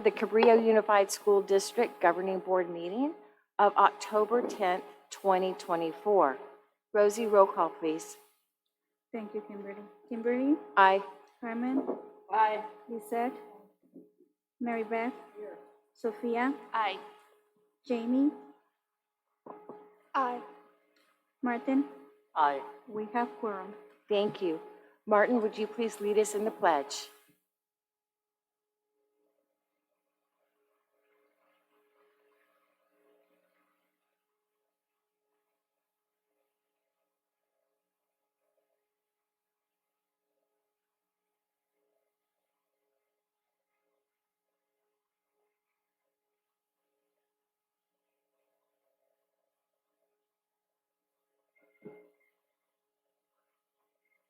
the Cabrillo Unified School District Governing Board meeting of October 10th, 2024. Rosie, roll call, please. Thank you, Kimberly. Kimberly? Aye. Carmen? Aye. Lisette? Mary Beth? Here. Sophia? Aye. Jamie? Aye. Martin? Aye. We have quorum. Thank you. Martin, would you please lead us in the pledge?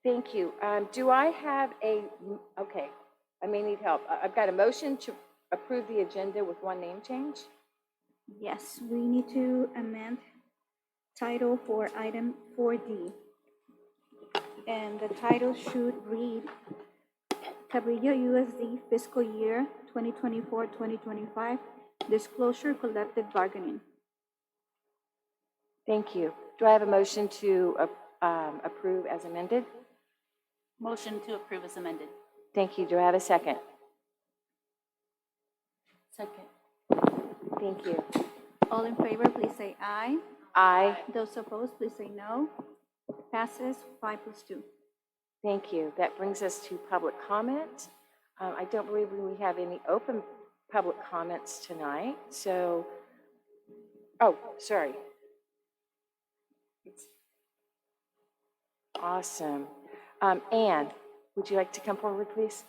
Thank you. Do I have okay, I may need help. I've got a motion to approve the agenda with one name change. Yes, we need to amend title for item 4D. And the title should read Cabrillo USD Fiscal Year 2024-2025 Disclosure Collective Bargaining. Thank you. Do I have a motion to approve as amended? Motion to approve as amended. Thank you. Do I have a second? Second. Thank you. All in favor, please say aye. Aye. Those opposed, please say no. Passes 5+2. Thank you. That brings us to public comment. I don't believe we have any open public comments tonight. So, oh, sorry. Awesome. Anne, would you like to come forward, please?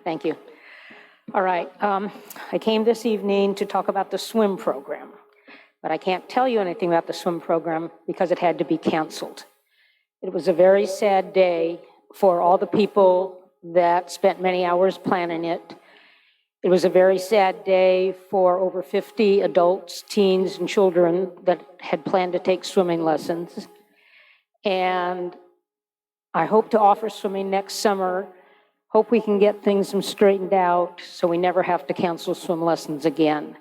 Thank you. All right, I came this evening to talk about the swim program, but I can't tell you anything about the swim program because it had to be canceled. It was a very sad day for all the people that spent many hours planning it. It was a very sad day for over 50 adults, teens, and children that had planned to take swimming lessons. And I hope to offer swimming next summer. Hope we can get things straightened out so we never have to cancel swim lessons again.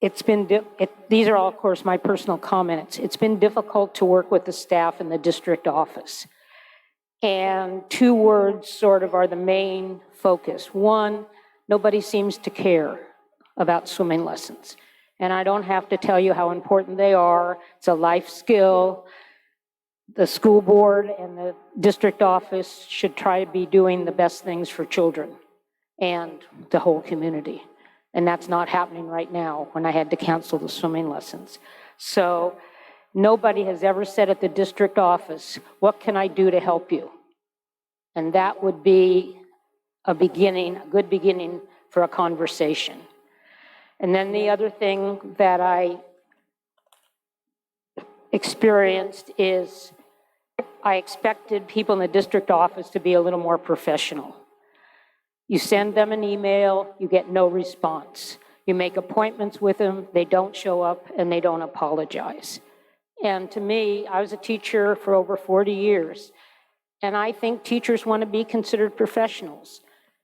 It's been, these are all, of course, my personal comments. It's been difficult to work with the staff in the district office. And two words sort of are the main focus. One, nobody seems to care about swimming lessons. And I don't have to tell you how important they are. It's a life skill. The school board and the district office should try to be doing the best things for children and the whole community. And that's not happening right now when I had to cancel the swimming lessons. So nobody has ever said at the district office, what can I do to help you? And that would be a beginning, a good beginning for a conversation. And then the other thing that I experienced is I expected people in the district office to be a little more professional. You send them an email, you get no response. You make appointments with them, they don't show up, and they don't apologize. And to me, I was a teacher for over 40 years, and I think teachers want to be considered professionals,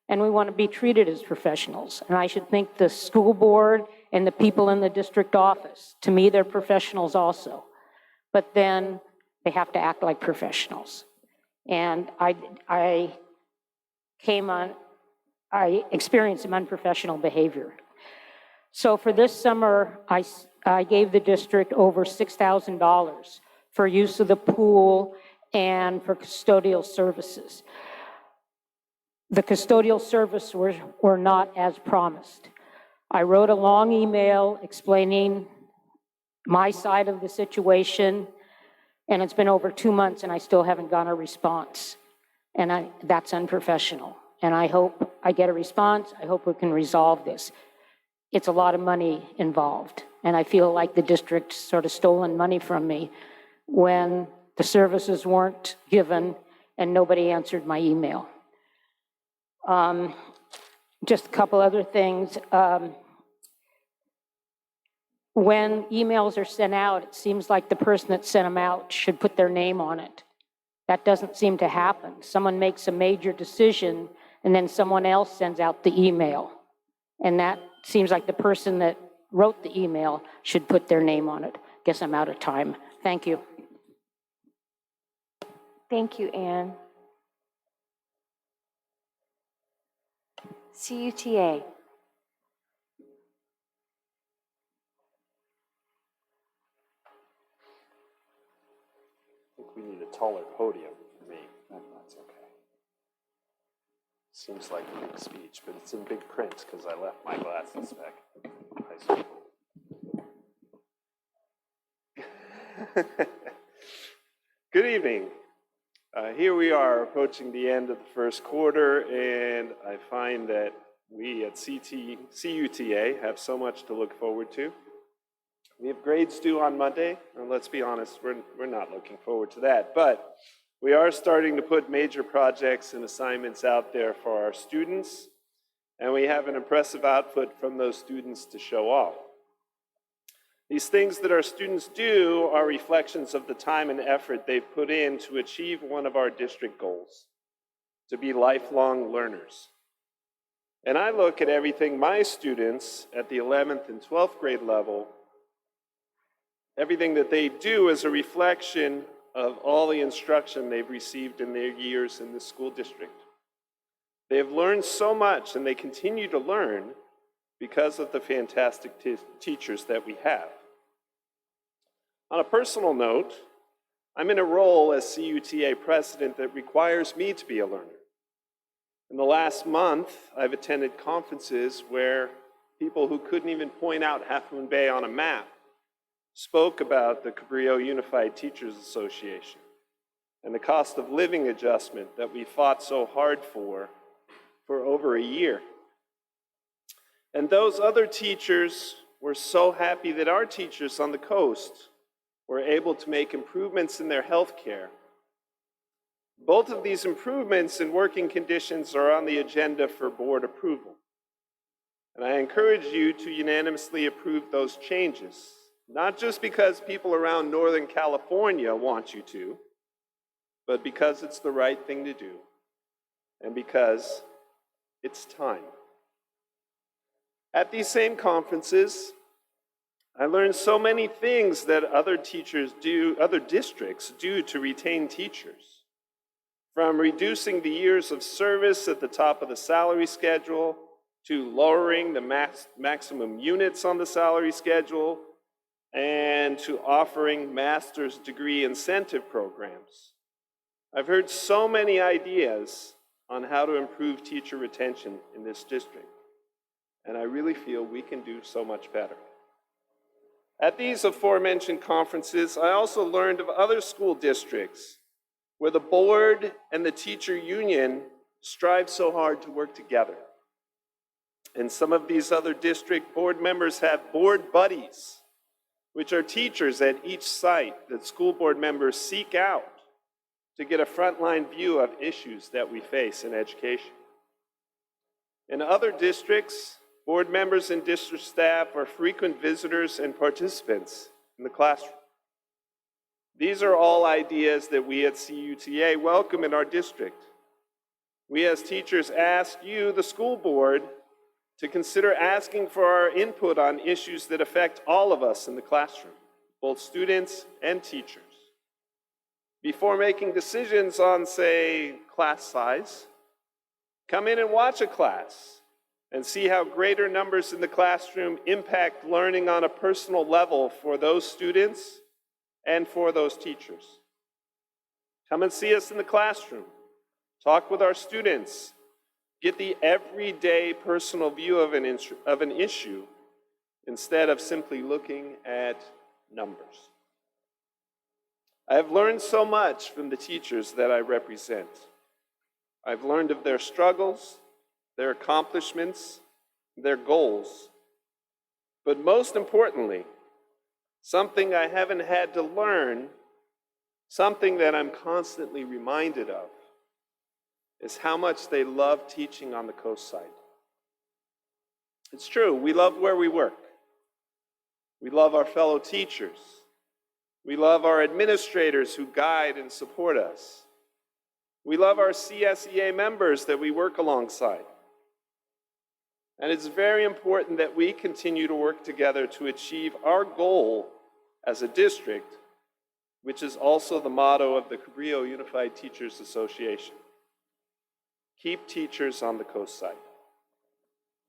and we want to be treated as professionals. And I should think the school board and the people in the district office, to me, they're professionals also. But then they have to act like professionals. And I experienced some unprofessional behavior. So for this summer, I gave the district over $6,000 for use of the pool and for custodial services. The custodial services were not as promised. I wrote a long email explaining my side of the situation, and it's been over 2 months and I still haven't gotten a response. And that's unprofessional. And I hope I get a response. I hope we can resolve this. It's a lot of money involved. And I feel like the district sort of stolen money from me when the services weren't given, and nobody answered my email. Just a couple other things. When emails are sent out, it seems like the person that sent them out should put their name on it. That doesn't seem to happen. Someone makes a major decision, and then someone else sends out the email. And that seems like the person that wrote the email should put their name on it. Guess I'm out of time. Thank you. Thank you, Anne. CUTA. I think we need a taller podium for me. That's okay. Seems like a big speech, but it's in big print because I left my glasses back in high school. Good evening. Here we are approaching the end of the first quarter, and I find that we at CUTA have so much to look forward to. We have grades due on Monday, and let's be honest, we're not looking forward to that. But we are starting to put major projects and assignments out there for our students, and we have an impressive output from those students to show off. These things that our students do are reflections of the time and effort they've put in to achieve one of our district goals, to be lifelong learners. And I look at everything my students at the 11th and 12th grade level, everything that they do is a reflection of all the instruction they've received in their years in the school district. They have learned so much, and they continue to learn because of the fantastic teachers that we have. On a personal note, I'm in a role as CUTA president that requires me to be a learner. In the last month, I've attended conferences where people who couldn't even point out Half Moon Bay on a map spoke about the Cabrillo Unified Teachers Association and the cost of living adjustment that we fought so hard for over a year. And those other teachers were so happy that our teachers on the coast were able to make improvements in their health care. Both of these improvements in working conditions are on the agenda for board approval. And I encourage you to unanimously approve those changes, not just because people around Northern California want you to, but because it's the right thing to do, and because it's time. At these same conferences, I learned so many things that other districts do to retain teachers. From reducing the years of service at the top of the salary schedule, to lowering the maximum units on the salary schedule, and to offering master's degree incentive programs. I've heard so many ideas on how to improve teacher retention in this district, and I really feel we can do so much better. At these aforementioned conferences, I also learned of other school districts where the board and the teacher union strive so hard to work together. And some of these other district board members have board buddies, which are teachers at each site that school board members seek out to get a frontline view of issues that we face in education. In other districts, board members and district staff are frequent visitors and participants in the classroom. These are all ideas that we at CUTA welcome in our district. We as teachers ask you, the school board, to consider asking for our input on issues that affect all of us in the classroom, both students and teachers. Before making decisions on, say, class size, come in and watch a class and see how greater numbers in the classroom impact learning on a personal level for those students and for those teachers. Come and see us in the classroom. Talk with our students. Get the everyday personal view of an issue instead of simply looking at numbers. I have learned so much from the teachers that I represent. I've learned of their struggles, their accomplishments, their goals. But most importantly, something I haven't had to learn Something that I'm constantly reminded of is how much they love teaching on the coast side. It's true, we love where we work. We love our fellow teachers. We love our administrators who guide and support us. We love our CSEA members that we work alongside. And it's very important that we continue to work together to achieve our goal as a district, which is also the motto of the Cabrillo Unified Teachers Association. Keep teachers on the coast side.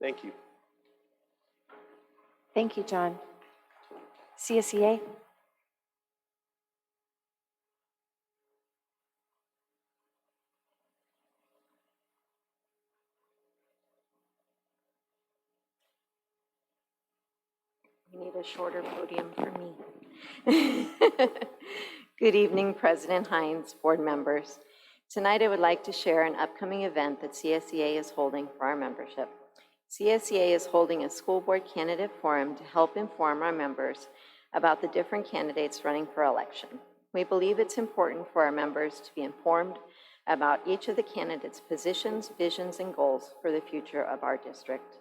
Thank you. Thank you, John. CSEA? We need a shorter podium for me. Good evening, President Hines, board members. Tonight, I would like to share an upcoming event that CSEA is holding for our membership. CSEA is holding a school board candidate forum to help inform our members about the different candidates running for election. We believe it's important for our members to be informed about each of the candidates' positions, visions, and goals for the future of our district.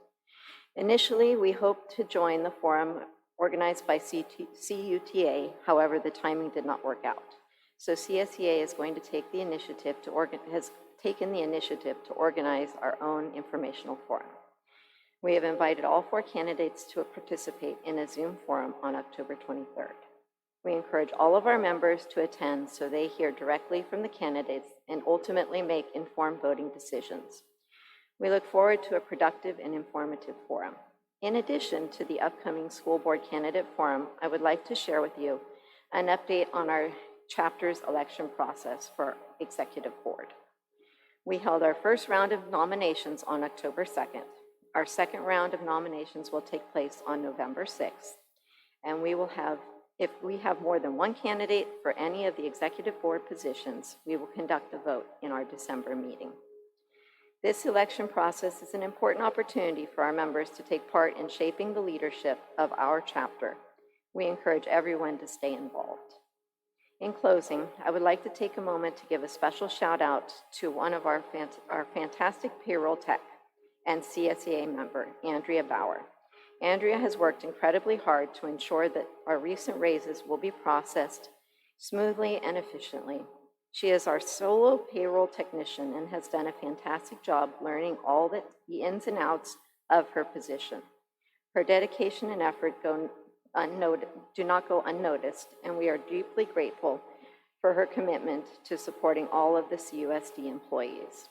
Initially, we hoped to join the forum organized by CUTA, however, the timing did not work out. So CSEA is going to take the initiative has taken the initiative to organize our own informational forum. We have invited all 4 candidates to participate in a Zoom forum on October 23rd. We encourage all of our members to attend so they hear directly from the candidates and ultimately make informed voting decisions. We look forward to a productive and informative forum. In addition to the upcoming school board candidate forum, I would like to share with you an update on our chapter's election process for executive board. We held our first round of nominations on October 2nd. Our second round of nominations will take place on November 6th, and if we have more than one candidate for any of the executive board positions, we will conduct a vote in our December meeting. This election process is an important opportunity for our members to take part in shaping the leadership of our chapter. We encourage everyone to stay involved. In closing, I would like to take a moment to give a special shout out to one of our fantastic payroll tech and CSEA member, Andrea Bauer. Andrea has worked incredibly hard to ensure that our recent raises will be processed smoothly and efficiently. She is our solo payroll technician and has done a fantastic job learning all the ins and outs of her position. Her dedication and effort do not go unnoticed, and we are deeply grateful for her commitment to supporting all of the CUSD employees.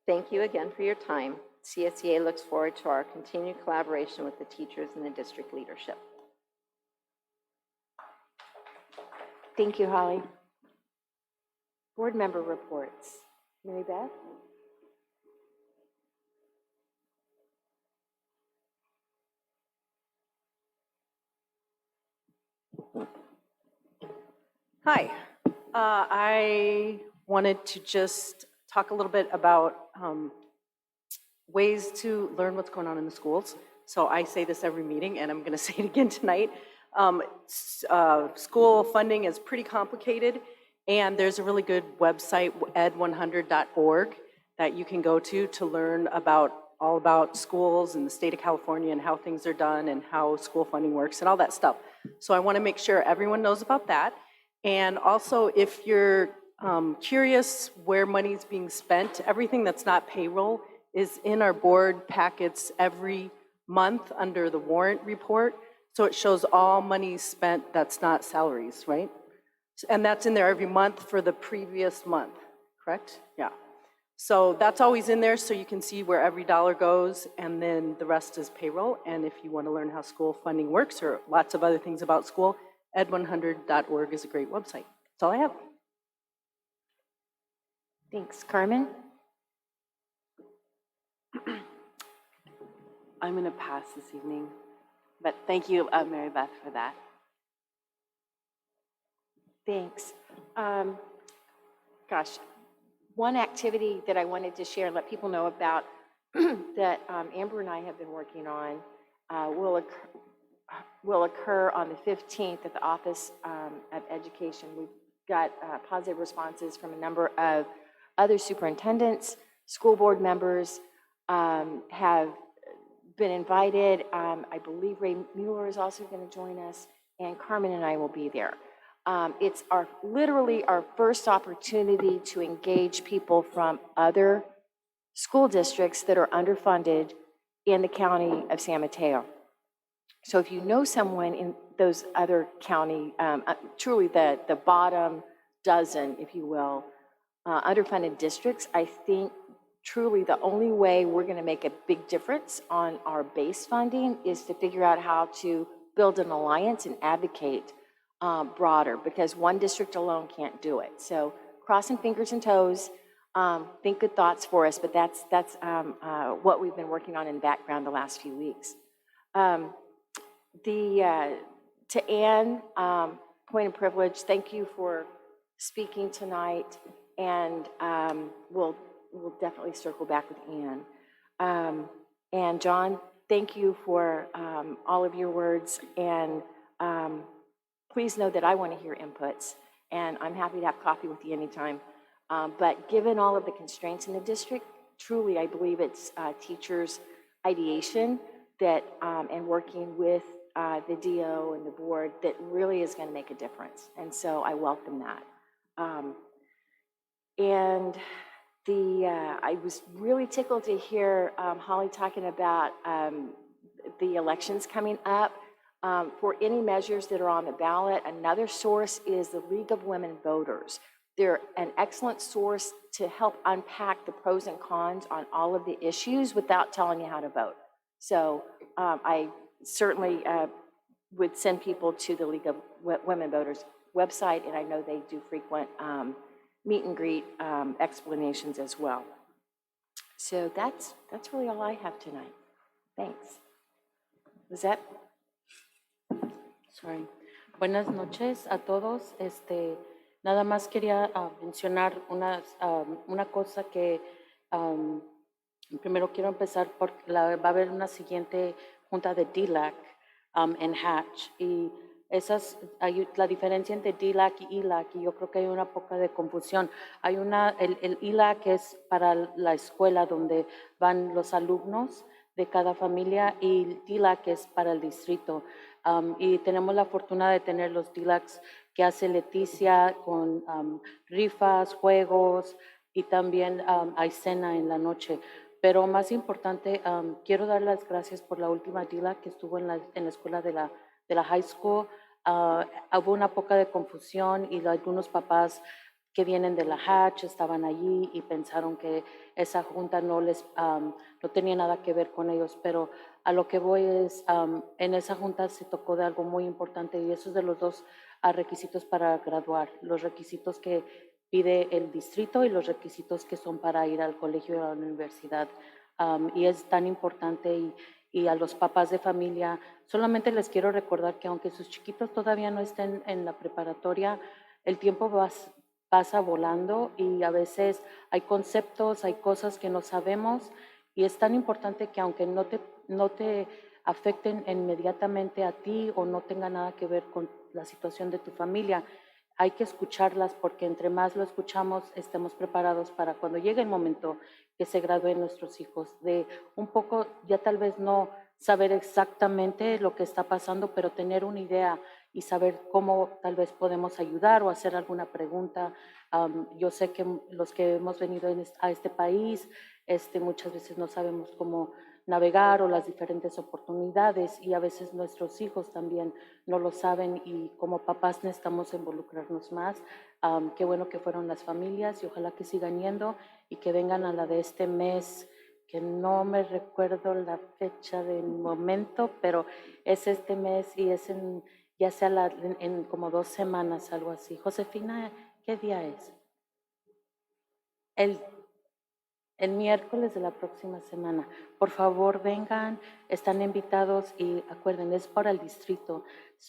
Thank you again for your time. CSEA looks forward to our continued collaboration with the teachers and the district leadership. Thank you, Holly. Board member reports. Mary Beth? Hi. I wanted to just talk a little bit about ways to learn what's going on in the schools. So I say this every meeting, and I'm going to say it again tonight. School funding is pretty complicated, and there's a really good website, ed100.org, that you can go to learn all about schools in the state of California and how things are done and how school funding works and all that stuff. So I want to make sure everyone knows about that. And also, if you're curious where money's being spent, everything that's not payroll is in our board packets every month under the warrant report. So it shows all money spent that's not salaries, right? And that's in there every month for the previous month, correct? Yeah. So that's always in there so you can see where every dollar goes, and then the rest is payroll. And if you want to learn how school funding works or lots of other things about school, ed100.org is a great website. That's all I have. Thanks. Carmen? I'm going to pass this evening, but thank you, Mary Beth, for that. Thanks. Gosh, one activity that I wanted to share and let people know about that Amber and I have been working on will occur on the 15th at the Office of Education. We've got positive responses from a number of other superintendents. School board members have been invited. I believe Ray Mueller is also going to join us, and Carmen and I will be there. It's literally our first opportunity to engage people from other school districts that are underfunded in the county of San Mateo. So if you know someone in those other county, truly the bottom dozen, if you will, underfunded districts, I think truly the only way we're going to make a big difference on our base funding is to figure out how to build an alliance and advocate broader, because one district alone can't do it. So crossing fingers and toes, think good thoughts for us, but that's what we've been working on in the background the last few weeks. To Anne, point of privilege, thank you for speaking tonight, and we'll definitely circle back with Anne. And John, thank you for all of your words, and please know that I want to hear inputs, and I'm happy to have coffee with you anytime. But given all of the constraints in the district, truly I believe it's teachers' ideation that, and working with the DO and the board, that really is going to make a difference. And so I welcome that. I was really tickled to hear Holly talking about the elections coming up. For any measures that are on the ballot, another source is the League of Women Voters. They're an excellent source to help unpack the pros and cons on all of the issues without telling you how to vote. So I certainly would send people to the League of Women Voters website, and I know they do frequent meet and greet explanations as well. So that's really all I have tonight. Thanks. Lizette? Sorry. Buenas noches a todos. Nada más quería mencionar una cosa que primero quiero empezar por va a haber una siguiente junta de DLAC en Hatch, y la diferencia entre DLAC y ELAC, y yo creo que hay una poca de confusión. Hay el ELAC es para la escuela donde van los alumnos de cada familia, y el DLAC es para el distrito. Y tenemos la fortuna de tener los DLACs que hace Leticia con rifas, juegos, y también hay cena en la noche. Pero más importante, quiero dar las gracias por la última DLAC que estuvo en la escuela de la high school. Hubo una poca de confusión, y algunos papás que vienen de la Hatch estaban allí y pensaron que esa junta no tenía nada que ver con ellos, pero a lo que voy es, en esa junta se tocó de algo muy importante, y eso es de los dos requisitos para graduar, los requisitos que pide el distrito y los requisitos que son para ir al colegio y a la universidad. Y es tan importante, y a los papás de familia, solamente les quiero recordar que aunque sus chiquitos todavía no estén en la preparatoria, el tiempo pasa volando, y a veces hay conceptos, hay cosas que no sabemos, y es tan importante que aunque no te afecten inmediatamente a ti o no tenga nada que ver con la situación de tu familia, hay que escucharlas, porque entre más lo escuchamos, estemos preparados para cuando llegue el momento que se gradúen nuestros hijos, de un poco, ya tal vez no saber exactamente lo que está pasando, pero tener una idea y saber cómo tal vez podemos ayudar o hacer alguna pregunta. Yo sé que los que hemos venido a este país, muchas veces no sabemos cómo navegar o las diferentes oportunidades, y a veces nuestros hijos también no lo saben, y como papás necesitamos involucrarnos más. Qué bueno que fueron las familias, y ojalá que sigan yendo y que vengan a la de este mes, que no me recuerdo la fecha del momento, pero es este mes, y es ya sea en como 2 semanas, algo así. Josefina, ¿qué día es? El miércoles de la próxima semana. Por favor, vengan, están invitados, y acuerden, es para el distrito.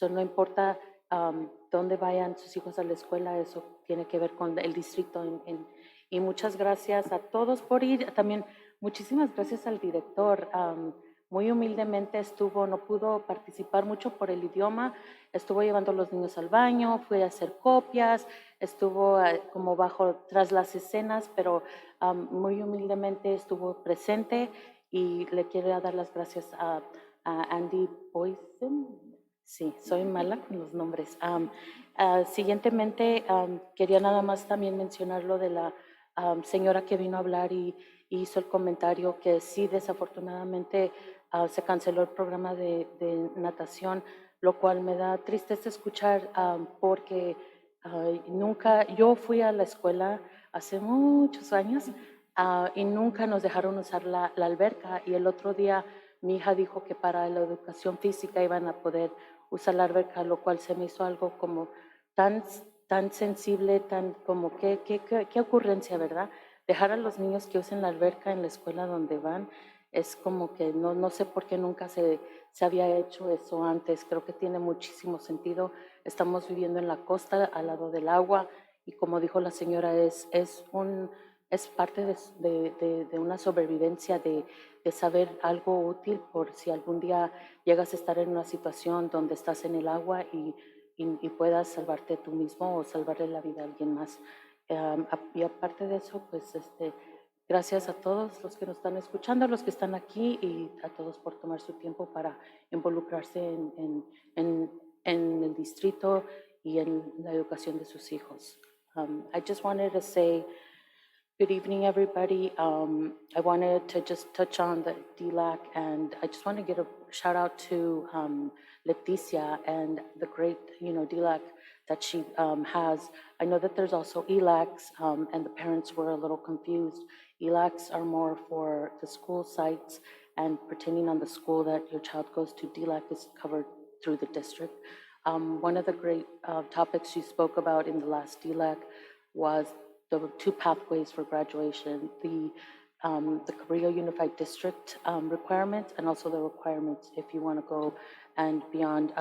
No importa dónde vayan sus hijos a la escuela, eso tiene que ver con el distrito. Y muchas gracias a todos por ir. También muchísimas gracias al director. muy humildemente no pudo participar mucho por el idioma, estuvo llevando a los niños al baño, fue a hacer copias, estuvo como tras las escenas, pero muy humildemente estuvo presente y le quiero dar las gracias a Andy Boysen. Sí, soy mala con los nombres. Siguientemente, quería nada más también mencionar lo de la señora que vino a hablar y hizo el comentario que sí, desafortunadamente se canceló el programa de natación, lo cual me da tristeza escuchar porque yo fui a la escuela hace muchos años y nunca nos dejaron usar la alberca, y el otro día mi hija dijo que para la educación física iban a poder usar la alberca, lo cual se me hizo algo como tan, tan sensible, tan como qué ocurrencia, ¿verdad? Dejar a los niños que usen la alberca en la escuela donde van es como que no sé por qué nunca se había hecho eso antes. Creo que tiene muchísimo sentido. Estamos viviendo en la costa, al lado del agua, y como dijo la señora, es parte de una sobrevivencia, de saber algo útil por si algún día llegas a estar en una situación donde estás en el agua y puedas salvarte tú mismo o salvarle la vida a alguien más. Y aparte de eso, pues gracias a todos los que nos están escuchando, los que están aquí, y a todos por tomar su tiempo para involucrarse en el distrito y en la educación de sus hijos. I just wanted to say good evening, everybody. I wanted to just touch on the DLAC, and I just want to give a shout out to Leticia and the great, DLAC that she has. I know that there's also ELACs, and the parents were a little confused. ELACs are more for the school sites and pertaining on the school that your child goes to. DLAC is covered through the district. One of the great topics you spoke about in the last DLAC was the two pathways for graduation, the Cabrillo Unified District requirements, and also the requirements if you want to go and beyond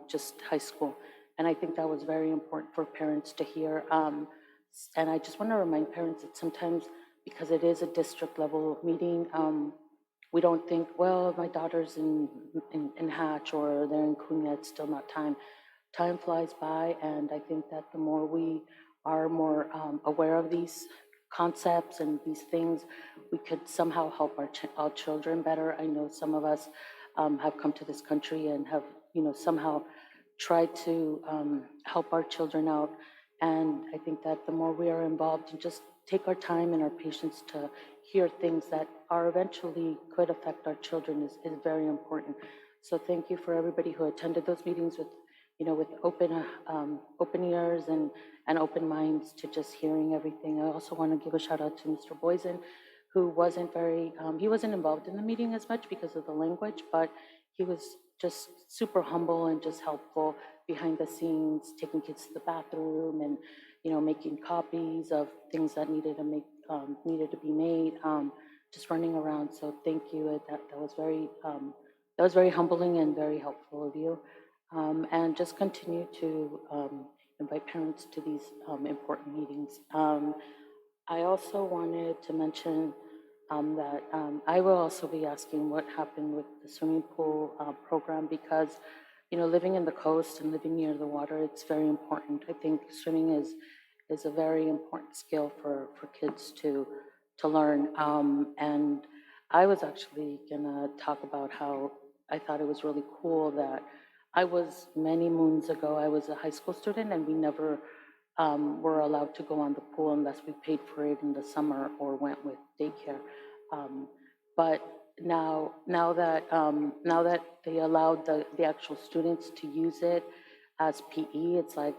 just high school. And I think that was very important for parents to hear. And I just want to remind parents that sometimes, because it is a district level meeting, we don't think, well, my daughter's in Hatch or they're in Cunha, it's still not time. Time flies by, and I think that the more we are more aware of these concepts and these things, we could somehow help our children better. I know some of us have come to this country and have, somehow tried to help our children out. And I think that the more we are involved and just take our time and our patience to hear things that are eventually could affect our children is very important. So thank you for everybody who attended those meetings with open ears and open minds to just hearing everything. I also want to give a shout out to Mr. Boysen, who wasn't he wasn't involved in the meeting as much because of the language, but he was just super humble and just helpful behind the scenes, taking kids to the bathroom and, making copies of things that needed to be made, just running around. So thank you. That was very humbling and very helpful of you. And just continue to invite parents to these important meetings. I also wanted to mention that I will also be asking what happened with the swimming pool program, because, living in the coast and living near the water, it's very important. I think swimming is a very important skill for kids to learn. And I was actually gonna talk about how I thought it was really cool that many moons ago, I was a high school student, and we never were allowed to go on the pool unless we paid for it in the summer or went with daycare. But now that they allowed the actual students to use it as PE, it's like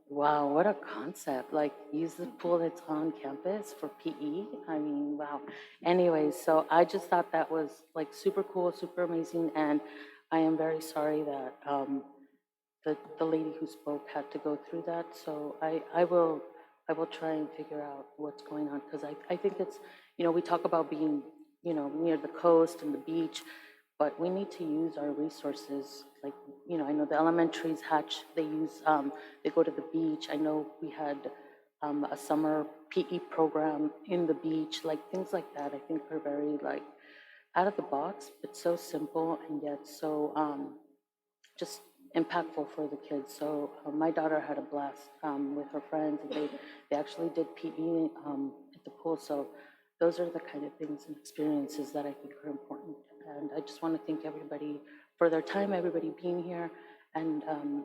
wow, what a concept! Like, use the pool that's on campus for PE. I mean, wow. Anyways, so I just thought that was like super cool, super amazing, and I am very sorry that the lady who spoke had to go through that. So I will try and figure out what's going on, because I think it's, we talk about being, near the coast and the beach, but we need to use our resources. Like, I know the elementaries, Hatch, they go to the beach. I know we had a summer PE program in the beach, like things like that. I think are very out of the box, but so simple and yet so just impactful for the kids. So my daughter had a blast with her friends, and they actually did PE at the pool. So those are the kind of things and experiences that I think are important. And I just want to thank everybody for their time, everybody being here, and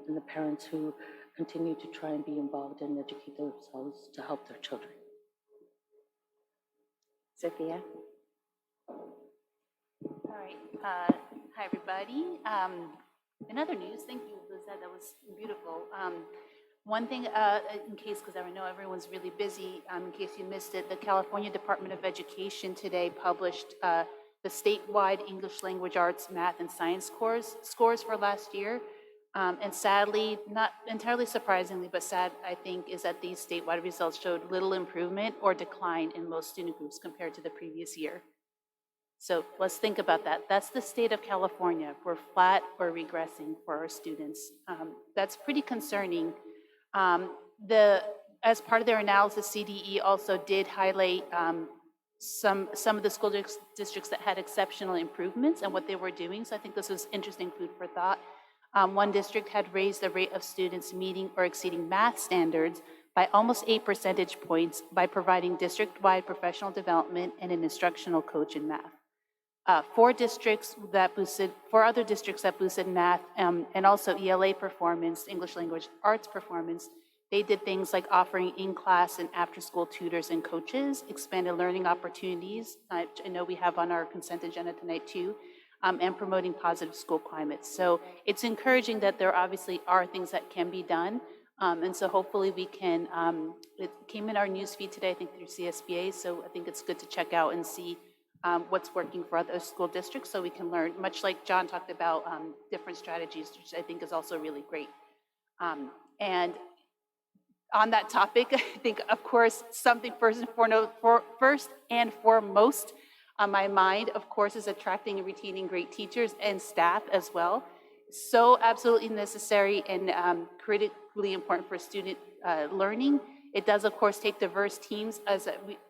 the parents who continue to try and be involved and educate themselves to help their children. Sophia? All right. Hi, everybody. In other news, thank you, Lizette. That was beautiful. One thing, in case, because I know everyone's really busy, in case you missed it, the California Department of Education today published the statewide English language arts, math, and science scores for last year. And sadly, not entirely surprisingly, but sad, I think, is that these statewide results showed little improvement or decline in most student groups compared to the previous year. So let's think about that. That's the state of California. We're flat or regressing for our students. That's pretty concerning. As part of their analysis, CDE also did highlight some of the school districts that had exceptional improvements and what they were doing. So I think this was interesting food for thought. One district had raised the rate of students meeting or exceeding math standards by almost 8 percentage points by providing district-wide professional development and an instructional coach in math. Four other districts that boosted math and also ELA performance, English language arts performance. They did things like offering in-class and after-school tutors and coaches, expanded learning opportunities, I know we have on our consent agenda tonight too, and promoting positive school climates. So it's encouraging that there obviously are things that can be done. And so hopefully we can, it came in our newsfeed today, I think through CSBA, so I think it's good to check out and see what's working for other school districts so we can learn, much like John talked about different strategies, which I think is also really great. And on that topic, I think, of course, something first and foremost on my mind, of course, is attracting and retaining great teachers and staff as well. So absolutely necessary and critically important for student learning. It does, of course, take diverse teams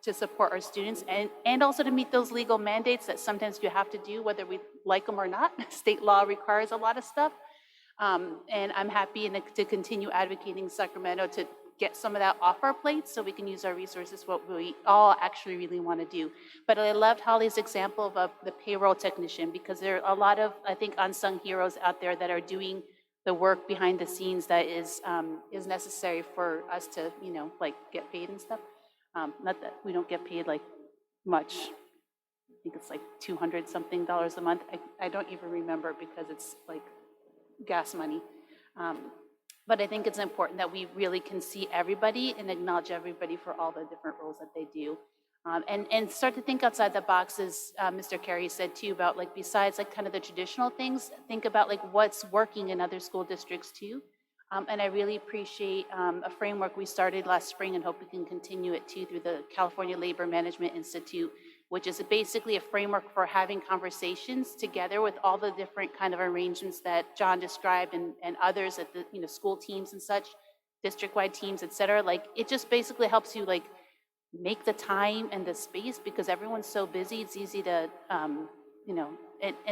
to support our students and also to meet those legal mandates that sometimes you have to do, whether we like them or not. State law requires a lot of stuff. And I'm happy to continue advocating in Sacramento to get some of that off our plates so we can use our resources, what we all actually really want to do. But I loved Holly's example of the payroll technician, because there are a lot of, I think, unsung heroes out there that are doing the work behind the scenes that is necessary for us to, like get paid and stuff. Not that we don't get paid like much. I think it's like $200 something a month. I don't even remember because it's like gas money. But I think it's important that we really can see everybody and acknowledge everybody for all the different roles that they do. And start to think outside the box, as Mr. Carey said too, about like besides like kind of the traditional things, think about like what's working in other school districts too. And I really appreciate a framework we started last spring and hope we can continue it too through the California Labor Management Institute, which is basically a framework for having conversations together with all the different kind of arrangements that John described and others at the school teams and such, district-wide teams, et cetera. Like it just basically helps you like make the time and the space, because everyone's so busy. It's easy to, and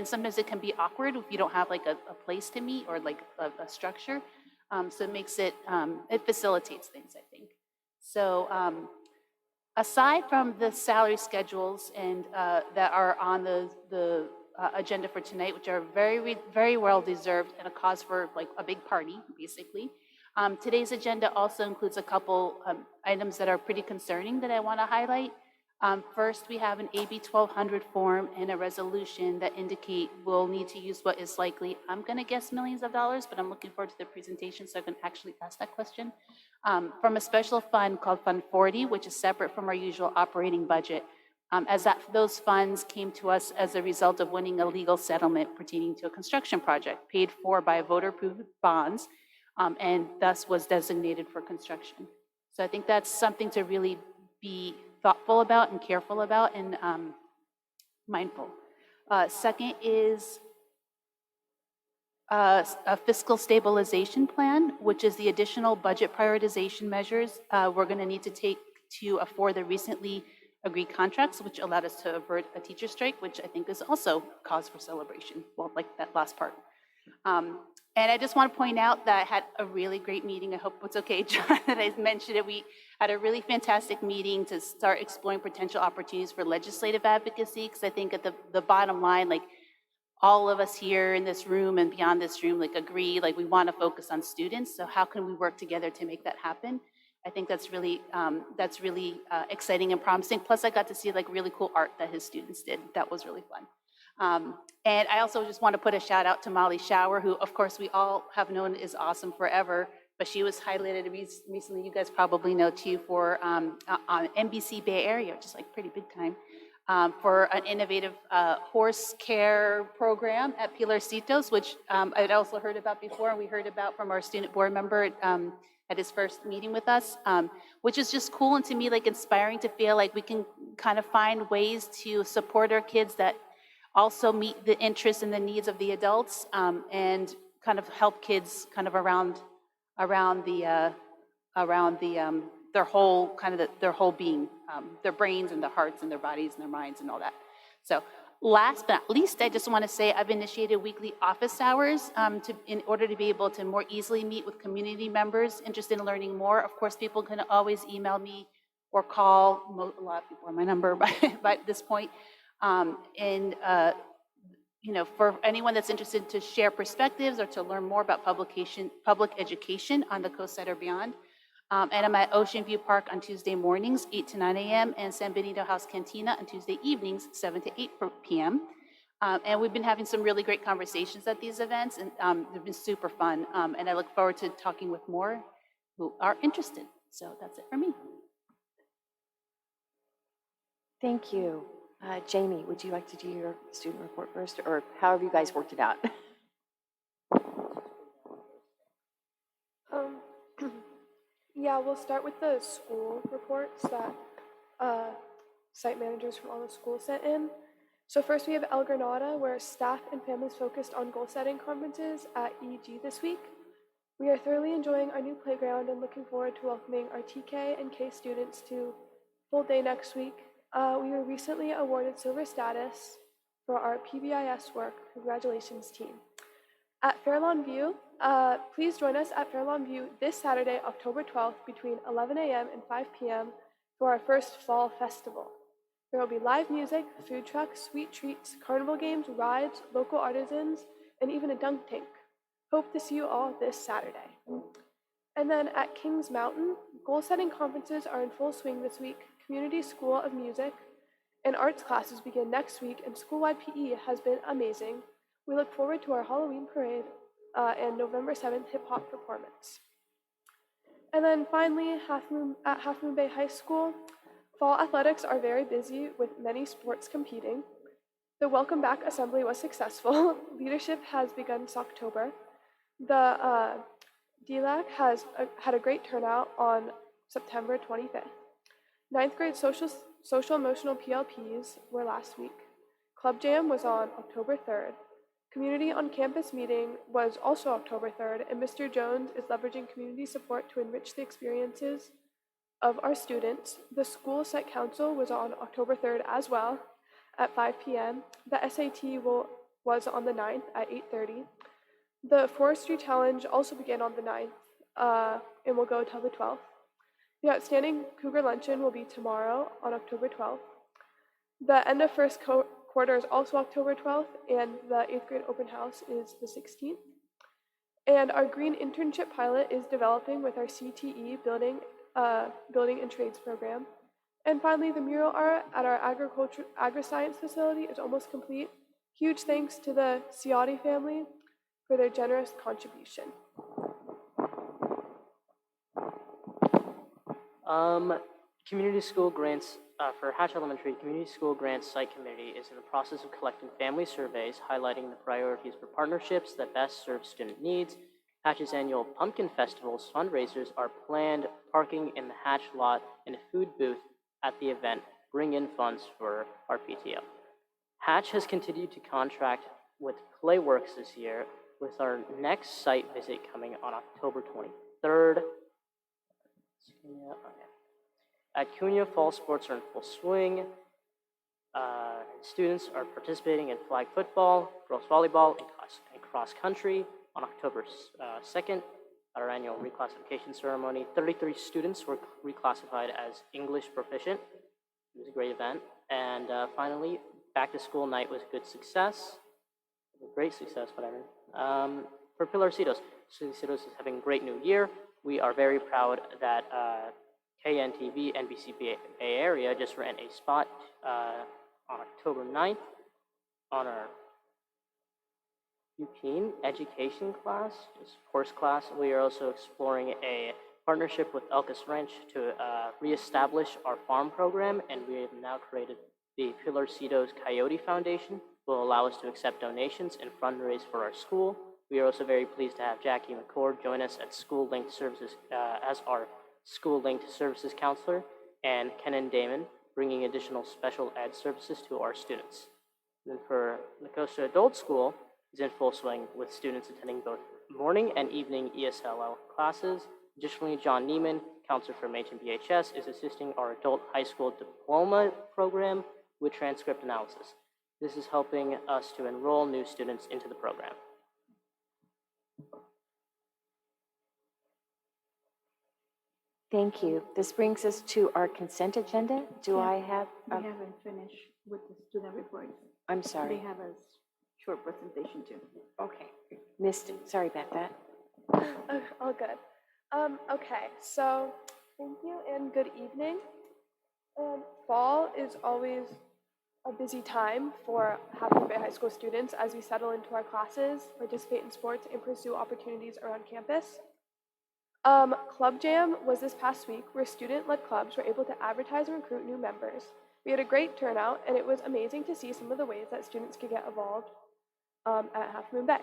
sometimes it can be awkward if you don't have like a place to meet or like a structure. So it makes it facilitates things, I think. So aside from the salary schedules and that are on the agenda for tonight, which are very, very well deserved and a cause for like a big party, basically. Today's agenda also includes a couple items that are pretty concerning that I want to highlight. First, we have an AB 1200 form and a resolution that indicate we'll need to use what is likely, I'm going to guess millions of dollars, but I'm looking forward to the presentation so I can actually ask that question, from a special fund called Fund 40, which is separate from our usual operating budget, as those funds came to us as a result of winning a legal settlement pertaining to a construction project paid for by voter-approved bonds, and thus was designated for construction. So I think that's something to really be thoughtful about and careful about and mindful. Second is a fiscal stabilization plan, which is the additional budget prioritization measures we're going to need to take to afford the recently agreed contracts, which allowed us to avert a teacher strike, which I think is also cause for celebration. Well, like that last part. And I just want to point out that I had a really great meeting. I hope it's okay, John, that I mentioned it. We had a really fantastic meeting to start exploring potential opportunities for legislative advocacy, because I think at the bottom line, like all of us here in this room and beyond this room, like agree, like we want to focus on students. So how can we work together to make that happen? I think that's really exciting and promising. Plus, I got to see like really cool art that his students did. That was really fun. And I also just want to put a shout out to Molly Shower, who of course we all have known is awesome forever, but she was highlighted recently, you guys probably know too, for on NBC Bay Area, which is like pretty big time, for an innovative horse care program at Pilarcitos, which I'd also heard about before, and we heard about from our student board member at his first meeting with us, which is just cool and to me like inspiring to feel like we can kind of find ways to support our kids that also meet the interests and the needs of the adults, and kind of help kids kind of around their whole their whole being, their brains and their hearts and their bodies and their minds and all that. So last but not least, I just want to say I've initiated weekly office hours in order to be able to more easily meet with community members interested in learning more. Of course, people can always email me or call. A lot of people are my number by this point. For anyone that's interested to share perspectives or to learn more about public education on the coast side or beyond. And I'm at Ocean View Park on Tuesday mornings, 8 to 9 a.m., and San Benito House Cantina on Tuesday evenings, 7 to 8 p.m. And we've been having some really great conversations at these events, and they've been super fun. And I look forward to talking with more who are interested. So that's it for me. Thank you. Jamie, would you like to do your student report first, or however you guys worked it out? Yeah, we'll start with the school reports that site managers from all the schools sent in. So first we have El Granada, where staff and families focused on goal-setting conferences at EG this week. We are thoroughly enjoying our new playground and looking forward to welcoming our TK and K students to full day next week. We were recently awarded silver status for our PBIS work. Congratulations, team. At Fairlawn View, please join us at Fairlawn View this Saturday, October 12th, between 11 a.m. and 5 p.m. for our first fall festival. There will be live music, food trucks, sweet treats, carnival games, rides, local artisans, and even a dunk tank. Hope to see you all this Saturday. And then at Kings Mountain, goal-setting conferences are in full swing this week. Community School of Music and arts classes begin next week, and school-wide PE has been amazing. We look forward to our Halloween parade and November 7th hip-hop performance. And then finally, at Half Moon Bay High School, fall athletics are very busy with many sports competing. The Welcome Back Assembly was successful. Leadership has begun this October. The DLAC has had a great turnout on September 25th. Ninth grade social emotional PLPs were last week. Club Jam was on October 3rd. Community on Campus meeting was also October 3rd, and Mr. Jones is leveraging community support to enrich the experiences of our students. The school site council was on October 3rd as well at 5 p.m. The SAT was on the 9th at 8:30. The Forestry Challenge also began on the 9th and will go till the 12th. The Outstanding Cougar Luncheon will be tomorrow on October 12th. The end of first quarter is also October 12th, and the 8th grade open house is the 16th. And our green internship pilot is developing with our CTE building and trades program. And finally, the mural art at our agri-science facility is almost complete. Huge thanks to the Ciotti family for their generous contribution. Community school grants for Hatch Elementary, Community School Grants Site Committee is in the process of collecting family surveys highlighting the priorities for partnerships that best serve student needs. Hatch's annual Pumpkin Festival's fundraisers are planned. Parking in the Hatch lot and a food booth at the event bring in funds for our PTO. Hatch has continued to contract with Playworks this year, with our next site visit coming on October 23rd. At CUNY, fall sports are in full swing. And students are participating in flag football, girls volleyball, and cross country on October 2nd at our annual reclassification ceremony. 33 students were reclassified as English proficient. It was a great event. And finally, back to school night was a good success. A great success, whatever. For Pilarcitos, Pilarcitos is having a great new year. We are very proud that KNTV, NBC Bay Area, just ran a spot on October 9th on our Eugene education class, just course class. We are also exploring a partnership with Elkis Ranch to reestablish our farm program, and we have now created the Pilarcitos Coyote Foundation, will allow us to accept donations and fundraise for our school. We are also very pleased to have Jackie McCord join us at School Linked Services as our School Linked Services counselor, and Kenan Damon bringing additional special ed services to our students. And then for the Costa Adult School is in full swing with students attending both morning and evening ESLL classes. Additionally, John Neiman, counselor from HMBHS, is assisting our adult high school diploma program with transcript analysis. This is helping us to enroll new students into the program. Thank you. This brings us to our consent agenda. Do I have, We haven't finished with the student reports. I'm They sorry. have a short presentation too. Okay. Missed it. Sorry about that. All good. Okay, so thank you and good evening. Fall is always a busy time for Half Moon Bay High School students as we settle into our classes, participate in sports, and pursue opportunities around campus. Club Jam was this past week where student-led clubs were able to advertise and recruit new members. We had a great turnout, and it was amazing to see some of the ways that students could get involved at Half Moon Bay.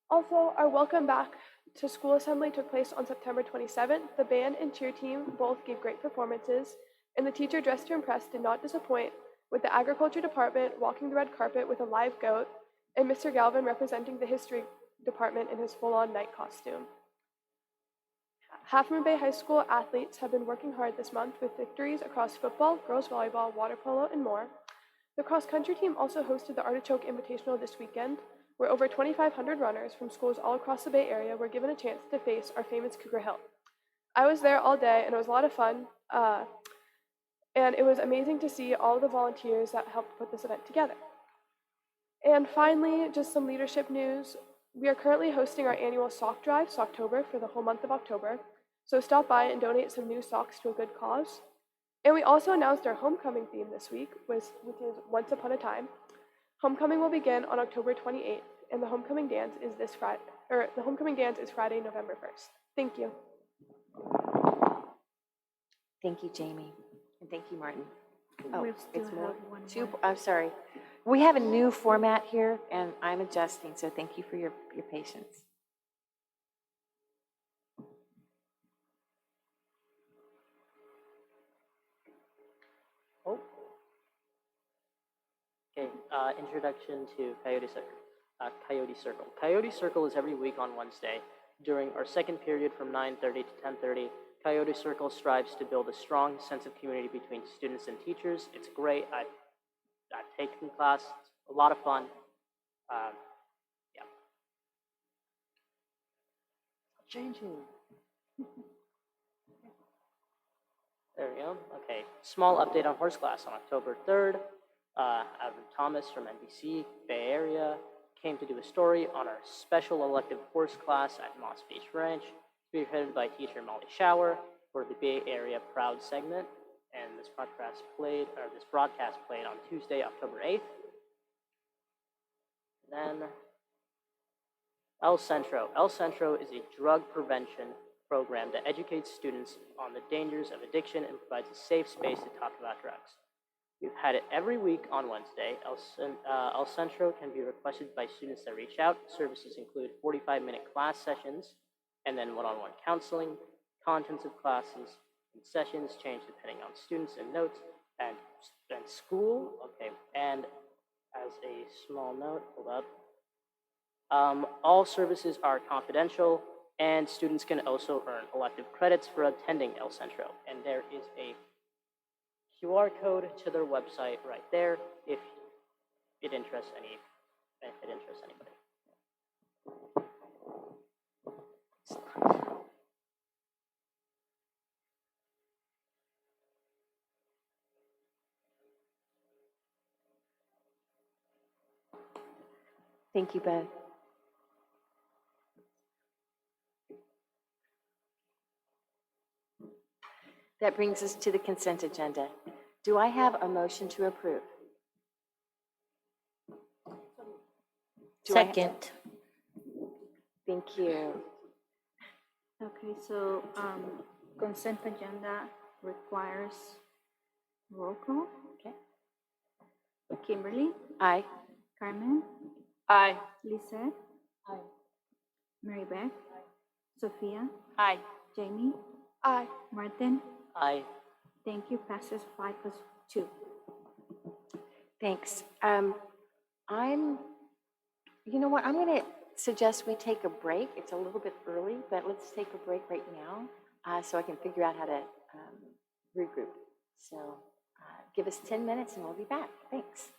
Also, our welcome back to school assembly took place on September 27th. The band and cheer team both gave great performances, and the teacher dressed to impress did not disappoint, with the agriculture department walking the red carpet with a live goat, and Mr. Galvin representing the history department in his full-on night costume. Half Moon Bay High School athletes have been working hard this month with victories across football, girls volleyball, water polo, and more. The cross-country team also hosted the Artichoke Invitational this weekend, where over 2,500 runners from schools all across the Bay Area were given a chance to face our famous Cougar Hill. I was there all day, and it was a lot of fun, and it was amazing to see all the volunteers that helped put this event together. And finally, just some leadership news. We are currently hosting our annual sock drive, Socktober, for the whole month of October, so stop by and donate some new socks to a good cause. And we also announced our homecoming theme this week, which is Once Upon a Time. Homecoming will begin on October 28th, and the homecoming dance is Friday, November 1st. Thank you. Thank you, Jamie. And thank you, Martin. We Oh, still it's more? have one Two, more. I'm sorry. We have a new format here, and I'm adjusting, so thank you for your patience. Oh. Okay, introduction to Coyote Circle. Coyote Circle is every week on Wednesday. During our second period from 9:30 to 10:30, Coyote Circle strives to build a strong sense of community between students and teachers. It's great. I've taken class. It's a lot of fun. Yeah. Changing. There we go. Okay, small update on horse class on October 3rd. Adam Thomas from NBC Bay Area came to do a story on our special elective horse class at Moss Beach Ranch, spearheaded by teacher Molly Shower for the Bay Area Proud segment. And this broadcast played on Tuesday, October 8th. Then El Centro. El Centro is a drug prevention program that educates students on the dangers of addiction and provides a safe space to talk about drugs. We've had it every week on Wednesday. El Centro can be requested by students that reach out. Services include 45-minute class sessions and then one-on-one counseling. Contents of classes and sessions change depending on students and notes and school. Okay, and as a small note, hold up. All services are confidential. And students can also earn elective credits for attending El Centro. And there is a QR code to their website right there if it interests anybody. Thank you, Beth. That brings us to the consent agenda. Do I have a motion to approve? Second. Thank you. Okay, so consent agenda requires roll call. Okay. Kimberly, Aye. Carmen, Aye. Lisette, Aye. Mary Beth, Sophia, Aye. Jamie, Aye. Martin. Aye. Thank you. Passes 5+2. Thanks. You know what, I'm going to suggest we take a break. It's a little bit early, but let's take a break right now so I can figure out how to regroup. So give us 10 minutes and we'll be back. Thanks.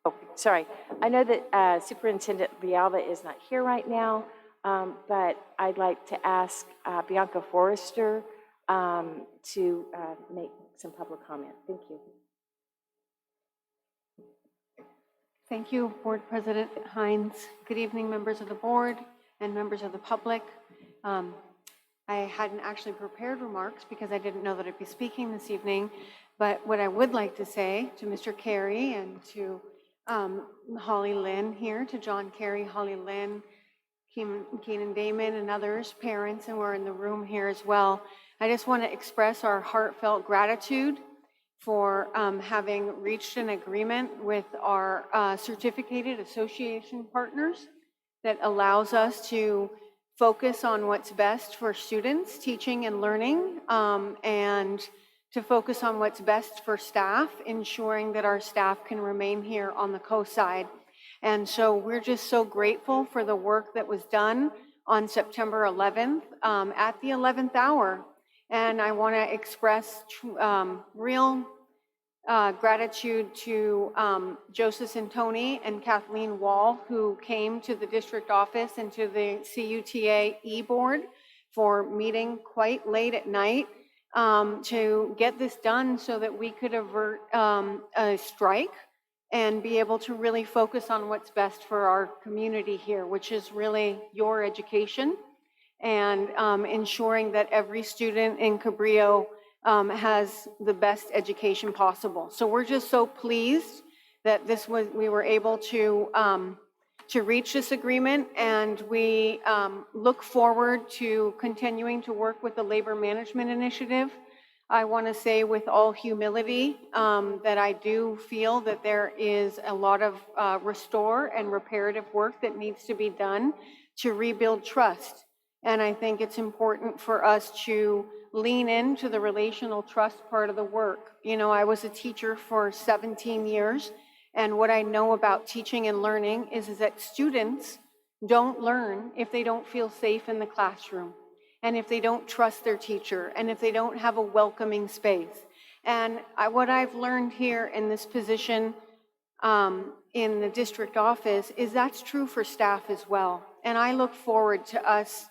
Oh, sorry. I know that Superintendent Villalba is not here right now, but I'd like to ask Bianca Forrester to make some public comment. Thank you. Thank you, Board President Hines. Good evening, members of the board and members of the public. I hadn't actually prepared remarks because I didn't know that I'd be speaking this evening, but what I would like to say to Mr. Carey and to Holly Lynn here, to John Carey, Holly Lynn, Keenan Damon, and others, parents, and we're in the room here as well. I just want to express our heartfelt gratitude for having reached an agreement with our certificated association partners that allows us to focus on what's best for students teaching and learning, and to focus on what's best for staff, ensuring that our staff can remain here on the coast side. And so we're just so grateful for the work that was done on September 11th at the 11th hour. And I want to express real gratitude to Joseph Santoni and Kathleen Wall, who came to the district office and to the CUTA e-board for meeting quite late at night to get this done so that we could avert a strike and be able to really focus on what's best for our community here, which is really your education and ensuring that every student in Cabrillo has the best education possible. So we're just so pleased that we were able to reach this agreement, and we look forward to continuing to work with the Labor Management Initiative. I want to say with all humility that I do feel that there is a lot of restore and reparative work that needs to be done to rebuild trust. And I think it's important for us to lean into the relational trust part of the work. You know, I was a teacher for 17 years, and what I know about teaching and learning is that students don't learn if they don't feel safe in the classroom, and if they don't trust their teacher, and if they don't have a welcoming space. And what I've learned here in this position in the district office is that's true for staff as well. And I look forward to us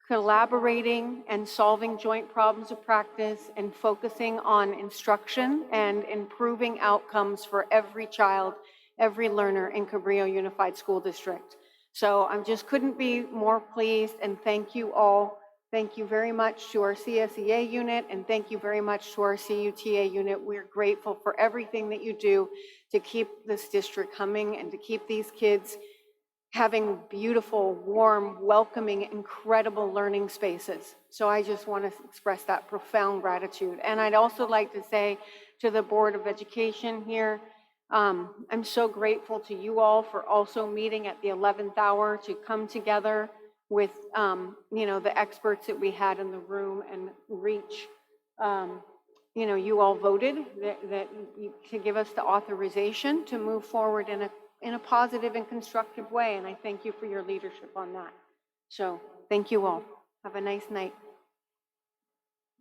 collaborating and solving joint problems of practice and focusing on instruction and improving outcomes for every child, every learner in Cabrillo Unified School District. So I just couldn't be more pleased, and thank you all. Thank you very much to our CSEA unit, and thank you very much to our CUTA unit. We're grateful for everything that you do to keep this district humming and to keep these kids having beautiful, warm, welcoming, incredible learning spaces. So I just want to express that profound gratitude. And I'd also like to say to the Board of Education here, I'm so grateful to you all for also meeting at the 11th hour to come together with, the experts that we had in the room and reach, you all voted to give us the authorization to move forward in a positive and constructive way. And I thank you for your leadership on that. So thank you all. Have a nice night.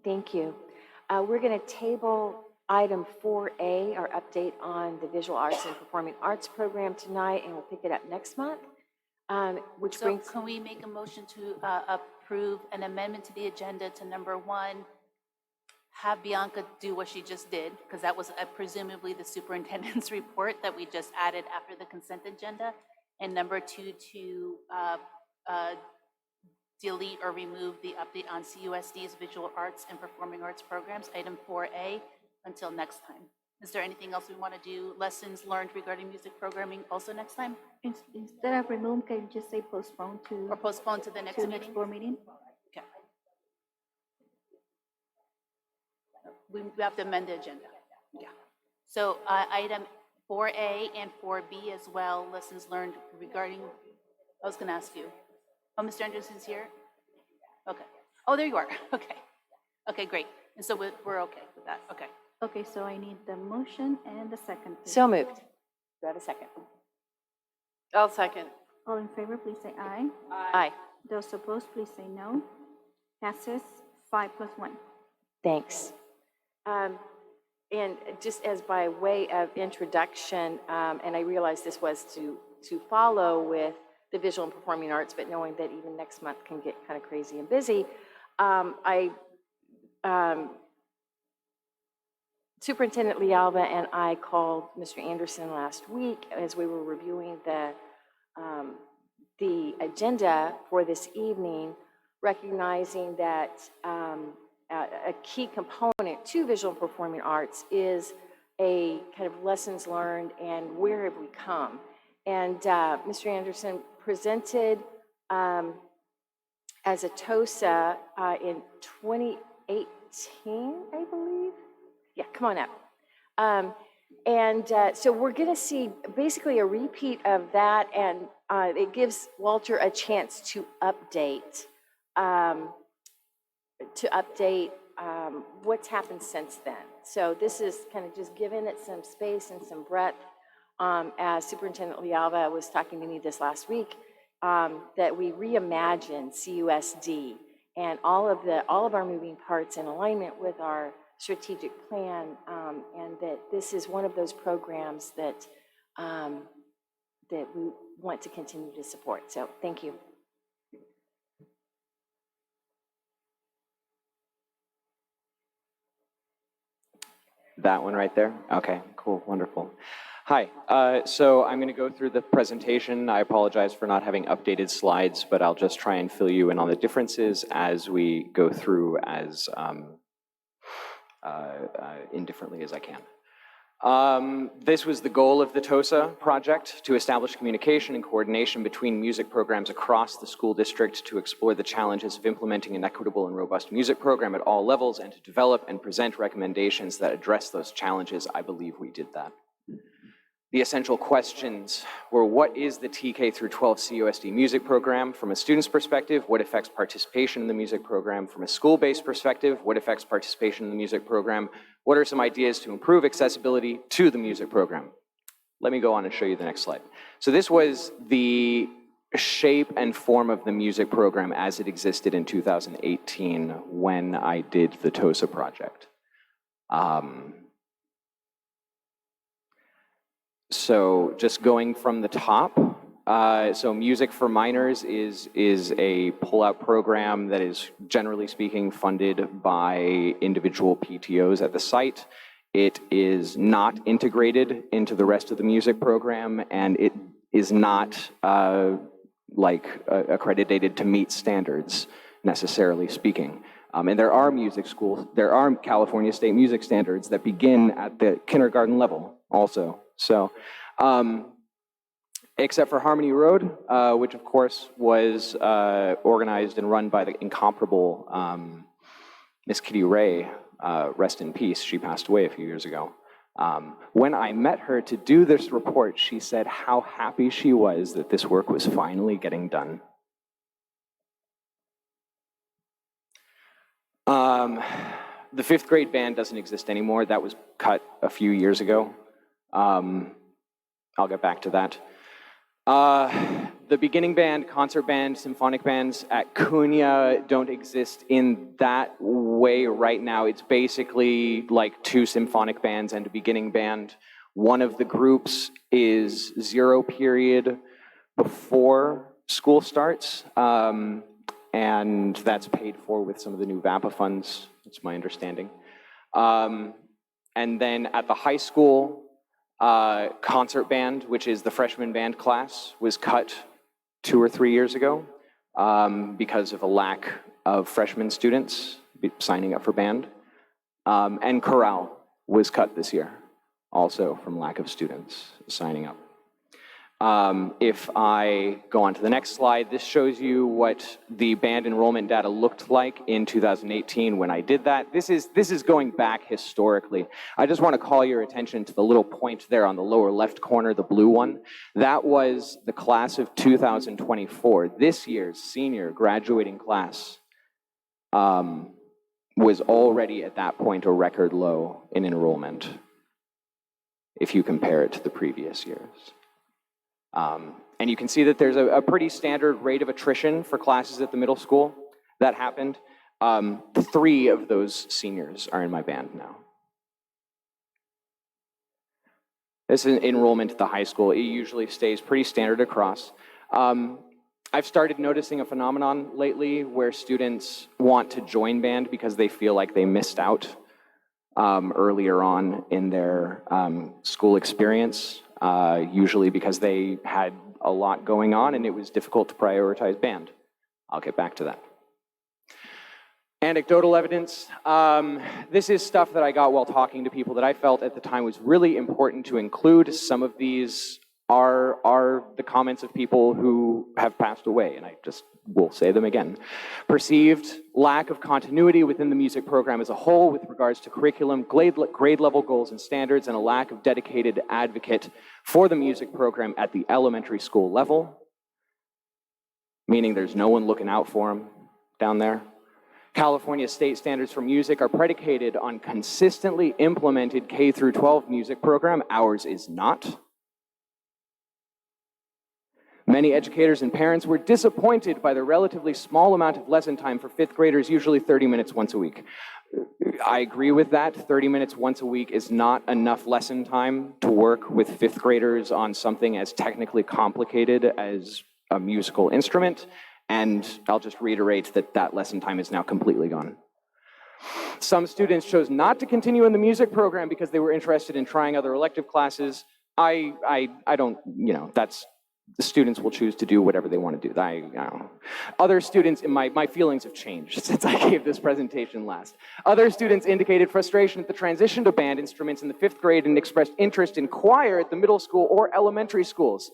Thank you. We're going to table item 4A, our update on the Visual Arts and Performing Arts program tonight, and we'll pick it up next month. Which So brings, can we make a motion to approve an amendment to the agenda to number 1, have Bianca do what she just did, because that was presumably the superintendent's report that we just added after the consent agenda, and number 2, to delete or remove the update on CUSD's Visual Arts and Performing Arts programs, item 4A, until next time. Is there anything else we want to do? Lessons learned regarding music programming also next time? Instead of remove, can you just say postpone to? Or postpone to the next to meeting? next board meeting? Okay. We have to amend the agenda. Yeah. So item 4A and 4B as well, lessons learned regarding, I was going to ask you. Oh, Mr. Anderson's here? Okay. Oh, there you are. Okay. Okay, great. And so we're okay with that. Okay. Okay, so I need the motion and the second. Please. so moved. Do I have a second? I'll second. All in favor, please say aye. Aye. Those opposed, please say no. Passes 5+1. Thanks. And just as by way of introduction, and I realize this was to follow with the visual and performing arts, but knowing that even next month can get kind of crazy and busy, Superintendent Lealva and I called Mr. Anderson last week as we were reviewing the agenda for this evening, recognizing that a key component to visual and performing arts is a kind of lessons learned and where have we come. And Mr. Anderson presented as a TOSA in 2018, I believe. Yeah, come on up. So we're going to see basically a repeat of that, and it gives Walter a chance to update what's happened since then. So this is kind of just giving it some space and some breadth. As Superintendent Lealva was talking to me this last week, that we reimagine CUSD and all of our moving parts in alignment with our strategic plan, and that this is one of those programs that we want to continue to support. So thank you. That one right there? Okay, cool, wonderful. Hi, so I'm gonna go through the presentation. I apologize for not having updated slides, but I'll just try and fill you in on the differences as we go through as indifferently as I can. This was the goal of the TOSA project, to establish communication and coordination between music programs across the school district to explore the challenges of implementing an equitable and robust music program at all levels and to develop and present recommendations that address those challenges. I believe we did that. The essential questions were, what is the TK through 12 CUSD music program from a student's perspective? What affects participation in the music program? From a school-based perspective, what affects participation in the music program? What are some ideas to improve accessibility to the music program? Let me go on and show you the next slide. So this was the shape and form of the music program as it existed in 2018 when I did the TOSA project. So just going from the top, so Music for Minors is a pull-out program that is, generally speaking, funded by individual PTOs at the site. It is not integrated into the rest of the music program, and it is not accredited to meet standards, necessarily speaking. And there are there are California state music standards that begin at the kindergarten level also. So, except for Harmony Road, which of course was organized and run by the incomparable Miss Kitty Ray, rest in peace, she passed away a few years ago. When I met her to do this report, she said how happy she was that this work was finally getting done. The fifth grade band doesn't exist anymore. That was cut a few years ago. I'll get back to that. The beginning band, concert band, symphonic bands at Cunha don't exist in that way right now. It's basically like 2 symphonic bands and a beginning band. One of the groups is 0 period before school starts, and that's paid for with some of the new VAPA funds, that's my understanding. And then at the high school, concert band, which is the freshman band class, was cut 2 or 3 years ago because of a lack of freshman students signing up for band. And chorale was cut this year, also from lack of students signing up. If I go on to the next slide, this shows you what the band enrollment data looked like in 2018 when I did that. This is going back historically. I just want to call your attention to the little point there on the lower left corner, the blue one. That was the class of 2024. This year's senior graduating class was already at that point a record low in enrollment if you compare it to the previous years. And you can see that there's a pretty standard rate of attrition for classes at the middle school that happened. 3 of those seniors are in my band now. This is enrollment at the high school. It usually stays pretty standard across. I've started noticing a phenomenon lately where students want to join band because they feel like they missed out earlier on in their school experience. Usually because they had a lot going on and it was difficult to prioritize band. I'll get back to that. Anecdotal evidence. This is stuff that I got while talking to people that I felt at the time was really important to include. Some of these are the comments of people who have passed away, and I just will say them again. Perceived lack of continuity within the music program as a whole with regards to curriculum, grade level goals and standards, and a lack of dedicated advocate for the music program at the elementary school level, meaning there's no one looking out for them down there. California state standards for music are predicated on consistently implemented K through 12 music program. Ours is not. Many educators and parents were disappointed by the relatively small amount of lesson time for 5th graders, usually 30 minutes once a week. I agree with that. 30 minutes once a week is not enough lesson time to work with 5th graders on something as technically complicated as a musical instrument. And I'll just reiterate that that lesson time is now completely gone. Some students chose not to continue in the music program because they were interested in trying other elective classes. I don't, that's, the students will choose to do whatever they want to do. Other students, my feelings have changed since I gave this presentation last. Other students indicated frustration at the transition to band instruments in the 5th grade and expressed interest in choir at the middle school or elementary schools.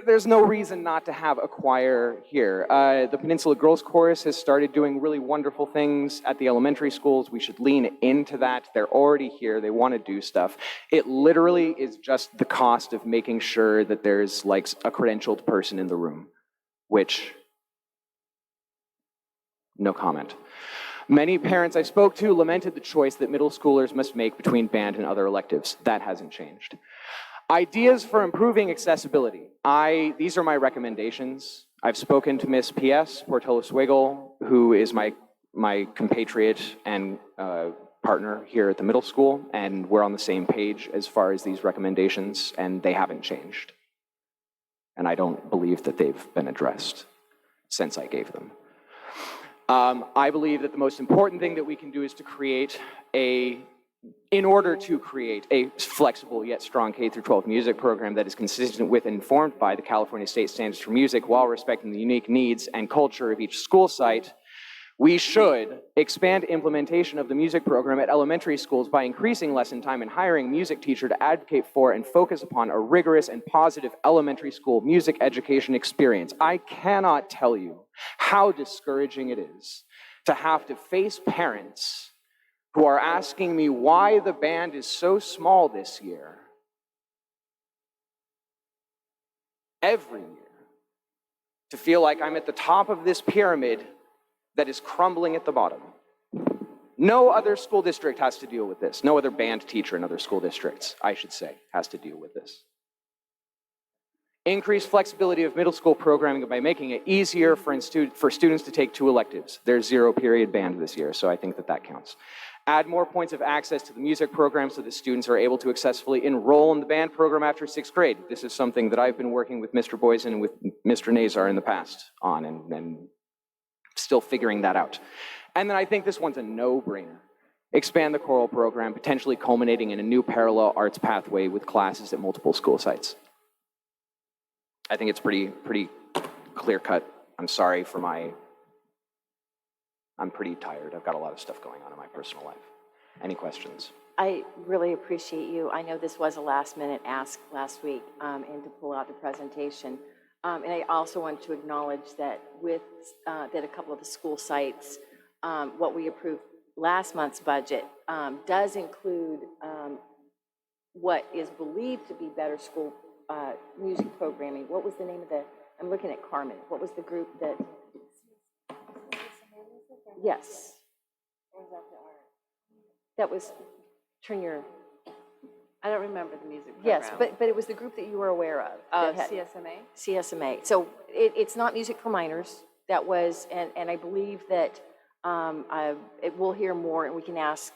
There's no reason not to have a choir here. The Peninsula Girls Chorus has started doing really wonderful things at the elementary schools. We should lean into that. They're already here. They want to do stuff. It literally is just the cost of making sure that there's like a credentialed person in the room, which, no comment. Many parents I spoke to lamented the choice that middle schoolers must make between band and other electives. That hasn't changed. Ideas for improving accessibility. These are my recommendations. I've spoken to Miss P.S. Portola-Swiggle, who is my compatriot and partner here at the middle school, and we're on the same page as far as these recommendations, and they haven't changed. And I don't believe that they've been addressed since I gave them. I believe that the most important thing that we can do is to in order to create a flexible yet strong K-12 music program that is consistent with and informed by the California State Standards for Music while respecting the unique needs and culture of each school site, we should expand implementation of the music program at elementary schools by increasing lesson time and hiring a music teacher to advocate for and focus upon a rigorous and positive elementary school music education experience. I cannot tell you how discouraging it is to have to face parents who are asking me why the band is so small this year, every year, to feel like I'm at the top of this pyramid that is crumbling at the bottom. No other school district has to deal with this. No other band teacher in other school districts, I should say, has to deal with this. Increase flexibility of middle school programming by making it easier for students to take 2 electives. There's 0 period band this year, so I think that counts. Add more points of access to the music program so that students are able to successfully enroll in the band program after 6th grade. This is something that I've been working with Mr. Boysen and with Mr. Nazar in the past on, and still figuring that out. And then I think this one's a no-brainer. Expand the choral program, potentially culminating in a new parallel arts pathway with classes at multiple school sites. I think it's pretty clear-cut. I'm sorry for I'm pretty tired. I've got a lot of stuff going on in my personal life. Any questions? I really appreciate you. I know this was a last-minute ask last week, and to pull out the presentation. And I also want to acknowledge that that a couple of the school sites, what we approved last month's budget does include what is believed to be better school music programming. What was the name of I'm looking at Carmen. What was the group that? Yes. That was, I don't remember the music program. yes, but it was the group that you were aware of. that had- CSMA? CSMA. So it's not music for minors. That was, and I believe that we'll hear more, and we can ask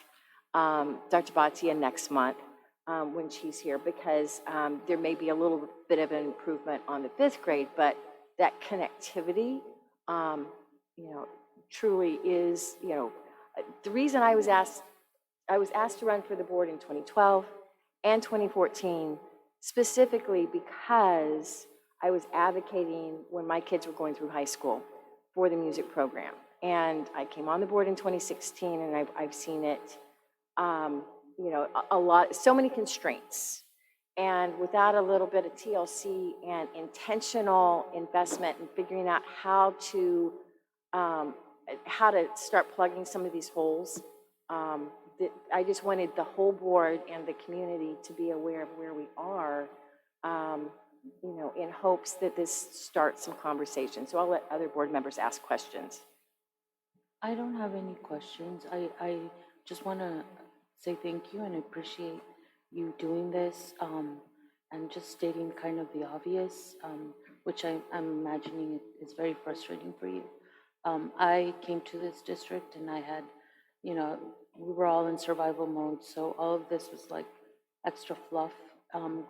Dr. Batia next month when she's here, because there may be a little bit of an improvement on the 5th grade, but that connectivity, truly is, the reason I was asked to run for the board in 2012 and 2014, specifically because I was advocating when my kids were going through high school for the music program. And I came on the board in 2016, and I've seen it, a lot, so many constraints. And without a little bit of TLC and intentional investment in figuring out how to start plugging some of these holes, I just wanted the whole board and the community to be aware of where we are, in hopes that this starts some conversation. So I'll let other board members ask questions. I don't have any questions. I just want to say thank you and appreciate you doing this, and just stating kind of the obvious, which I'm imagining is very frustrating for you. I came to this district and I had, we were all in survival mode, so all of this was like extra fluff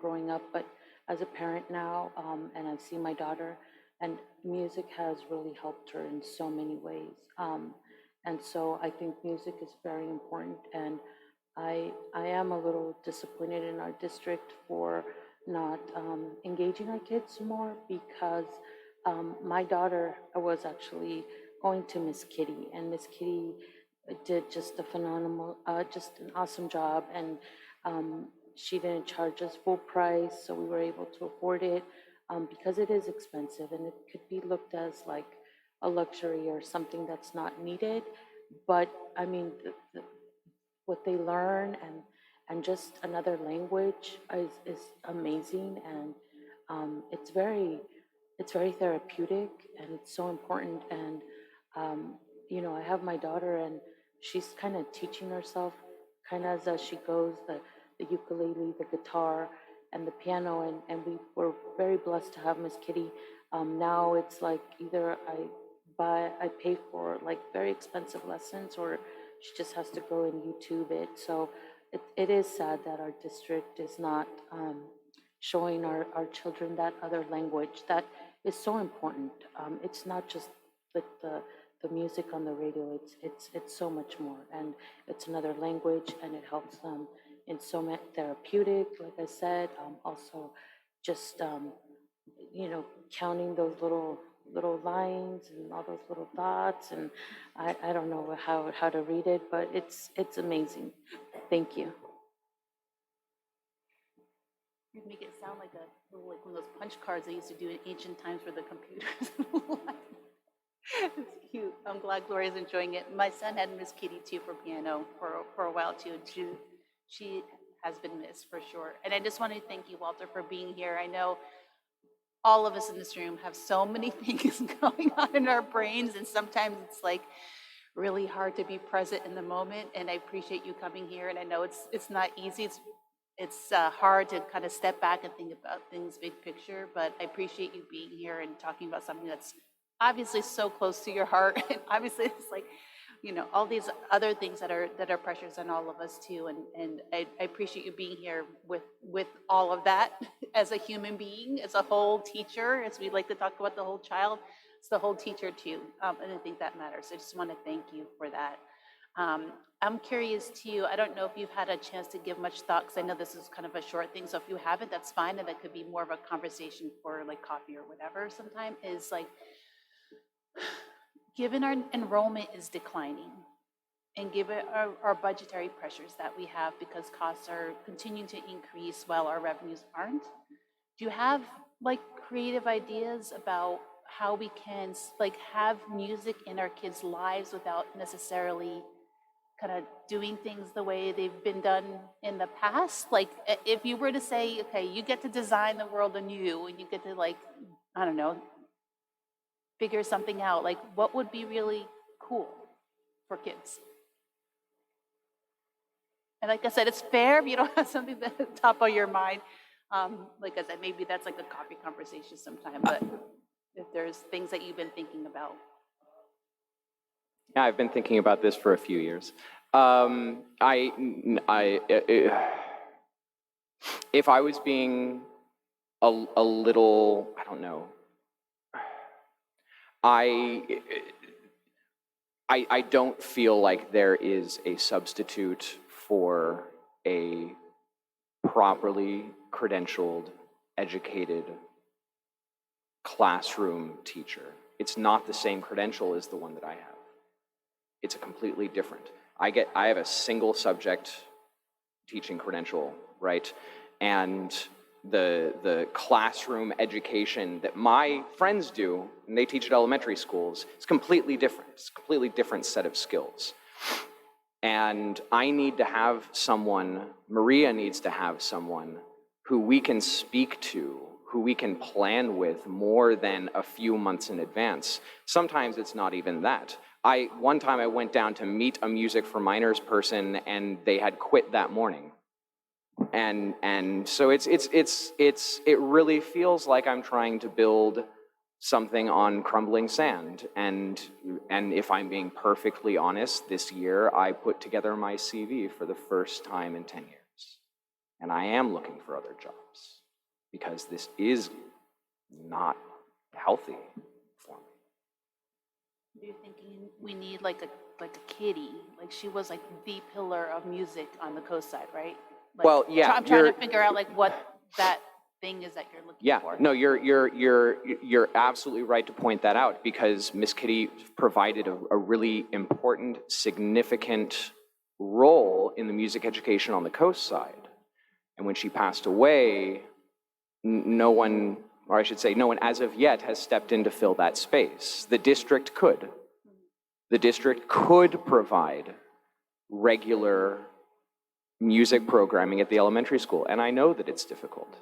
growing up. But as a parent now, and I see my daughter, and music has really helped her in so many ways. And so I think music is very important, and I am a little disappointed in our district for not engaging our kids more, because my daughter was actually going to Miss Kitty, and Miss Kitty did just a phenomenal, just an awesome job, and she didn't charge us full price, so we were able to afford it, because it is expensive, and it could be looked as like a luxury or something that's not needed. But I mean, what they learn and just another language is amazing, and it's very therapeutic, and it's so important. And I have my daughter, and she's kind of teaching herself kind of as she goes, the ukulele, the guitar, and the piano, and we were very blessed to have Miss Kitty. Now it's like either I pay for like very expensive lessons, or she just has to go and YouTube it. So it is sad that our district is not showing our children that other language that is so important. It's not just the music on the radio, it's so much more, and it's another language, and it helps them in so much therapeutic, like I said, also just counting those little lines and all those little dots, and I don't know how to read it, but it's amazing. Thank you. You make it sound like like one of those punch cards they used to do in ancient times for the computers. It's cute. I'm glad Gloria's enjoying it. My son had Miss Kitty too for piano for a while too. And she has been missed for sure. And I just want to thank you, Walter, for being here. I know all of us in this room have so many things going on in our brains, and sometimes it's like really hard to be present in the moment. And I appreciate you coming here. And I know it's not easy. It's hard to kind of step back and think about things big picture, but I appreciate you being here and talking about something that's obviously so close to your heart. And obviously it's like, you know, all these other things that are pressures on all of us too. And I appreciate you being here with all of that as a human being, as a whole teacher, as we like to talk about the whole child, it's the whole teacher too. And I think that matters. I just want to thank you for that. I'm curious too, I don't know if you've had a chance to give much thought, because I know this is kind of a short thing, so if you haven't, that's fine, and that could be more of a conversation for like coffee or whatever sometime, is like, given our enrollment is declining, and given our budgetary pressures that we have because costs are continuing to increase while our revenues aren't, do you have like creative ideas about how we can like have music in our kids' lives without necessarily kind of doing things the way they've been done in the past? Like if you were to say, okay, you get to design the world anew and you get to like, I don't know, figure something out, like what would be really cool for kids? And like I said, it's fair if you don't have something at the top of your mind. Like I said, maybe that's like a coffee conversation sometime, but if there's things that you've been thinking about. Yeah, I've been thinking about this for a few years. If I was being a little, I don't know, I don't feel like there is a substitute for a properly credentialed, educated classroom teacher. It's not the same credential as the one that I have. It's a completely different. I have a single subject teaching credential, right? And the classroom education that my friends do, and they teach at elementary schools, is completely different. It's a completely different set of skills. And I need to have someone, Maria needs to have someone who we can speak to, who we can plan with more than a few months in advance. Sometimes it's not even that. One time I went down to meet a music for minors person and they had quit that morning. And so it really feels like I'm trying to build something on crumbling sand. And if I'm being perfectly honest, this year I put together my CV for the first time in 10 years. And I am looking for other jobs because this is not healthy for me. You're thinking we need like a Kitty, like she was like the pillar of music on the coast side, right? Like, well, yeah. I'm trying to figure out like what that thing is that you're looking for. No, you're absolutely right to point that out, because Miss Kitty provided a really important, significant role in the music education on the coast side. And when she passed away, no one as of yet has stepped in to fill that space. The district could. The district could provide regular music programming at the elementary school, and I know that it's difficult.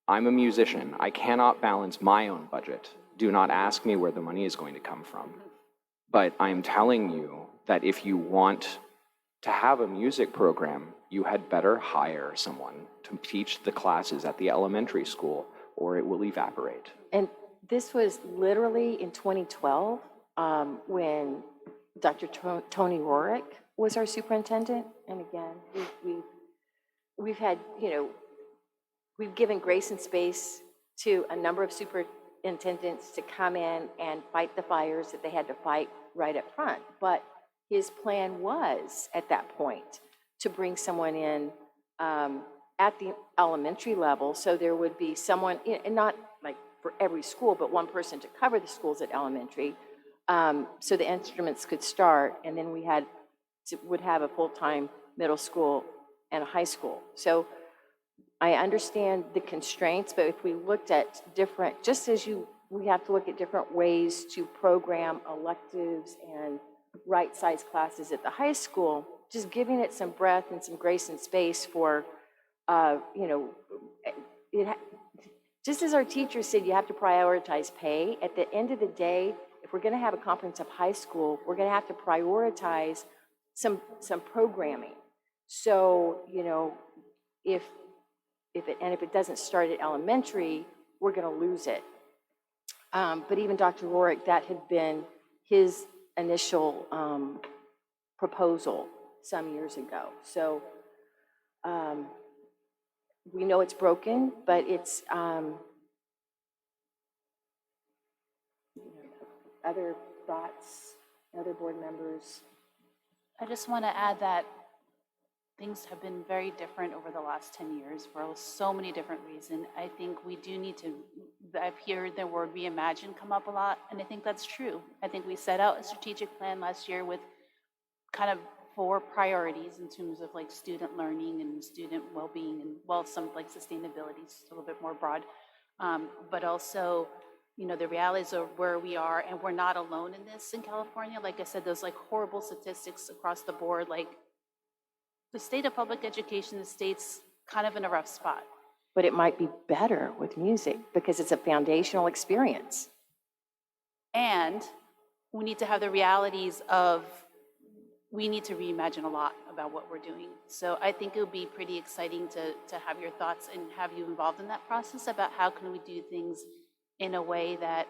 I'm a musician. I cannot balance my own budget. Do not ask me where the money is going to come from. But I'm telling you that if you want to have a music program, you had better hire someone to teach the classes at the elementary school, or it will evaporate. And this was literally in 2012 when Dr. Tony Rorick was our superintendent. And again, we've had, we've given grace and space to a number of superintendents to come in and fight the fires that they had to fight right up front. But his plan was, at that point, to bring someone in at the elementary level, so there would be someone, and not like for every school, but one person to cover the schools at elementary, so the instruments could start, and then we would have a full-time middle school and a high school. So I understand the constraints, but if we looked at different, just as you we have to look at different ways to program electives and right-size classes at the high school, just giving it some breath and some grace and space for, just as our teachers said, you have to prioritize pay. At the end of the day, if we're going to have a comprehensive high school, we're going to have to prioritize some programming. So, if it doesn't start at elementary, we're going to lose it. But even Dr. Rorick, that had been his initial proposal some years ago. So we know it's broken, but it's other thoughts, other board members. I just want to add that things have been very different over the last 10 years for so many different reasons. I think we do need to, I've heard the word reimagine come up a lot, and I think that's true. I think we set out a strategic plan last year with kind of 4 priorities in terms of like student learning and student well-being and some like sustainability, is a little bit more broad, but also, the realities of where we are, and we're not alone in this in California. Like I said, those like horrible statistics across the board, like the state of public education, the state's kind of in a rough spot. But it might be better with music because it's a foundational experience. And we need to have the realities of, we need to reimagine a lot about what we're doing. So I think it would be pretty exciting to have your thoughts and have you involved in that process about how can we do things in a way that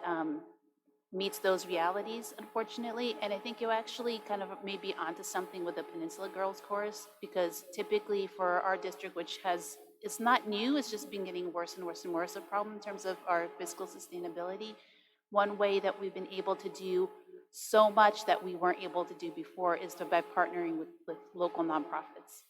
meets those realities, unfortunately. And I think you actually kind of may be onto something with the Peninsula Girls Chorus, because typically for our district, which it's not new, it's just been getting worse and worse and worse, a problem in terms of our fiscal sustainability. One way that we've been able to do so much that we weren't able to do before is by partnering with local nonprofits.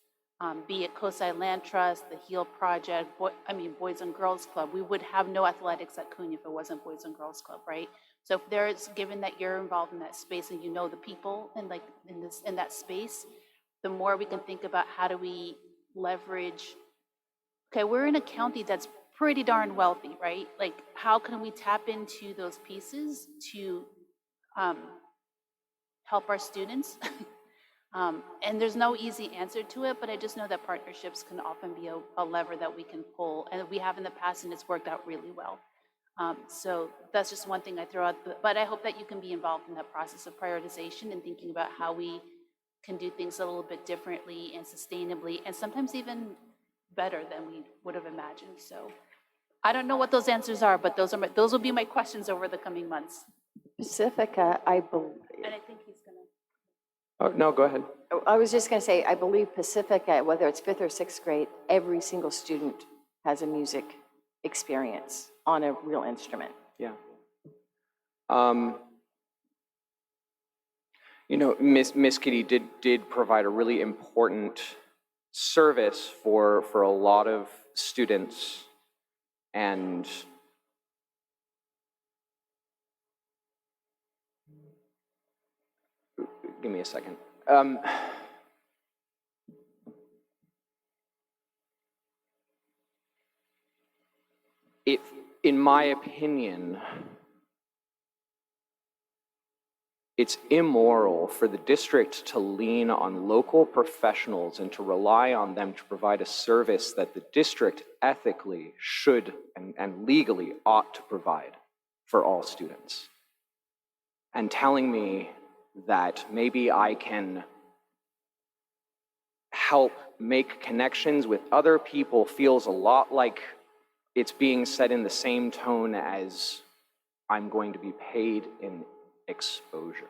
Be it Cosi Land Trust, the HEAL Project, Boys and Girls Club. We would have no athletics at CUNY if it wasn't Boys and Girls Club, right? So if there's, given that you're involved in that space and you know the people and like in that space, the more we can think about how do we leverage, okay, we're in a county that's pretty darn wealthy, right? Like how can we tap into those pieces to help our students? And there's no easy answer to it, but I just know that partnerships can often be a lever that we can pull, and we have in the past, and it's worked out really well. So that's just one thing I throw out, but I hope that you can be involved in that process of prioritization and thinking about how we can do things a little bit differently and sustainably, and sometimes even better than we would have imagined. So I don't know what those answers are, but those will be my questions over the coming months. Pacifica, I believe. And I think he's gonna. Oh, no, go ahead. I was just going to say, I believe Pacifica, whether it's 5th or 6th grade, every single student has a music experience on a real instrument. Yeah. Miss Kitty did provide a really important service for a lot of students, and give me a second. In my opinion, it's immoral for the district to lean on local professionals and to rely on them to provide a service that the district ethically should and legally ought to provide for all students. And telling me that maybe I can help make connections with other people feels a lot like it's being said in the same tone as I'm going to be paid in exposure.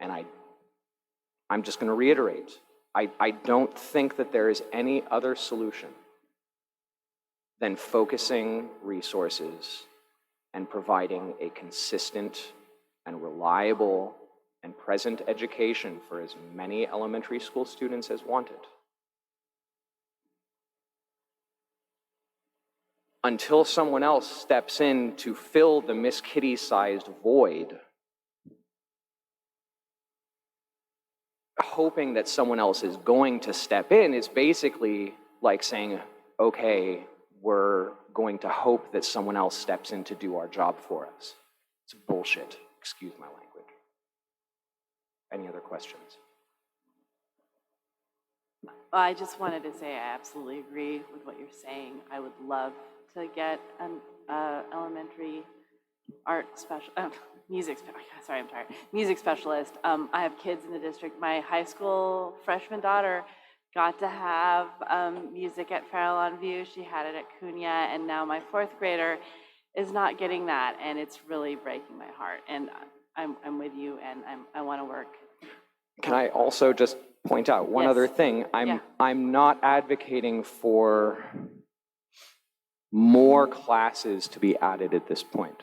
And I'm just going to reiterate, I don't think that there is any other solution than focusing resources and providing a consistent and reliable and present education for as many elementary school students as want it. Until someone else steps in to fill the Miss Kitty-sized void, hoping that someone else is going to step in is basically like saying, okay, we're going to hope that someone else steps in to do our job for us. It's bullshit. Excuse my language. Any other questions? I just wanted to say I absolutely agree with what you're saying. I would love to get an elementary art special, music, sorry, I'm tired, music specialist. I have kids in the district. My high school freshman daughter got to have music at Farallon View. She had it at Cunha, and now my fourth grader is not getting that, and it's really breaking my heart. And I'm with you, and I want to work. Can I also just point out one Yes. other thing? I'm not advocating for more classes to be added at this point.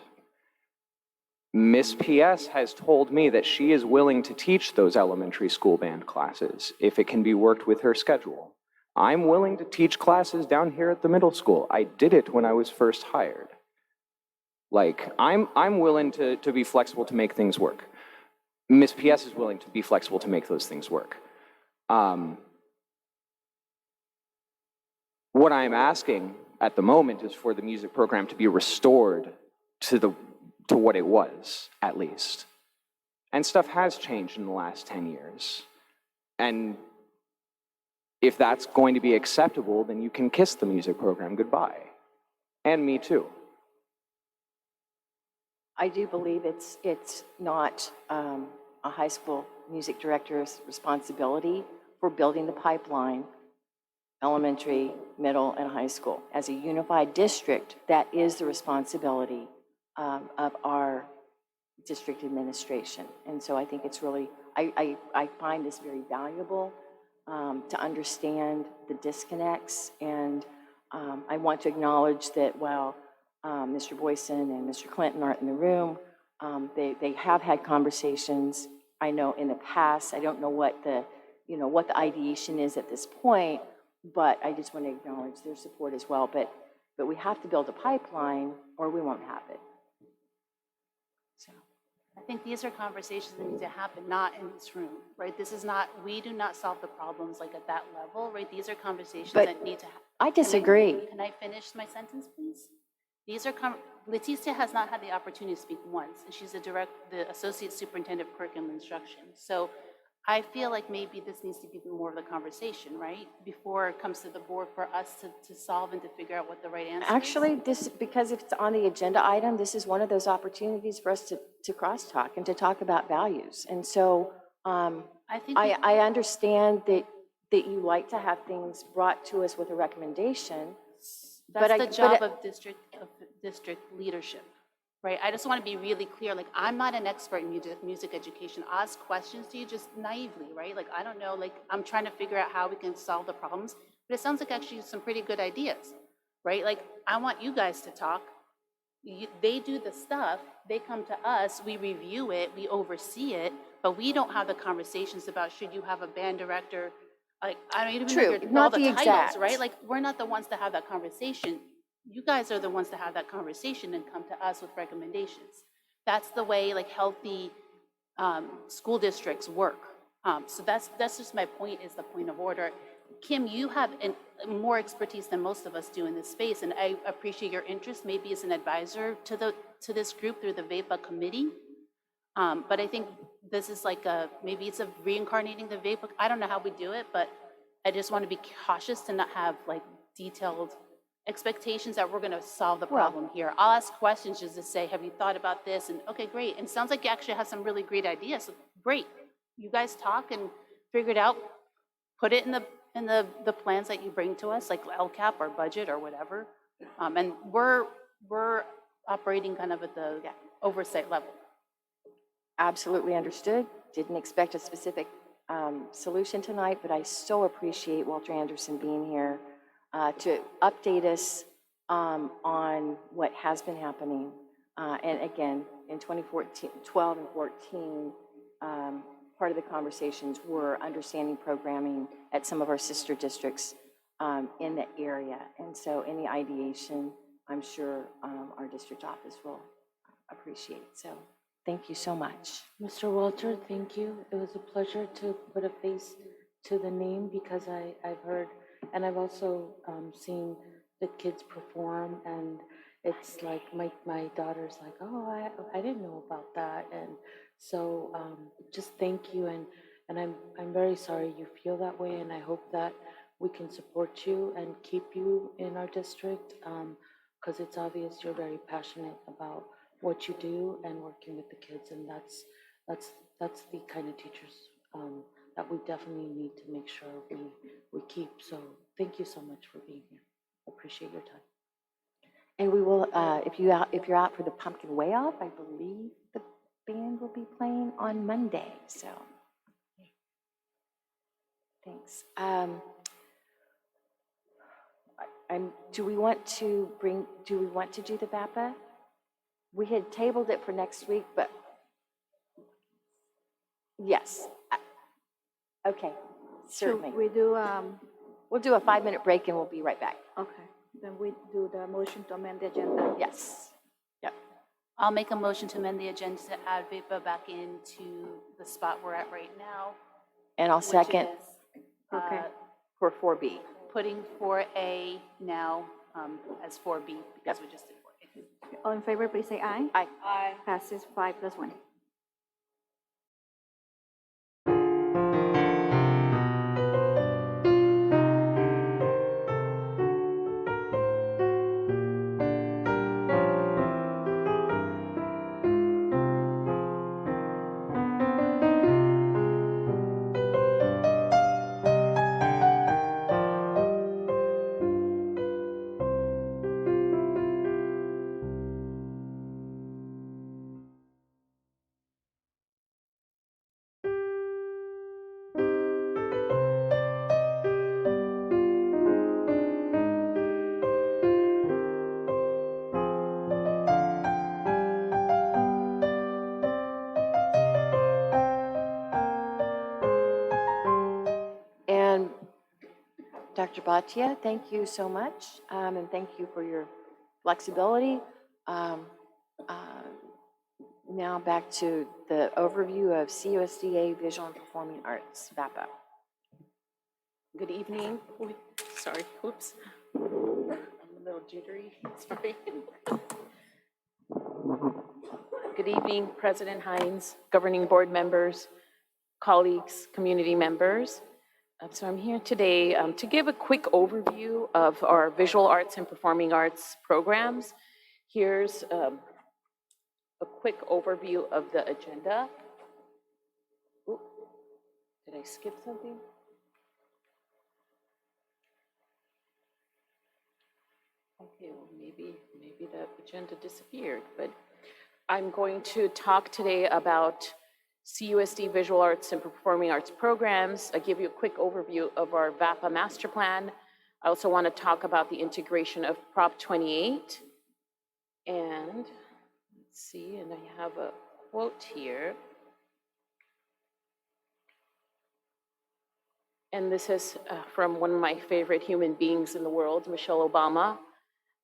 Miss PS has told me that she is willing to teach those elementary school band classes if it can be worked with her schedule. I'm willing to teach classes down here at the middle school. I did it when I was first hired. Like, I'm willing to be flexible to make things work. Miss PS is willing to be flexible to make those things work. What I'm asking at the moment is for the music program to be restored to what it was, at least. And stuff has changed in the last 10 years. And if that's going to be acceptable, then you can kiss the music program goodbye. And me too. I do believe it's not a high school music director's responsibility for building the pipeline, elementary, middle, and high school. As a unified district, that is the responsibility of our district administration. And so I think it's really, I find this very valuable to understand the disconnects. And I want to acknowledge that while Mr. Boyson and Mr. Clinton aren't in the room, they have had conversations. I know in the past, I don't know what the ideation is at this point, but I just want to acknowledge their support as well. But we have to build a pipeline or we won't have it. So I think these are conversations that need to happen, not in this room, right? This is not, we do not solve the problems like at that level, right? These are conversations But that need to happen. I disagree. Can I finish my sentence, please? These are, Leticia has not had the opportunity to speak once, and she's the Associate Superintendent of Curriculum Instruction. So I feel like maybe this needs to be more of the conversation, right? Before it comes to the board for us to solve and to figure out what the right answer is. Actually, because it's on the agenda item, this is one of those opportunities for us to crosstalk and to talk about values. And so I understand that you like to have things brought to us with a recommendation. That's the job of district leadership, right? I just want to be really clear. Like, I'm not an expert in music education. I'll ask questions to you just naively, right? Like, I don't know, like, I'm trying to figure out how we can solve the problems. But it sounds like actually some pretty good ideas, right? Like, I want you guys to talk. They do the stuff. They come to us. We review it. We oversee it. But we don't have the conversations about should you have a band director. Like, I don't even know all the titles, exact. right? Like, we're not the ones to have that conversation. You guys are the ones to have that conversation and come to us with recommendations. That's the way, like, healthy school districts work. So that's just my point, is the point of order. Kim, you have more expertise than most of us do in this space, and I appreciate your interest, maybe as an advisor to this group through the VEPA committee. But I think this is like maybe it's reincarnating the VEPA. I don't know how we do it, but I just want to be cautious to not have like detailed expectations that we're going to solve the problem here. I'll ask questions just to say, have you thought about this? And okay, great. And it sounds like you actually have some really great ideas. So great. You guys talk and figure it out. Put it in the plans that you bring to us, like LCAP or budget or whatever. And we're operating kind of at the oversight level. Absolutely understood. Didn't expect a specific solution tonight, but I so appreciate Walter Anderson being here to update us on what has been happening. And again, in 2012 and 14, part of the conversations were understanding programming at some of our sister districts in the area. And so any ideation, I'm sure our district office will appreciate. So thank you so much. Mr. Walter, thank you. It was a pleasure to put a face to the name, because I've heard, and I've also seen the kids perform, and it's like my daughter's like, oh, I didn't know about that, and so just thank you, and I'm very sorry you feel that way, and I hope that we can support you and keep you in our district, because it's obvious you're very passionate about what you do and working with the kids, and that's the kind of teachers that we definitely need to make sure we keep. So thank you so much for being here. Appreciate your time. And we will, if you're out for the pumpkin way off, I believe the band will be playing on Monday. So, thanks. Do we want to do the VAPA? We had tabled it for next week, but yes. Okay, certainly. Should we do, We'll do a 5-minute break and we'll be right back. okay, then we do the motion to amend the agenda. Yes. Yep. I'll make a motion to amend the agenda to add VAPA back into the spot we're at right now. And I'll which second is, Okay. for 4B. Putting 4A now as 4B because we just did 4A. All in favor, please say aye. Aye. Aye. Passes 5+1. And Dr. Bhatia, thank you so much, and thank you for your flexibility. Now back to the overview of CUSDA Visual and Performing Arts, VAPA. Good evening. Sorry, oops. I'm a little jittery, sorry. Good evening, President Hines, governing board members, colleagues, community members. So I'm here today to give a quick overview of our visual arts and performing arts programs. Here's a quick overview of the agenda. Ooh, did I skip something? Okay, well, maybe the agenda disappeared, but I'm going to talk today about CUSD Visual Arts and Performing Arts programs. I give you a quick overview of our VAPA master plan. I also want to talk about the integration of Prop 28. And let's see, and I have a quote here. And this is from one of my favorite human beings in the world, Michelle Obama.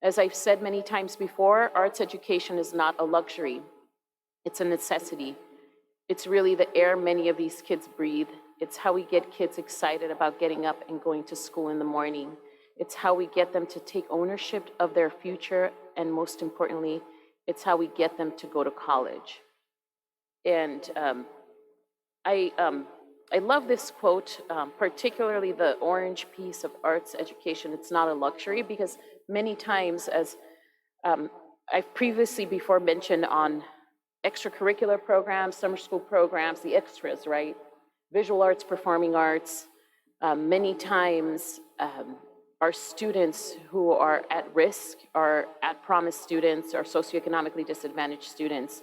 As I've said many times before, arts education is not a luxury. It's a necessity. It's really the air many of these kids breathe. It's how we get kids excited about getting up and going to school in the morning. It's how we get them to take ownership of their future, and most importantly, it's how we get them to go to college. And I love this quote, particularly the orange piece of arts education. It's not a luxury, because many times, as I've previously before mentioned on extracurricular programs, summer school programs, the extras, right? Visual arts, performing arts. Many times, our students who are at risk, are at-promise students, or socioeconomically disadvantaged students,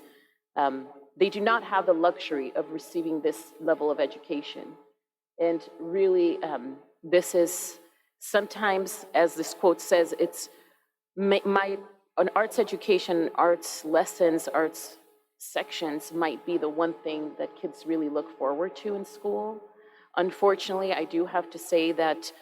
they do not have the luxury of receiving this level of education. And really, this is sometimes, as this quote says, it's an arts education, arts lessons, arts sections might be the one thing that kids really look forward to in school. Unfortunately, I do have to say that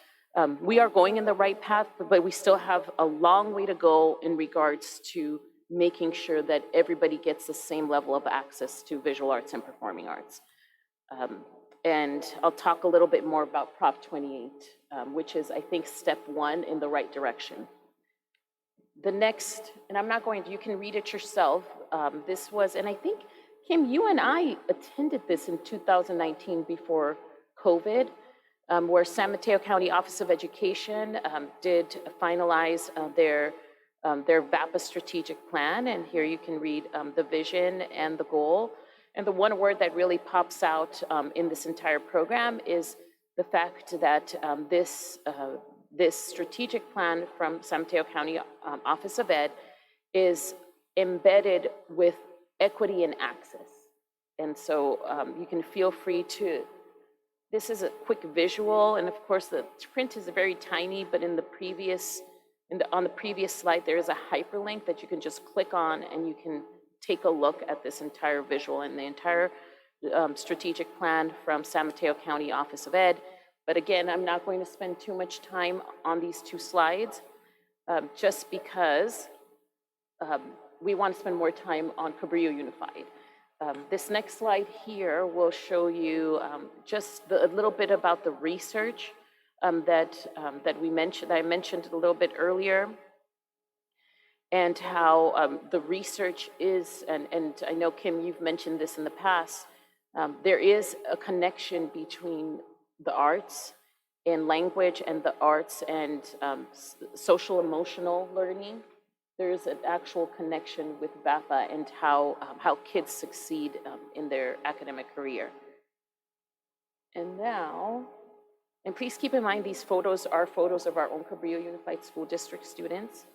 we are going in the right path, but we still have a long way to go in regards to making sure that everybody gets the same level of access to visual arts and performing arts. And I'll talk a little bit more about Prop 28, which is, I think, step one in the right direction. The next, and I'm not going to, you can read it yourself. This was, and I think, Kim, you and I attended this in 2019 before COVID, where San Mateo County Office of Education did finalize their VAPA strategic plan. And here you can read the vision and the goal. And the one word that really pops out in this entire program is the fact that this strategic plan from San Mateo County Office of Ed is embedded with equity and access. And so you can feel free to, this is a quick visual, and of course the print is very tiny, but in the previous, on the previous slide, there is a hyperlink that you can just click on and you can take a look at this entire visual and the entire strategic plan from San Mateo County Office of Ed. But again, I'm not going to spend too much time on these two slides, just because we want to spend more time on Cabrillo Unified. This next slide here will show you just a little bit about the research that I mentioned a little bit earlier, and how the research is, and I know, Kim, you've mentioned this in the past, there is a connection between the arts and language and the arts and social emotional learning. There's an actual connection with VAPA and how kids succeed in their academic career. And now, and please keep in mind, these photos are photos of our own Cabrillo Unified School District students.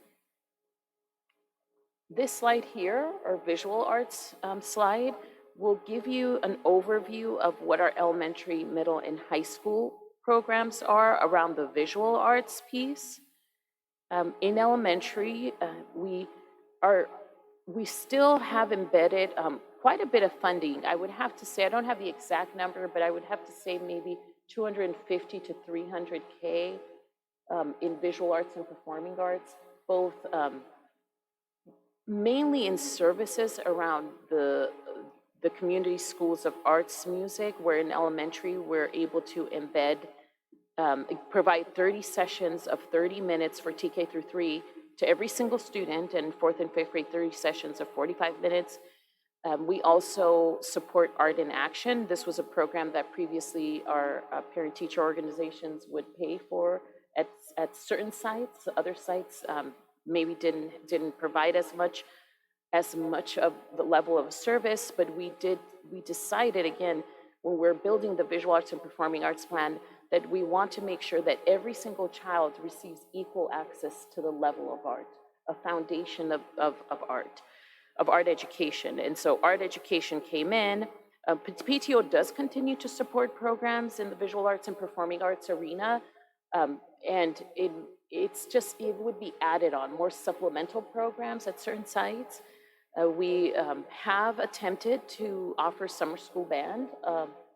This slide here, our visual arts slide, will give you an overview of what our elementary, middle, and high school programs are around the visual arts piece. In elementary, we still have embedded quite a bit of funding. I would have to say, I don't have the exact number, but I would have to say maybe 250 to 300K in visual arts and performing arts, both mainly in services around the community schools of arts music, where in elementary we're able to embed, provide 30 sessions of 30 minutes for TK through 3 to every single student, and fourth and fifth grade 30 sessions of 45 minutes. We also support Art in Action. This was a program that previously our parent-teacher organizations would pay for at certain sites. Other sites maybe didn't provide as much of the level of service, but we decided, again, when we're building the visual arts and performing arts plan, that we want to make sure that every single child receives equal access to the level of art, a foundation of art education. And so art education came in. PTO does continue to support programs in the visual arts and performing arts arena, and it would be added on, more supplemental programs at certain sites. We have attempted to offer summer school band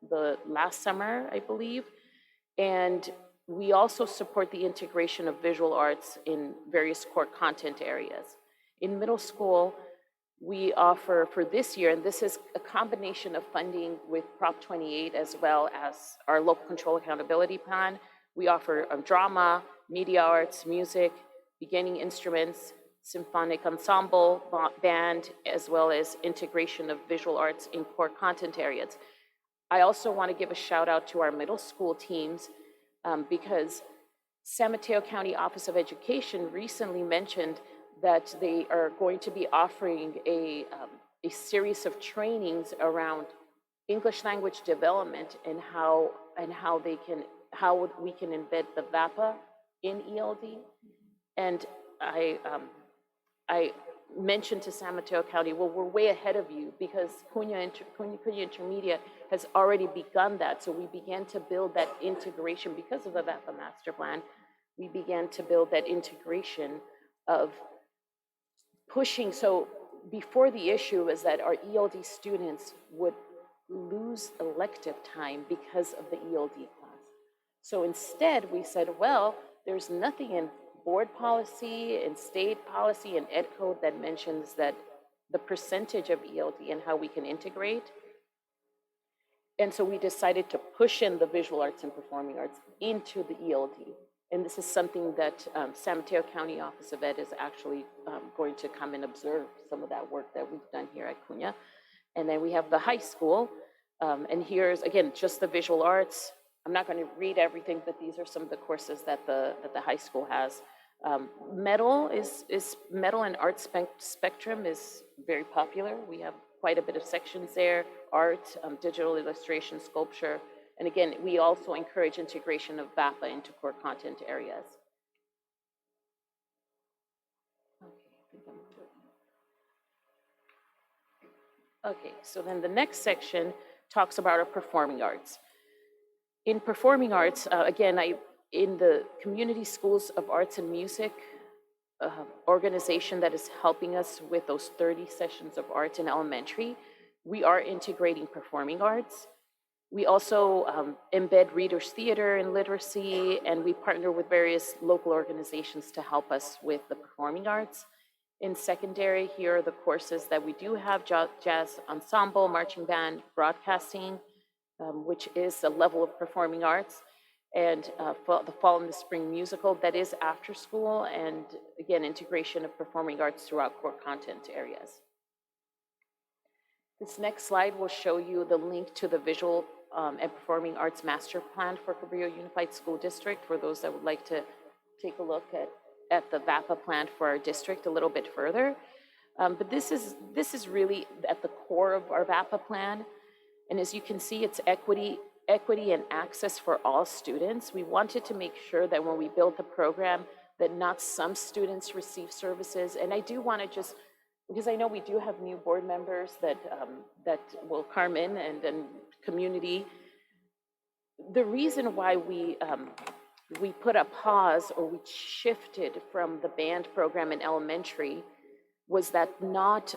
the last summer, I believe, and we also support the integration of visual arts in various core content areas. In middle school, we offer for this year, and this is a combination of funding with Prop 28 as well as our local control accountability plan. We offer drama, media arts, music, beginning instruments, symphonic ensemble, band, as well as integration of visual arts in core content areas. I also want to give a shout out to our middle school teams because San Mateo County Office of Education recently mentioned that they are going to be offering a series of trainings around English language development and how we can embed the VAPA in ELD. And I mentioned to San Mateo County, well, we're way ahead of you because Cunha Intermediate has already begun that. So we began to build that integration because of the VAPA master plan. We began to build that integration of pushing. So before the issue was that our ELD students would lose elective time because of the ELD class. So instead we said, well, there's nothing in board policy and state policy and ed code that mentions that the percentage of ELD and how we can integrate. And so we decided to push in the visual arts and performing arts into the ELD. And this is something that San Mateo County Office of Ed is actually going to come and observe some of that work that we've done here at Cunha. And then we have the high school. And here's, again, just the visual arts. I'm not going to read everything, but these are some of the courses that the high school has. Metal and art spectrum is very popular. We have quite a bit of sections there, art, digital illustration, sculpture. And again, we also encourage integration of VAPA into core content areas. Okay, so then the next section talks about our performing arts. In performing arts, again, in the Community Schools of Arts and Music organization that is helping us with those 30 sessions of arts in elementary, we are integrating performing arts. We also embed readers' theater and literacy, and we partner with various local organizations to help us with the performing arts. In secondary, here are the courses that we do have: jazz ensemble, marching band, broadcasting, which is a level of performing arts, and the fall and the spring musical that is after school, and again, integration of performing arts throughout core content areas. This next slide will show you the link to the visual and performing arts master plan for Cabrillo Unified School District for those that would like to take a look at the VAPA plan for our district a little bit further. But this is really at the core of our VAPA plan. And as you can see, it's equity and access for all students. We wanted to make sure that when we built the program, that not some students receive services. And I do want to just, because I know we do have new board members that will come in and community. The reason why we put a pause, or we shifted from the band program in elementary, was that not,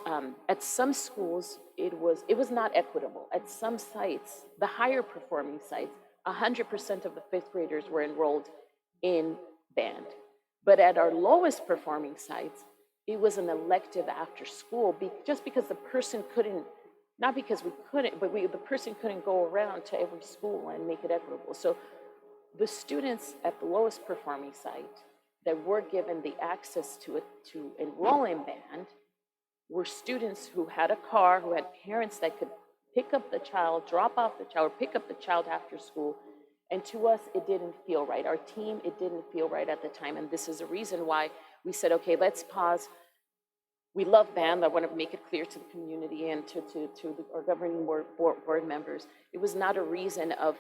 at some schools, it was not equitable. At some sites, the higher performing sites, 100% of the fifth graders were enrolled in band. But at our lowest performing sites, it was an elective after school, just because the person couldn't, not because we couldn't, but the person couldn't go around to every school and make it equitable. So the students at the lowest performing site that were given the access to enroll in band were students who had a car, who had parents that could pick up the child, drop off the child, or pick up the child after school. And to us, it didn't feel right. Our team, it didn't feel right at the time. And this is a reason why we said, okay, let's pause. We love band. I want to make it clear to the community and to our governing board members. It was not a reason of,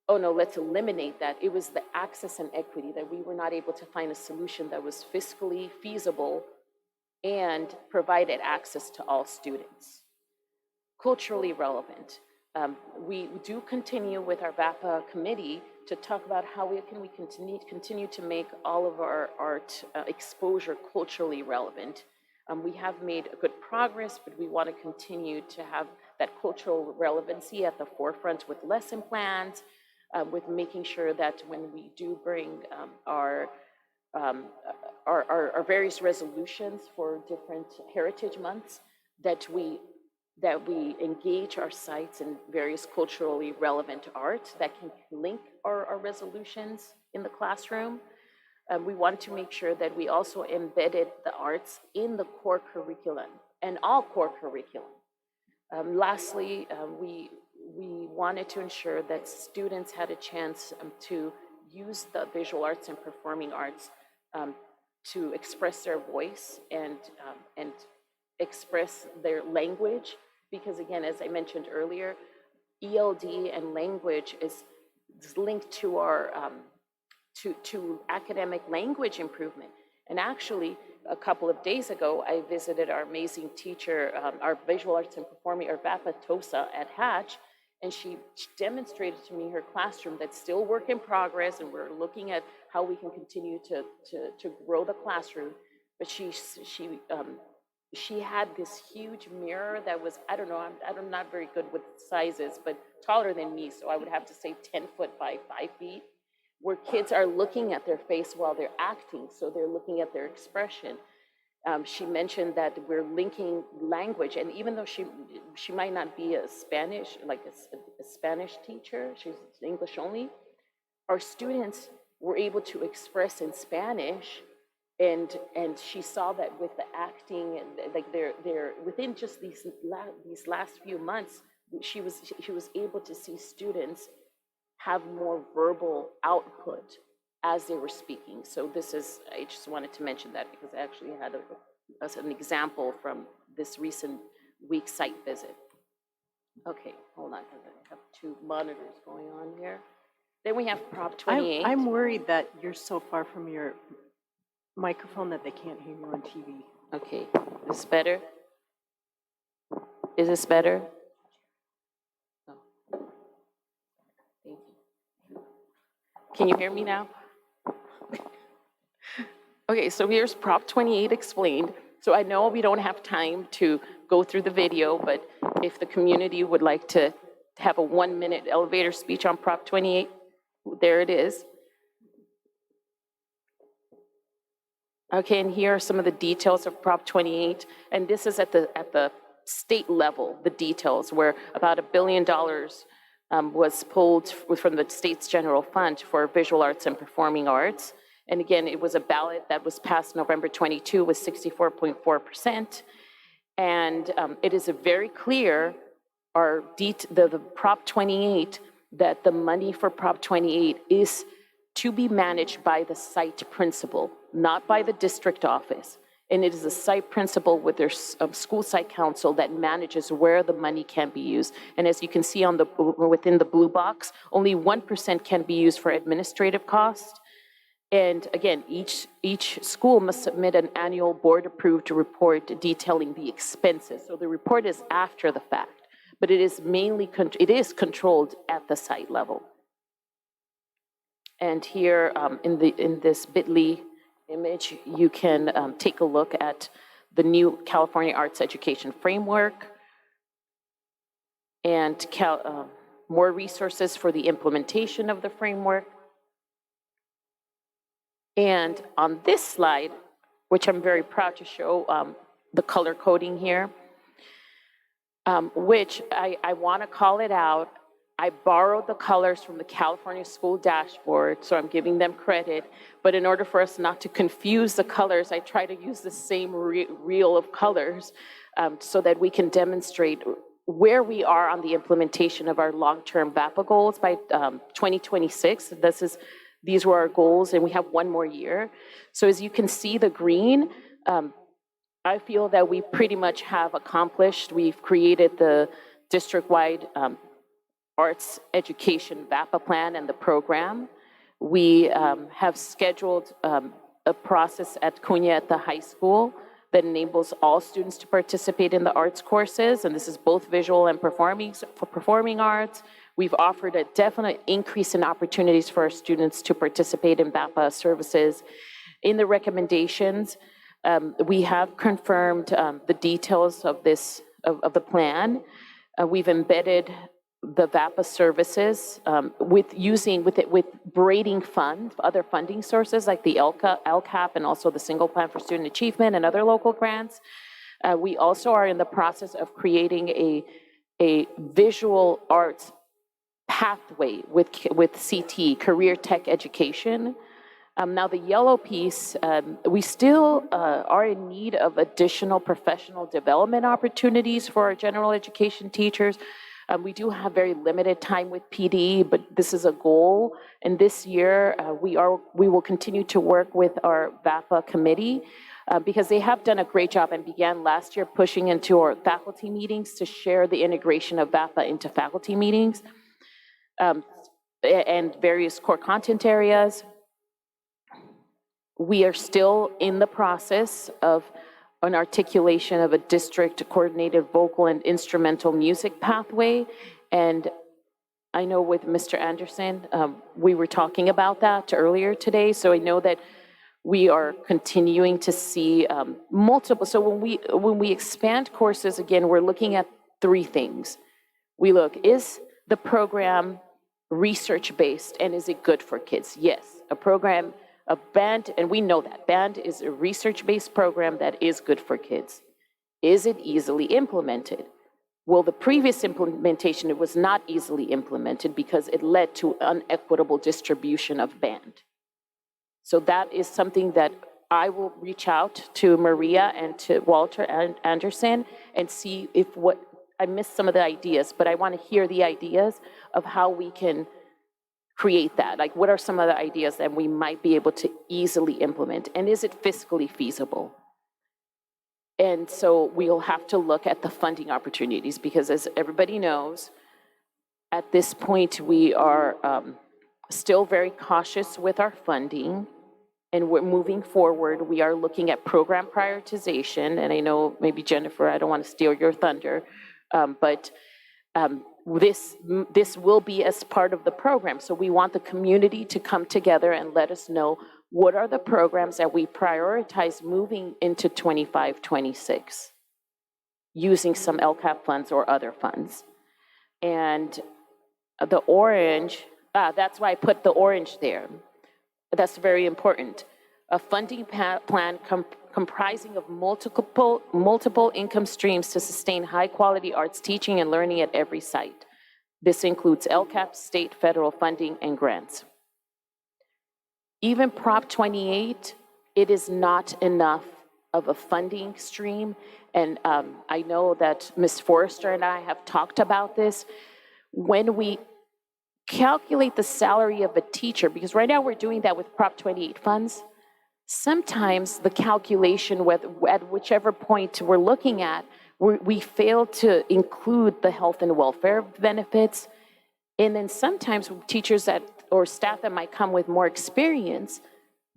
oh no, let's eliminate that. It was the access and equity that we were not able to find a solution that was fiscally feasible and provided access to all students. Culturally relevant. We do continue with our VAPA committee to talk about how we can continue to make all of our art exposure culturally relevant. We have made good progress, but we want to continue to have that cultural relevancy at the forefront with lesson plans, with making sure that when we do bring our various resolutions for different heritage months, that we engage our sites in various culturally relevant art that can link our resolutions in the classroom. We want to make sure that we also embedded the arts in the core curriculum and all core curriculum. Lastly, we wanted to ensure that students had a chance to use the visual arts and performing arts to express their voice and express their language. Because again, as I mentioned earlier, ELD and language is linked to our to academic language improvement. And actually, a couple of days ago, I visited our amazing teacher, our visual arts and performing, our VAPA TOSA at Hatch, and she demonstrated to me her classroom that's still work in progress, and we're looking at how we can continue to grow the classroom. But she had this huge mirror that was, I don't know, I'm not very good with sizes, but taller than me, so I would have to say 10 foot by 5 feet, where kids are looking at their face while they're acting, so they're looking at their expression. She mentioned that we're linking language, and even though she might not be a Spanish, like a Spanish teacher, she's English only, our students were able to express in Spanish. And she saw that with the acting, and like they're within just these last few months, she was able to see students have more verbal output as they were speaking. So I just wanted to mention that because I actually had an example from this recent week site visit. Okay, hold on, because I have two monitors going on here. Then we have Prop 28. I'm worried that you're so far from your microphone that they can't hear you on TV. Okay, is this better? Is this better? Oh. Thank you. Can you hear me now? Okay, so here's Prop 28 explained. So I know we don't have time to go through the video, but if the community would like to have a 1-minute elevator speech on Prop 28, there it is. Okay, and here are some of the details of Prop 28, and this is at the state level, the details, where about $1 billion was pulled from the state's general fund for visual arts and performing arts. And again, it was a ballot that was passed November 22 with 64.4%. And it is a very clear, the Prop 28, that the money for Prop 28 is to be managed by the site principal, not by the district office. And it is a site principal with their school site council that manages where the money can be used. And as you can see within the blue box, only 1% can be used for administrative costs. And again, each school must submit an annual board-approved report detailing the expenses. So the report is after the fact, but it is controlled at the site level. And here in this bit.ly image, you can take a look at the new California Arts Education Framework and more resources for the implementation of the framework. And on this slide, which I'm very proud to show, the color coding here, which I want to call it out. I borrowed the colors from the California School Dashboard, so I'm giving them credit. But in order for us not to confuse the colors, I try to use the same reel of colors so that we can demonstrate where we are on the implementation of our long-term VAPA goals by 2026. These were our goals, and we have one more year. So as you can see, the green, I feel that we pretty much have accomplished. We've created the district-wide Arts Education VAPA plan and the program. We have scheduled a process at Cuneta High School that enables all students to participate in the arts courses, and this is both visual and performing arts. We've offered a definite increase in opportunities for our students to participate in VAPA services. In the recommendations, we have confirmed the details of the plan. We've embedded the VAPA services with braiding funds, other funding sources like the LCAP and also the Single Plan for Student Achievement and other local grants. We also are in the process of creating a visual arts pathway with CT, Career Tech Education. Now the yellow piece, we still are in need of additional professional development opportunities for our general education teachers. We do have very limited time with PD, but this is a goal. And this year, we will continue to work with our VAPA committee because they have done a great job and began last year pushing into our faculty meetings to share the integration of VAPA into faculty meetings and various core content areas. We are still in the process of an articulation of a district coordinated vocal and instrumental music pathway. And I know with Mr. Anderson, we were talking about that earlier today. So I know that we are continuing to see multiple. So when we expand courses, again, we're looking at three things. We look, is the program research-based and is it good for kids? Yes, a program, a band, and we know that band is a research-based program that is good for kids. Is it easily implemented? Well, the previous implementation, it was not easily implemented because it led to unequitable distribution of band. So that is something that I will reach out to Maria and to Walter and Anderson and see if I missed some of the ideas, but I want to hear the ideas of how we can create that. Like, what are some of the ideas that we might be able to easily implement? And is it fiscally feasible? And so we'll have to look at the funding opportunities because, as everybody knows, at this point, we are still very cautious with our funding. And we're moving forward. We are looking at program prioritization. And I know maybe Jennifer, I don't want to steal your thunder, but this will be as part of the program. So we want the community to come together and let us know what are the programs that we prioritize moving into 25, 26, using some LCAP funds or other funds. And the orange, that's why I put the orange there. That's very important. A funding plan comprising of multiple income streams to sustain high-quality arts teaching and learning at every site. This includes LCAP, state, federal funding, and grants. Even Prop 28, it is not enough of a funding stream. And I know that Ms. Forrester and I have talked about this. When we calculate the salary of a teacher, because right now we're doing that with Prop 28 funds. Sometimes the calculation, at whichever point we're looking at, we fail to include the health and welfare benefits. And then sometimes teachers or staff that might come with more experience,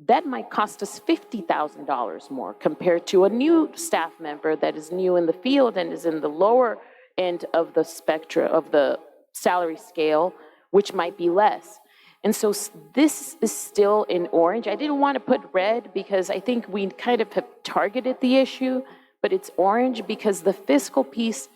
that might cost us $50,000 more compared to a new staff member that is new in the field and is in the lower end of the spectrum of the salary scale, which might be less. And so this is still in orange. I didn't want to put red because I think we kind of have targeted the issue, but it's orange because the fiscal piece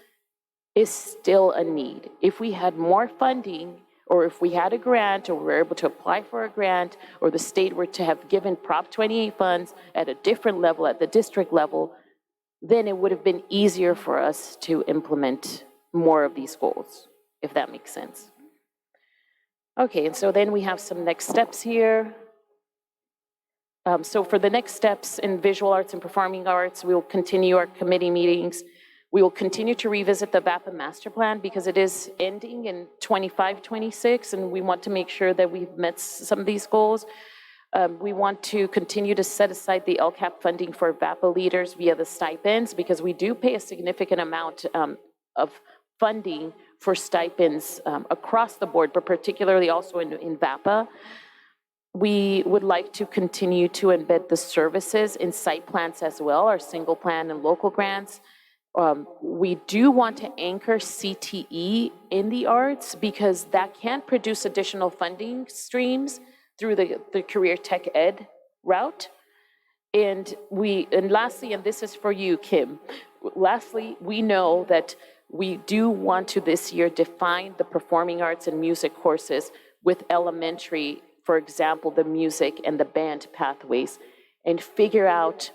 is still a need. If we had more funding, or if we had a grant, or we were able to apply for a grant, or the state were to have given Prop 28 funds at a different level, at the district level, then it would have been easier for us to implement more of these goals, if that makes sense. Okay, and so then we have some next steps here. So for the next steps in visual arts and performing arts, we will continue our committee meetings. We will continue to revisit the VAPA master plan because it is ending in 25, 26, and we want to make sure that we've met some of these goals. We want to continue to set aside the LCAP funding for VAPA leaders via the stipends because we do pay a significant amount of funding for stipends across the board, but particularly also in VAPA. We would like to continue to embed the services in site plans as well, our single plan and local grants. We do want to anchor CTE in the arts because that can produce additional funding streams through the career tech ed route. And lastly, and this is for you, Kim, lastly, we know that we do want to this year define the performing arts and music courses with elementary, for example, the music and the band pathways, and figure out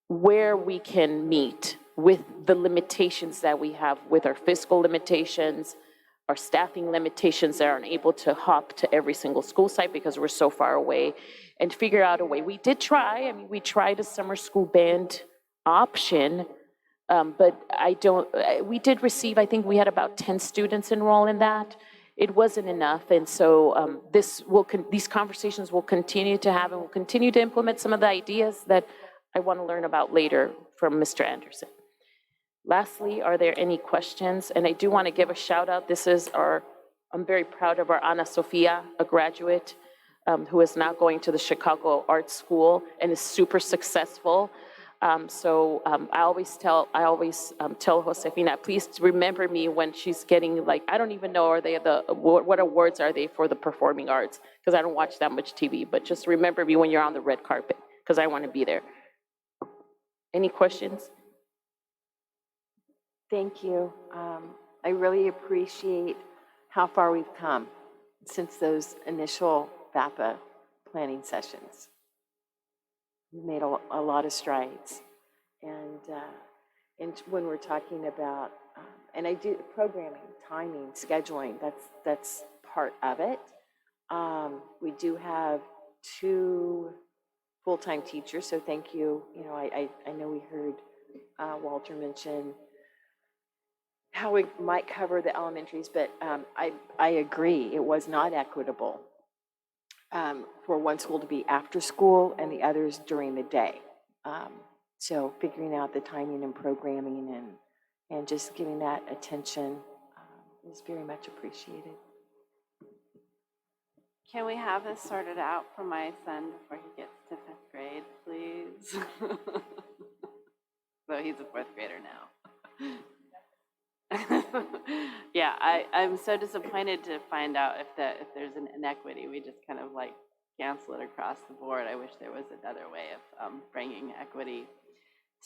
where we can meet with the limitations that we have with our fiscal limitations, our staffing limitations that aren't able to hop to every single school site because we're so far away, and figure out a way. We did try, we tried a summer school band option, but we did receive, I think we had about 10 students enroll in that. It wasn't enough, and so these conversations will continue to have, and we'll continue to implement some of the ideas that I want to learn about later from Mr. Anderson. Lastly, are there any questions? And I do want to give a shout out. I'm very proud of our Ana Sofia, a graduate who is now going to the Chicago Art School and is super successful. I always tell Josefina, please remember me when she's getting, like, I don't even know, what awards are they for the performing arts? Because I don't watch that much TV, but just remember me when you're on the red carpet, because I want to be there. Any questions? Thank you. I really appreciate how far we've come since those initial VAPA planning sessions. We've made a lot of strides. And when we're talking about, and I do programming, timing, scheduling, that's part of it. We do have 2 full-time teachers, so thank you. You know, I know we heard Walter mention how we might cover the elementaries, but I agree, it was not equitable for one school to be after school and the others during the day. So figuring out the timing and programming and just giving that attention is very much appreciated. Can we have this sorted out for my son before he gets to 5th grade, please? So he's a 4th grader now. Yeah, I'm so disappointed to find out if there's an inequity. We just kind of like cancel it across the board. I wish there was another way of bringing equity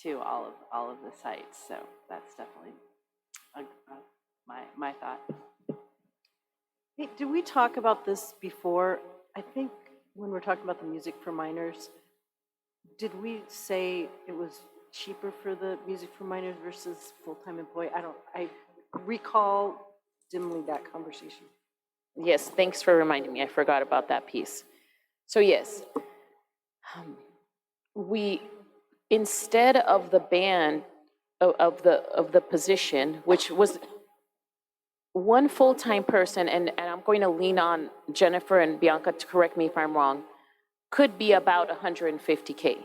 to all of the sites. So that's definitely my thought. Hey, did we talk about this before? I think when we're talking about the music for minors, did we say it was cheaper for the music for minors versus full-time employee? I recall dimly that conversation. Yes, thanks for reminding me. I forgot about that piece. So yes, we, instead of the band, of the position, which was one full-time person, and I'm going to lean on Jennifer and Bianca to correct me if I'm wrong, could be about $150K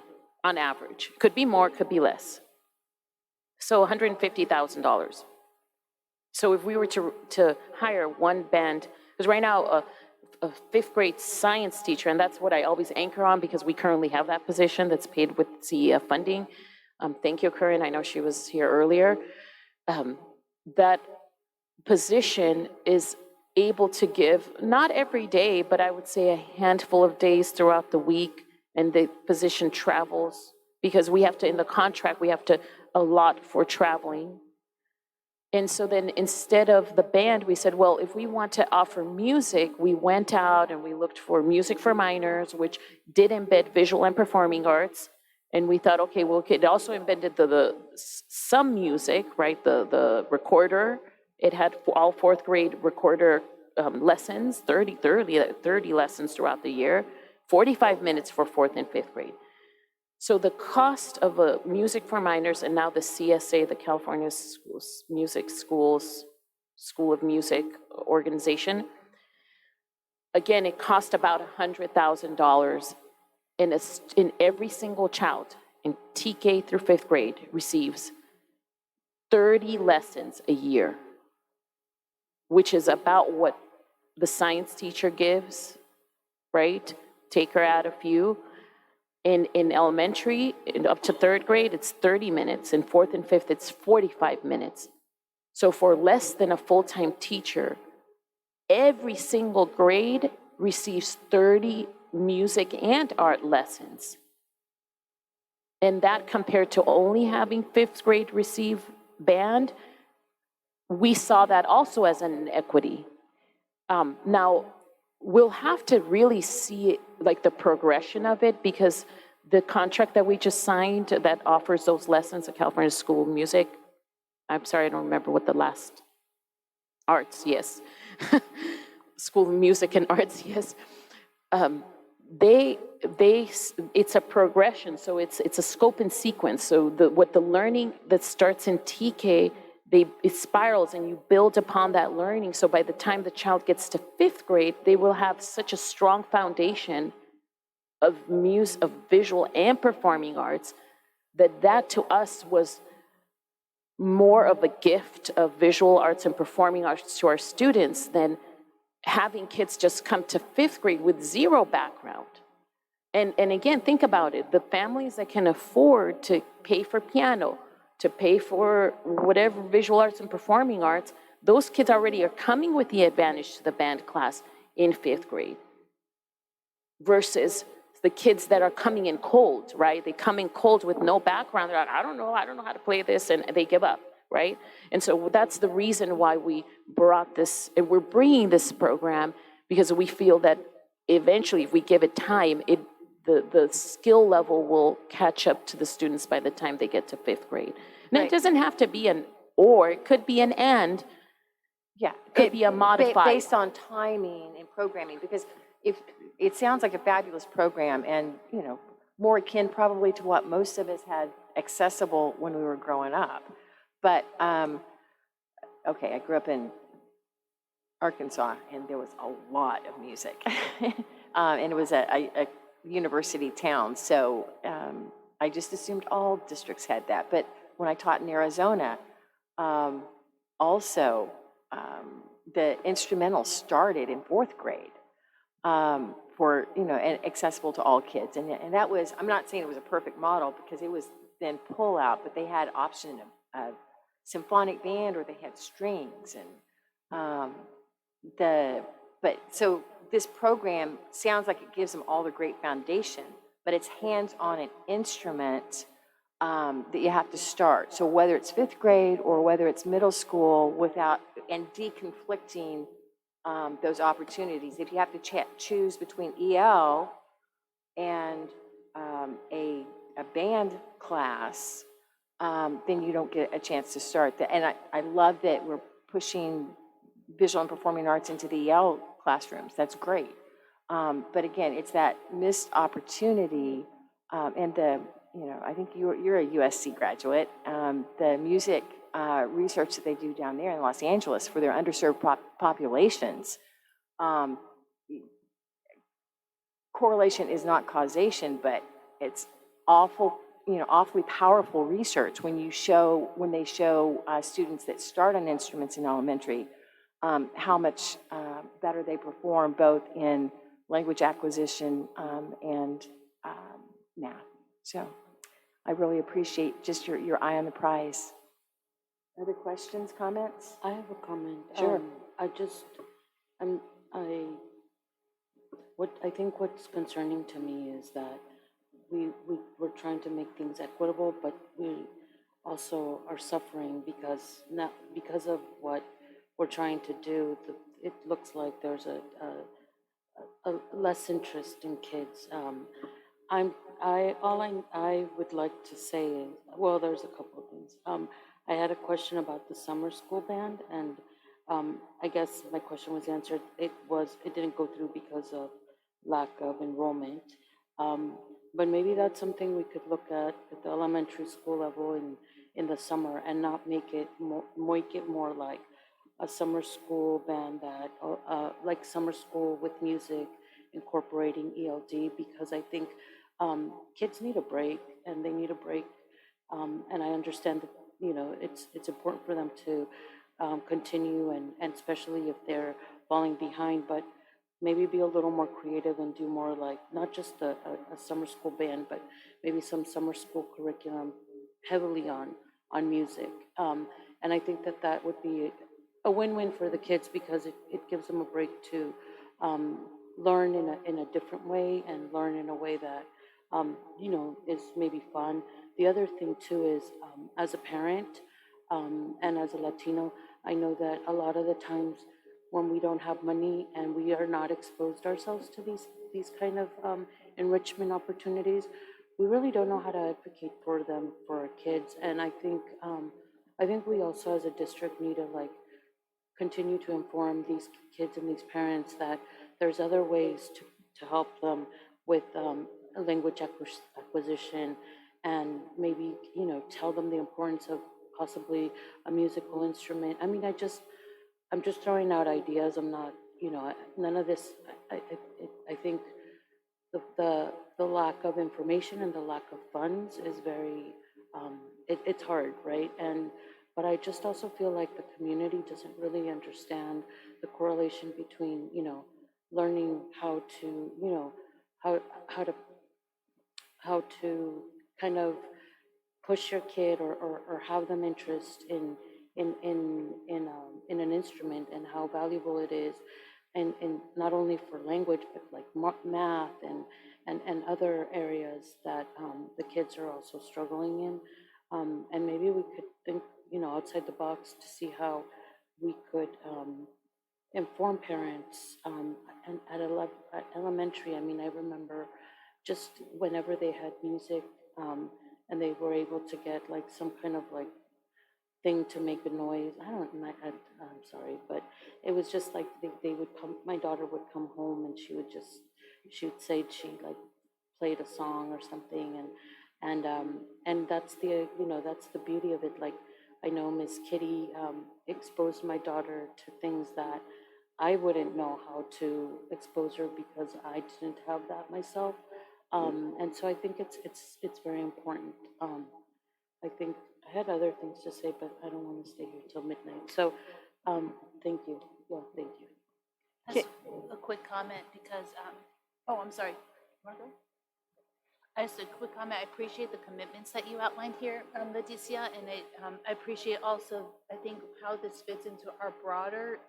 on average. Could be more, could be less. So $150,000. So if we were to hire one band, because right now a 5th grade science teacher, and that's what I always anchor on because we currently have that position that's paid with CEF funding. Thank you, Corinne. I know she was here earlier. That position is able to give, not every day, but I would say a handful of days throughout the week, and the position travels because we have to, in the contract, we have to allot for traveling. And so then instead of the band, we said, well, if we want to offer music, we went out and we looked for music for minors, which did embed visual and performing arts. And we thought, okay, well, it also embedded some music, right? The recorder. It had all 4th grade recorder lessons, 30 lessons throughout the year, 45 minutes for 4th and 5th grade. So the cost of a music for minors, and now the CSA, the California Music Schools, School of Music organization, again, it cost about $100,000, in every single child in TK through 5th grade receives 30 lessons a year, which is about what the science teacher gives, right? Take her out a few. In elementary, up to 3rd grade, it's 30 minutes. In 4th and 5th, it's 45 minutes. So for less than a full-time teacher, every single grade receives 30 music and art lessons. And that compared to only having 5th grade receive band, we saw that also as an inequity. Now, we'll have to really see like the progression of it, because the contract that we just signed that offers those lessons at California School of Music, I'm sorry, I don't remember what the last, arts, yes. School of Music and Arts, yes. It's a progression, so it's a scope and sequence. So what the learning that starts in TK, it spirals and you build upon that learning. So by the time the child gets to 5th grade, they will have such a strong foundation of visual and performing arts, that to us was more of a gift of visual arts and performing arts to our students than having kids just come to 5th grade with zero background. And again, think about it. The families that can afford to pay for piano, to pay for whatever visual arts and performing arts, those kids already are coming with the advantage to the band class in 5th grade. Versus the kids that are coming in cold, right? They come in cold with no background. They're like, I don't know how to play this, and they give up, right? And so that's the reason why we brought this, and we're bringing this program, because we feel that eventually, if we give it time, the skill level will catch up to the students by the time they get to 5th grade. Now, It doesn't have to be an or, it could be an and. Yeah. It could be a modified. Based on timing and programming, because if, it sounds like a fabulous program and, you know, more akin probably to what most of us had accessible when we were growing up. But, okay, I grew up in Arkansas, and there was a lot of music. And it was a university town, so I just assumed all districts had that. But when I taught in Arizona, also, the instrumental started in 4th grade for, you know, and accessible to all kids. And that was, I'm not saying it was a perfect model because it was then pull out, but they had option of symphonic band or they had strings and so this program sounds like it gives them all the great foundation, but it's hands-on an instrument that you have to start. So whether it's 5th grade or whether it's middle school, without and deconflicting those opportunities. If you have to choose between EL and a band class, then you don't get a chance to start that. And I love that we're pushing visual and performing arts into the EL classrooms. That's great. But again, it's that missed opportunity and you know, I think you're a USC graduate. The music research that they do down there in Los Angeles for their underserved populations, correlation is not causation, but it's awfully powerful research when they show students that start on instruments in elementary, how much better they perform both in language acquisition and math. So I really appreciate just your eye on the prize. Other questions, comments? I have a comment. Sure. I think what's concerning to me is that we're trying to make things equitable, but we also are suffering because of what we're trying to do. It looks like there's a less interest in kids. I would like to say is, well, there's a couple of things. I had a question about the summer school band, and I guess my question was answered. It didn't go through because of lack of enrollment. But maybe that's something we could look at the elementary school level in the summer and not make it more like a summer school band that, like summer school with music incorporating ELD, because I think kids need a break and they need a break. And I understand that, you know, it's important for them to continue and especially if they're falling behind, but maybe be a little more creative and do more like, not just a summer school band, but maybe some summer school curriculum heavily on music. And I think that would be a win-win for the kids because it gives them a break to learn in a different way and learn in a way that, you know, is maybe fun. The other thing too is, as a parent and as a Latino, I know that a lot of the times when we don't have money and we are not exposed ourselves to these kind of enrichment opportunities, we really don't know how to advocate for them, for our kids. And I think we also as a district need to like continue to inform these kids and these parents that there's other ways to help them with language acquisition and maybe, you know, tell them the importance of possibly a musical instrument. I mean, I'm just throwing out ideas. I'm not, you know, none of this. I think the lack of information and the lack of funds is very, it's hard, right? But I just also feel like the community doesn't really understand the correlation between, you know, learning how to, you know, how to kind of push your kid or have them interest in an instrument and how valuable it is, and not only for language but like math and other areas that the kids are also struggling in, and maybe we could think, you know, outside the box to see how we could inform parents and at elementary. I mean, I remember just whenever they had music and they were able to get like some kind of like thing to make a noise. I don't, I'm sorry, but it was just like they would come, my daughter would come home and she would say she like played a song or something, and that's that's the beauty of it. Like, I know Miss Kitty exposed my daughter to things that I wouldn't know how to expose her because I didn't have that myself. And so I think it's very important. I think I had other things to say, but I don't want to stay here till midnight. So, thank you. Yeah, thank you. Just a quick comment because, oh, I'm sorry, Margo? Just a quick comment. I appreciate the commitments that you outlined here, Leticia, and I appreciate also, I think, how this fits into our broader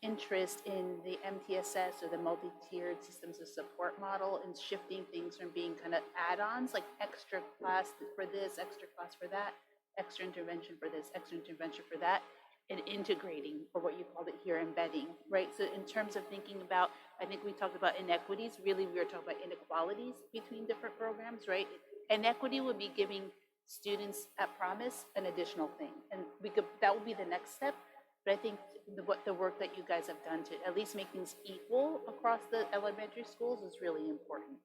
interest in the MTSS or the multi-tiered systems of support model and shifting things from being kind of add-ons, like extra class for this, extra class for that, extra intervention for this, extra intervention for that, and integrating, or what you called it here, embedding, right? So in terms of thinking about, I think we talked about inequities, really we were talking about inequalities between different programs, right? Inequity would be giving students at Promise an additional thing, and that would be the next step. But I think the work that you guys have done to at least make things equal across the elementary schools is really important.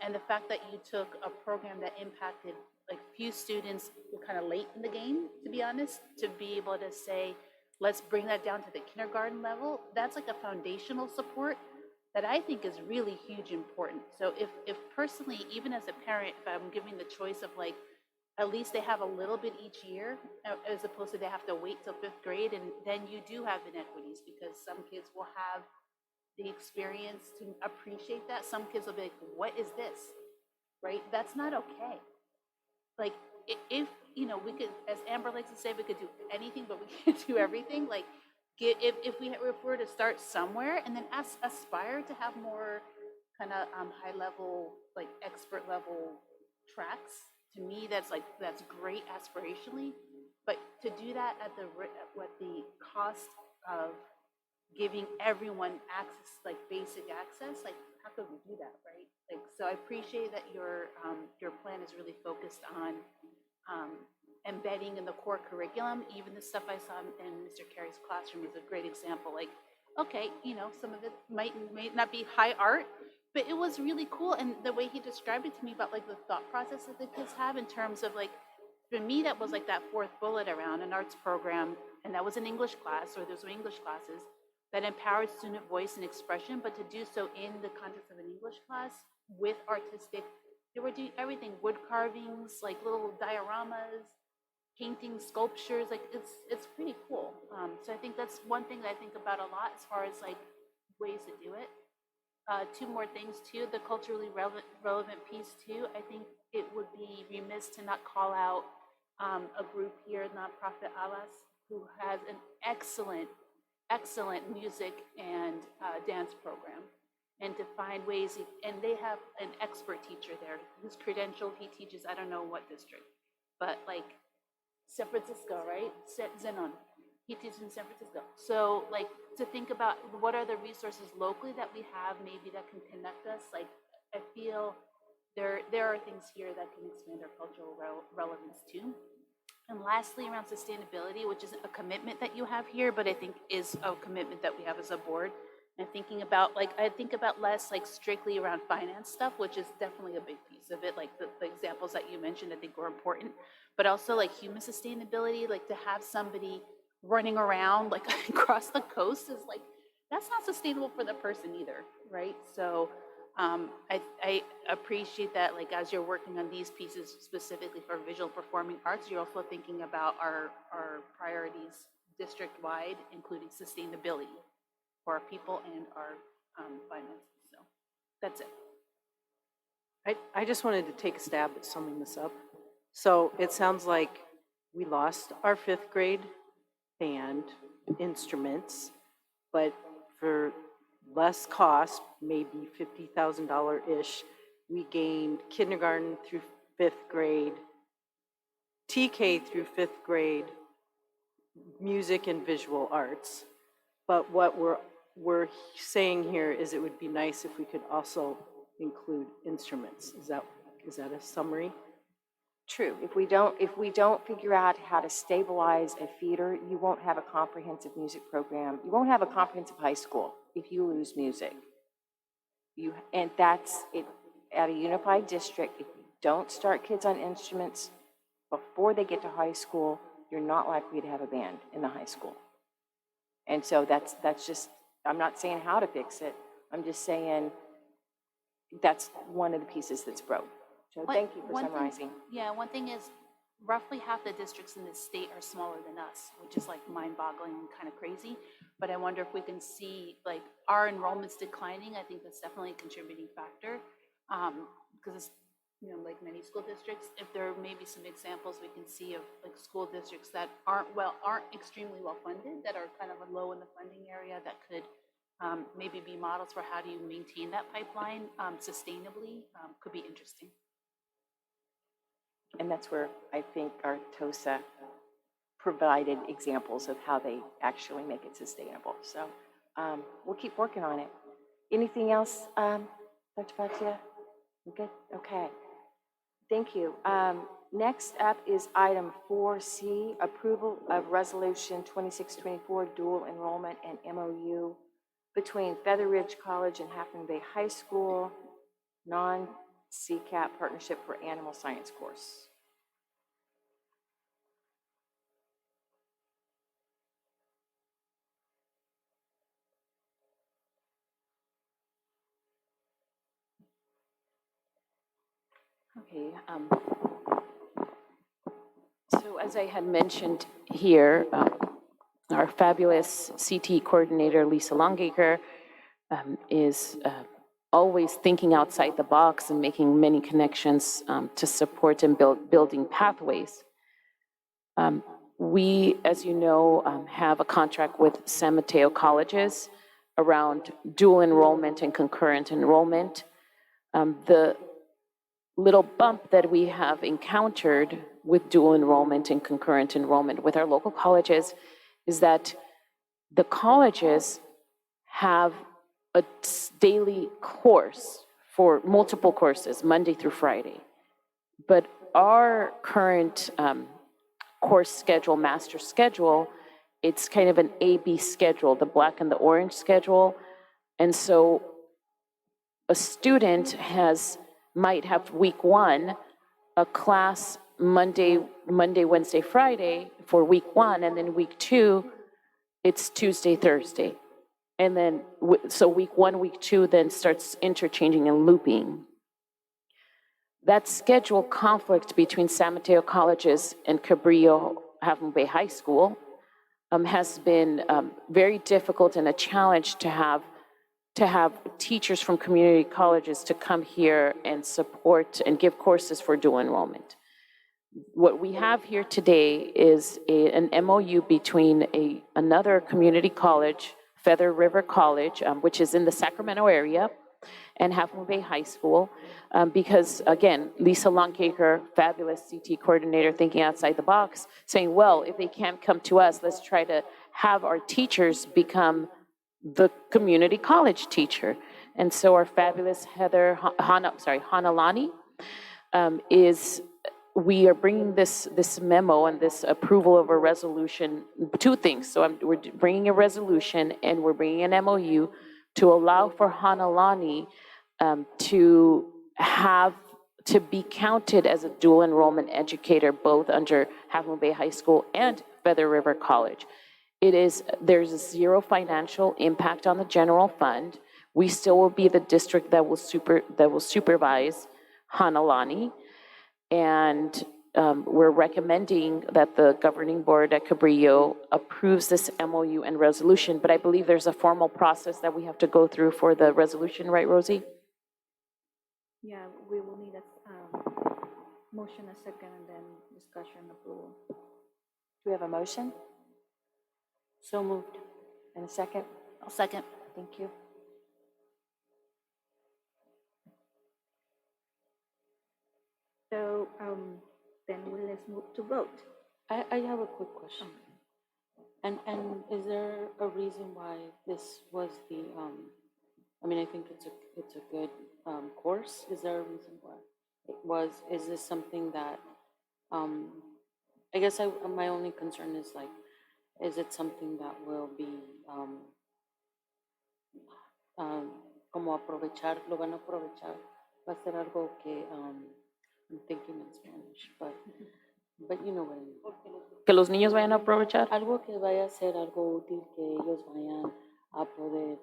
And the fact that you took a program that impacted like few students kind of late in the game, to be honest, to be able to say, let's bring that down to the kindergarten level, that's like a foundational support that I think is really huge important. So if personally, even as a parent, if I'm giving the choice of like, at least they have a little bit each year, as opposed to they have to wait till 5th grade, and then you do have inequities because some kids will have the experience to appreciate that. Some kids will be like, what is this, right? That's not okay. Like, if, we could, as Amber likes to say, we could do anything, but we can't do everything. Like, if we were to start somewhere and then aspire to have more kind of high level, like expert level tracks, to me, that's great aspirationally, but to do that at the cost of giving everyone access, like basic access, like how could we do that, right? Like, so I appreciate that your plan is really focused on embedding in the core curriculum. Even the stuff I saw in Mr. Carey's classroom is a great example. Like, okay, some of it might not be high art, but it was really cool. And the way he described it to me about like the thought process that the kids have in terms of like, for me, that was like that 4th bullet around an arts program. And that was an English class, or those were English classes that empowered student voice and expression, but to do so in the context of an English class with artistic, they were doing everything, wood carvings, like little dioramas, painting, sculptures, like it's pretty cool. So I think that's one thing that I think about a lot as far as like ways to do it. 2 more things too, the culturally relevant piece too. I think it would be remiss to not call out a group here, Nonprofit Alas, who has an excellent music and dance program, and to find ways, and they have an expert teacher there who's credentialed. He teaches, I don't know what district, but like San Francisco, right? Zenon. He teaches in San Francisco. So like to think about what are the resources locally that we have maybe that can connect us. Like I feel there are things here that can expand our cultural relevance too. And lastly, around sustainability, which is a commitment that you have here, but I think is a commitment that we have as a board. And thinking about, like, I think about less like strictly around finance stuff, which is definitely a big piece of it. Like the examples that you mentioned, I think were important, but also like human sustainability, like to have somebody running around like across the coast is like, that's not sustainable for the person either, right? So I appreciate that, like, as you're working on these pieces specifically for visual performing arts, you're also thinking about our priorities district-wide, including sustainability for our people and our finances. So that's it. I just wanted to take a stab at summing this up. So it sounds like we lost our 5th grade band instruments, but for less cost, maybe $50,000-ish, we gained kindergarten through 5th grade, TK through 5th grade, music and visual arts. But what we're saying here is it would be nice if we could also include instruments. Is that a summary? True. If we don't figure out how to stabilize a feeder, you won't have a comprehensive music program. You won't have a comprehensive high school if you lose music. And that's it at a unified district. If you don't start kids on instruments before they get to high school, you're not likely to have a band in the high school. And so that's just, I'm not saying how to fix it. I'm just saying that's one of the pieces that's broke. So thank you for summarizing. One thing is roughly half the districts in this state are smaller than us, which is like mind-boggling and kind of crazy. But I wonder if we can see like our enrollments declining. I think that's definitely a contributing factor because it's, like many school districts. If there may be some examples we can see of like school districts that aren't extremely well funded, that are kind of low in the funding area, that could maybe be models for how do you maintain that pipeline sustainably, could be interesting. And that's where I think our TOSA provided examples of how they actually make it sustainable. So we'll keep working on it. Anything else, Dr. Fatia? You good? Okay. Thank you. Next up is item 4C, approval of resolution 2624, dual enrollment and MOU between Feather Ridge College and Half Moon Bay High School, non-CCAP partnership for animal science course. Okay. So as I had mentioned here, our fabulous CT coordinator, Lisa Longacre, is always thinking outside the box and making many connections to support and building pathways. We, as you know, have a contract with San Mateo colleges around dual enrollment and concurrent enrollment. The little bump that we have encountered with dual enrollment and concurrent enrollment with our local colleges is that the colleges have a daily course for multiple courses, Monday through Friday. But our current course schedule, master schedule, it's kind of an A-B schedule, the black and the orange schedule. And so a student might have week 1, a class Monday, Wednesday, Friday for week 1, and then week 2, it's Tuesday, Thursday. And then, so week 1, week 2 then starts interchanging and looping. That schedule conflict between San Mateo colleges and Cabrillo Half Moon Bay High School has been very difficult and a challenge to have teachers from community colleges to come here and support and give courses for dual enrollment. What we have here today is an MOU between another community college, Feather River College, which is in the Sacramento area, and Half Moon Bay High School, because again, Lisa Longacre, fabulous CT coordinator, thinking outside the box, saying, well, if they can't come to us, let's try to have our teachers become the community college teacher. And so our fabulous Heather Hanalani we are bringing this memo and this approval of a resolution, 2 things. So we're bringing a resolution and we're bringing an MOU to allow for Hanalani to be counted as a dual enrollment educator, both under Half Moon Bay High School and Feather River College. There's a 0 financial impact on the general fund. We still will be the district that will supervise Hanalani. And we're recommending that the governing board at Cabrillo approves this MOU and resolution, but I believe there's a formal process that we have to go through for the resolution, right, Rosie? Yeah, we will need a motion, a second, and then discussion approval. Do we have a motion? So moved. And a second? I'll second. Thank you. So then let's move to vote. I have a quick question. And is there a reason why this was the, I mean, I think it's a good course. Is there a reason why it was, is this something that I guess my only concern is like, is it something that will be, como aprovechar, lo van a aprovechar, va a ser algo que, I'm thinking in Spanish, but you know what I mean. Que los niños vayan a aprovechar. Algo que vaya a ser algo útil, que ellos vayan a poder,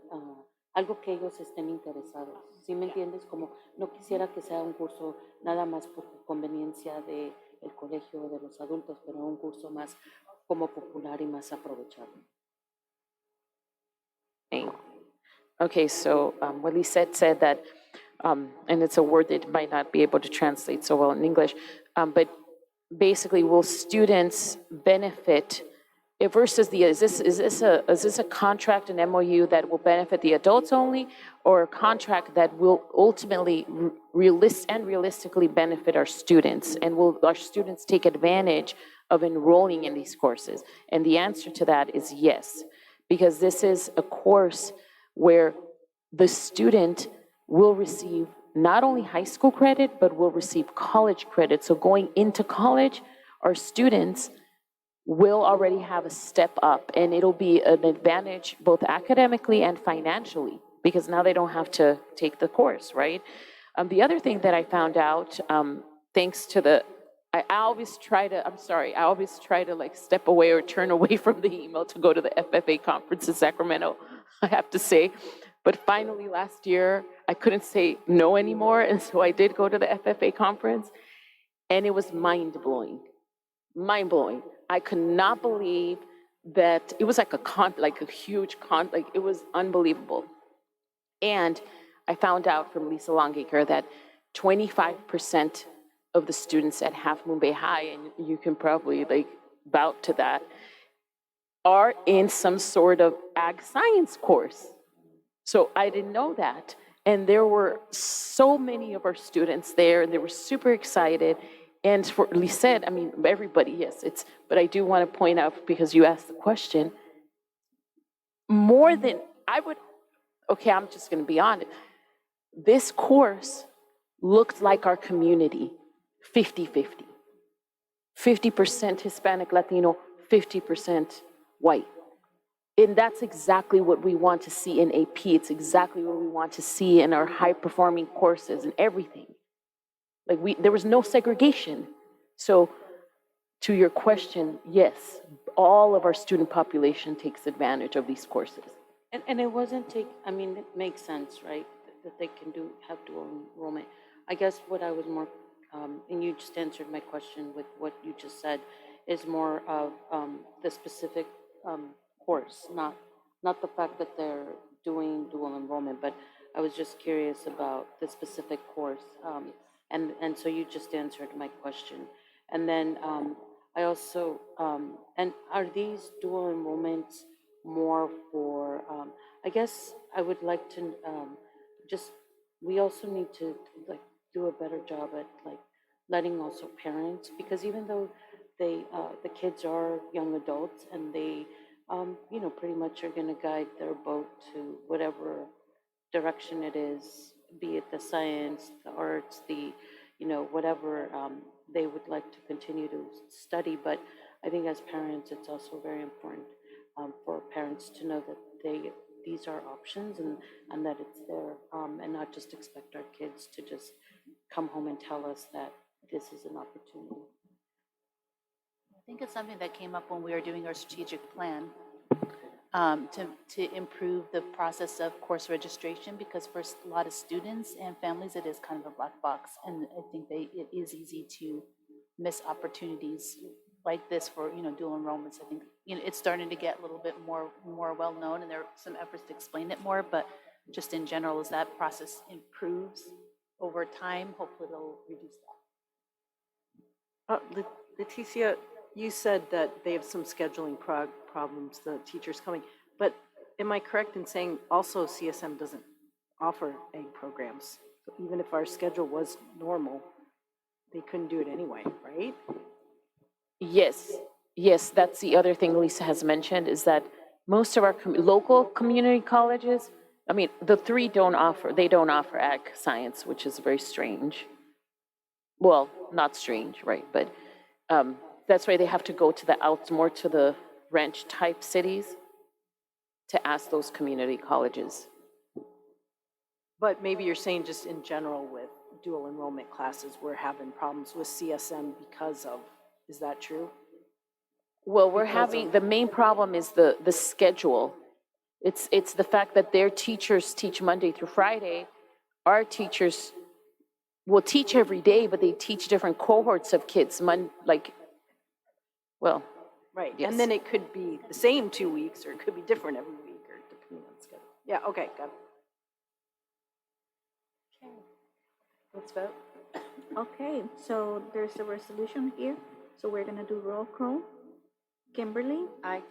algo que ellos estén interesados. ¿Sí me entiendes? Como no quisiera que sea un curso nada más por conveniencia de el colegio o de los adultos, pero un curso más como popular y más aprovechado. Okay, so what Lisette said that, and it's a word that might not be able to translate so well in English, but basically, will students benefit versus is this a contract, an MOU that will benefit the adults only, or a contract that will ultimately realistically benefit our students, and will our students take advantage of enrolling in these courses? And the answer to that is yes, because this is a course where the student will receive not only high school credit, but will receive college credit. So going into college, our students will already have a step up, and it'll be an advantage both academically and financially, because now they don't have to take the course, right? The other thing that I found out, thanks to the, I always try to like step away or turn away from the email to go to the FFA conference in Sacramento, I have to say. But finally last year, I couldn't say no anymore, and so I did go to the FFA conference, and it was mind-blowing. Mind-blowing. I could not believe that it was like it was unbelievable. And I found out from Lisa Longacre that 25% of the students at Half Moon Bay High, and you can probably like vouch to that, are in some sort of ag science course. So I didn't know that. And there were so many of our students there, and they were super excited. And for Lisette, I mean, everybody, yes, but I do want to point out, because you asked the question, more than I'm just going to be honest. This course looked like our community, 50-50. 50% Hispanic, Latino, 50% white. And that's exactly what we want to see in AP. It's exactly what we want to see in our high-performing courses and everything. Like there was no segregation. So to your question, yes, all of our student population takes advantage of these courses. And it wasn't it makes sense, right? That they can have dual enrollment. I guess what I was more, and you just answered my question with what you just said, is more of the specific course, not the fact that they're doing dual enrollment, but I was just curious about the specific course. And so you just answered my question. And then I also, and are these dual enrollments more for, I guess I would like to we also need to like do a better job at like letting also parents, because even though they, the kids are young adults and they, pretty much are gonna guide their boat to whatever direction it is, be it the science, the arts, the, whatever they would like to continue to study. But I think as parents, it's also very important for parents to know that these are options and that it's there, and not just expect our kids to just come home and tell us that this is an opportunity. I think it's something that came up when we were doing our strategic plan, to improve the process of course registration, because for a lot of students and families, it is kind of a black box, and I think it is easy to miss opportunities like this for dual enrollments. I think it's starting to get a little bit more well known, and there are some efforts to explain it more. But just in general, as that process improves over time, hopefully it'll reduce that. Leticia, you said that they have some scheduling problems, the teachers coming, but am I correct in saying also CSM doesn't offer egg programs? So even if our schedule was normal, they couldn't do it anyway, right? Yes, that's the other thing Lisa has mentioned, is that most of our local community colleges, I mean, the three don't offer ag science, which is very strange. Well, not strange, right? But That's why they have to go to the outs, more to the ranch-type cities to ask those community colleges. But maybe you're saying just in general with dual enrollment classes, we're having problems with CSM because of, is that true? Well, we're having, the main problem is the schedule. It's the fact that their teachers teach Monday through Friday. Our teachers will teach every day, but they teach different cohorts of kids, well. Right, Yes. and then it could be the same 2 weeks, or it could be different every week, or depending on the schedule. Yeah, okay, got it. Let's vote. Okay, so there's a resolution here, so we're gonna do roll call. Kimberly, Aye.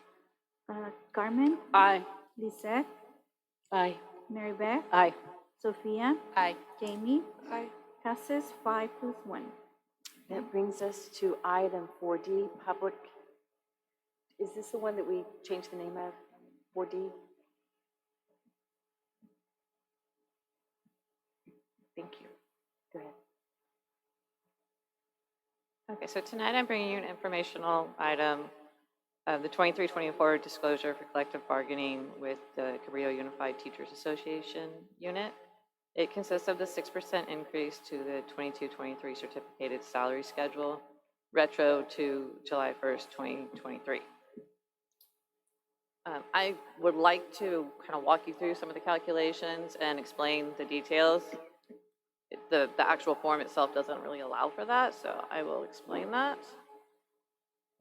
Carmen, Aye. Lisette, Aye. Mary Beth, Aye. Sophia, Aye. Jamie, Aye. passes 5+1. That brings us to item 4D, public. Is this the one that we changed the name of, 4D? Thank you. Go ahead. Okay, so tonight I'm bringing you an informational item of the 23-24 disclosure for collective bargaining with the Cabrillo Unified Teachers Association unit. It consists of the 6% increase to the 22-23 certificated salary schedule, retro to July 1st, 2023. I would like to kind of walk you through some of the calculations and explain the details. The actual form itself doesn't really allow for that, so I will explain that.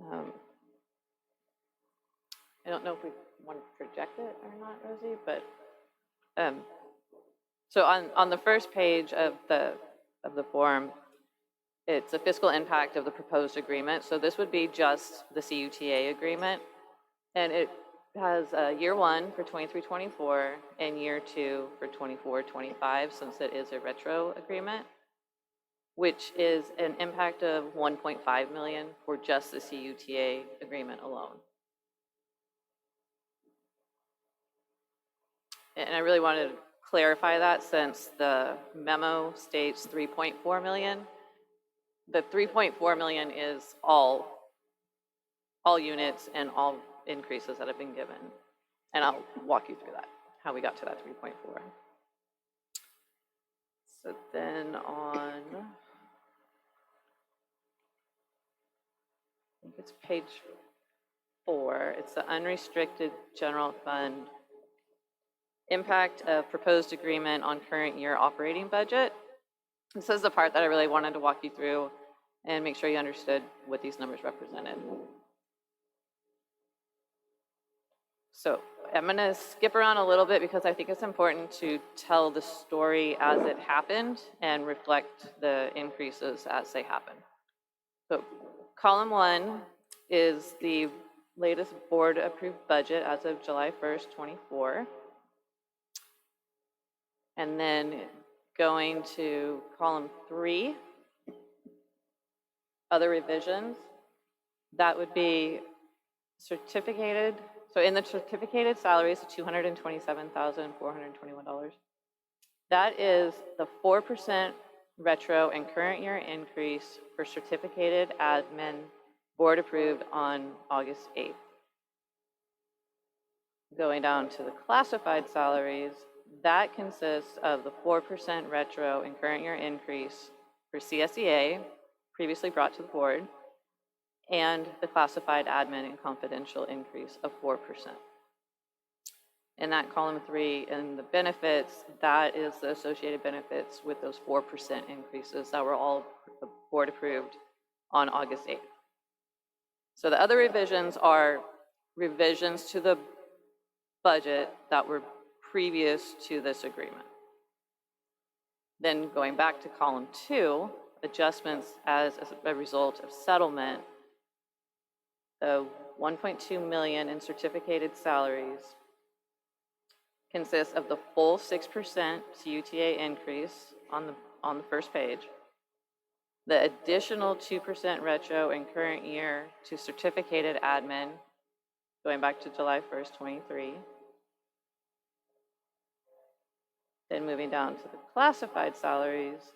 I don't know if we want to project it or not, Rosie, but so on the first page of the form, it's a fiscal impact of the proposed agreement. So this would be just the CUTA agreement, and it has year 1 for 23-24 and year 2 for 24-25, since it is a retro agreement, which is an impact of 1.5 million for just the CUTA agreement alone. And I really wanted to clarify that, since the memo states 3.4 million. The 3.4 million is all units and all increases that have been given. And I'll walk you through that, how we got to that 3.4. So then on, I think it's page 4, it's the unrestricted general fund impact of proposed agreement on current year operating budget. This is the part that I really wanted to walk you through and make sure you understood what these numbers represented. So I'm going to skip around a little bit because I think it's important to tell the story as it happened and reflect the increases as they happen. So column 1 is the latest board approved budget as of July 1st, 24. And then going to column 3, other revisions, that would be certificated. So in the certificated salaries, $227,421, that is the 4% retro and current year increase for certificated admin board approved on August 8th. Going down to the classified salaries, that consists of the 4% retro and current year increase for CSEA, previously brought to the board, and the classified admin and confidential increase of 4%. In that column 3, in the benefits, that is the associated benefits with those 4% increases that were all board approved on August 8th. So the other revisions are revisions to the budget that were previous to this agreement. Then going back to column 2, adjustments as a result of settlement, the 1.2 million in certificated salaries consists of the full 6% CUTA increase on the first page, the additional 2% retro in current year to certificated admin, going back to July 1st, 23. Then moving down to the classified salaries,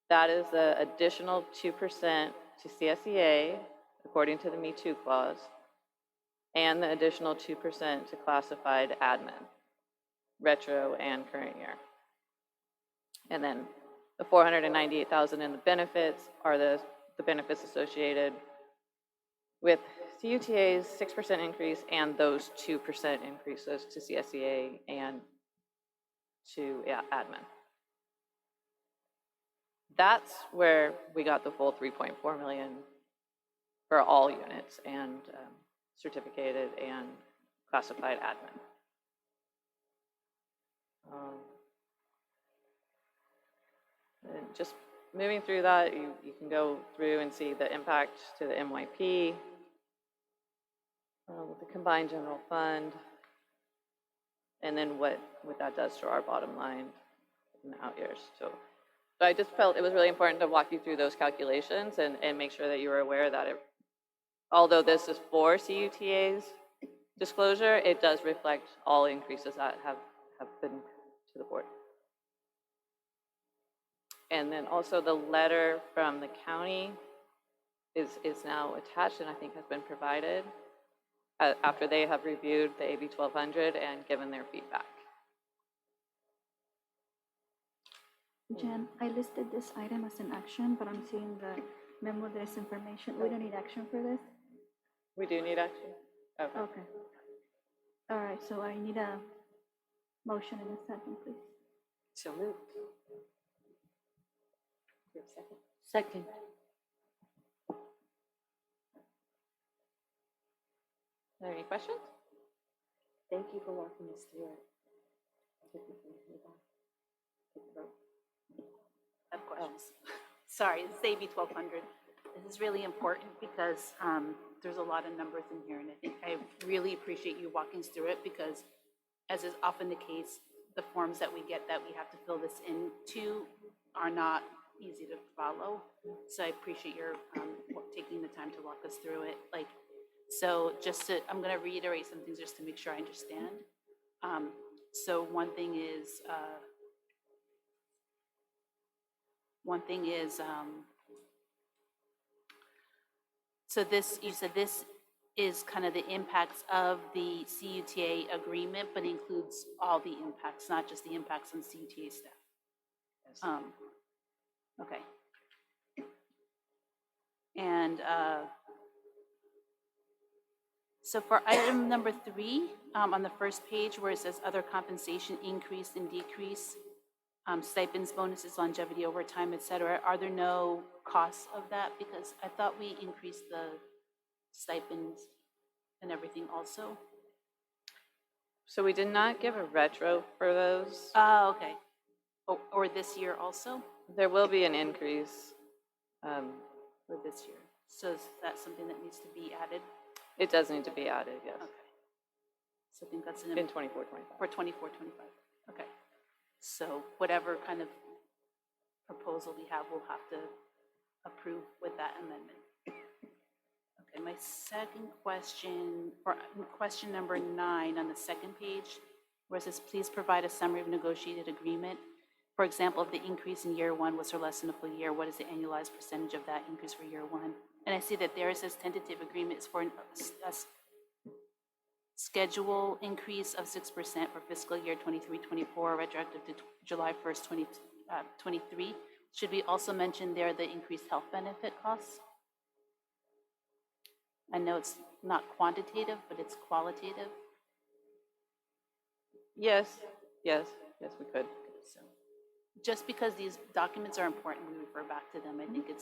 that is the additional 2% to CSEA, according to the Me Too clause, and the additional 2% to classified admin, retro and current year. And then the 498,000 in the benefits are the benefits associated with CUTA's 6% increase and those 2% increases to CSEA and to admin. That's where we got the full 3.4 million for all units and certificated and classified admin. And just moving through that, you can go through and see the impact to the MYP, with the combined general fund, and then what that does to our bottom line in the out years. So I just felt it was really important to walk you through those calculations and make sure that you were aware that although this is for CUTA's disclosure, it does reflect all increases that have been to the board. And then also the letter from the county is now attached and I think has been provided after they have reviewed the AB 1200 and given their feedback. Jen, I listed this item as an action, but I'm seeing the memo, there's information. We don't need action for this? We do need action? Okay. Okay. All right, so I need a motion in a second, please. So moved. Second. Second. Are there any questions? Thank you for walking us through it. I have questions. Sorry, it's AB 1200. This is really important because there's a lot of numbers in here, and I think I really appreciate you walking us through it because, as is often the case, the forms that we get that we have to fill this into are not easy to follow. So I appreciate your taking the time to walk us through it. So I'm going to reiterate some things just to make sure I understand. So one thing is so this, you said this is kind of the impacts of the CUTA agreement, but includes all the impacts, not just the impacts on CUTA staff. Yes. Okay. And so for item number 3, on the first page where it says other compensation increase and decrease, stipends, bonuses, longevity, overtime, et cetera, are there no costs of that? Because I thought we increased the stipends and everything also. So we did not give a retro for those. Oh, okay. Or this year also? There will be an increase. For this year. So is that something that needs to be added? It does need to be added, yes. Okay. So I think that's in 24, 25. For 24, 25. Okay. So whatever kind of proposal we have, we'll have to approve with that amendment. Okay, my second question, or question number 9 on the second page, where it says, please provide a summary of negotiated agreement. For example, if the increase in year 1 was for less than a full year, what is the annualized percentage of that increase for year 1? And I see that there it says tentative agreement is for a schedule increase of 6% for fiscal year 23-24, retroactive to July 1st, 2023. Should we also mention there the increased health benefit costs? I know it's not quantitative, but it's qualitative. Yes, we could. So, just because these documents are important, we refer back to them. I think it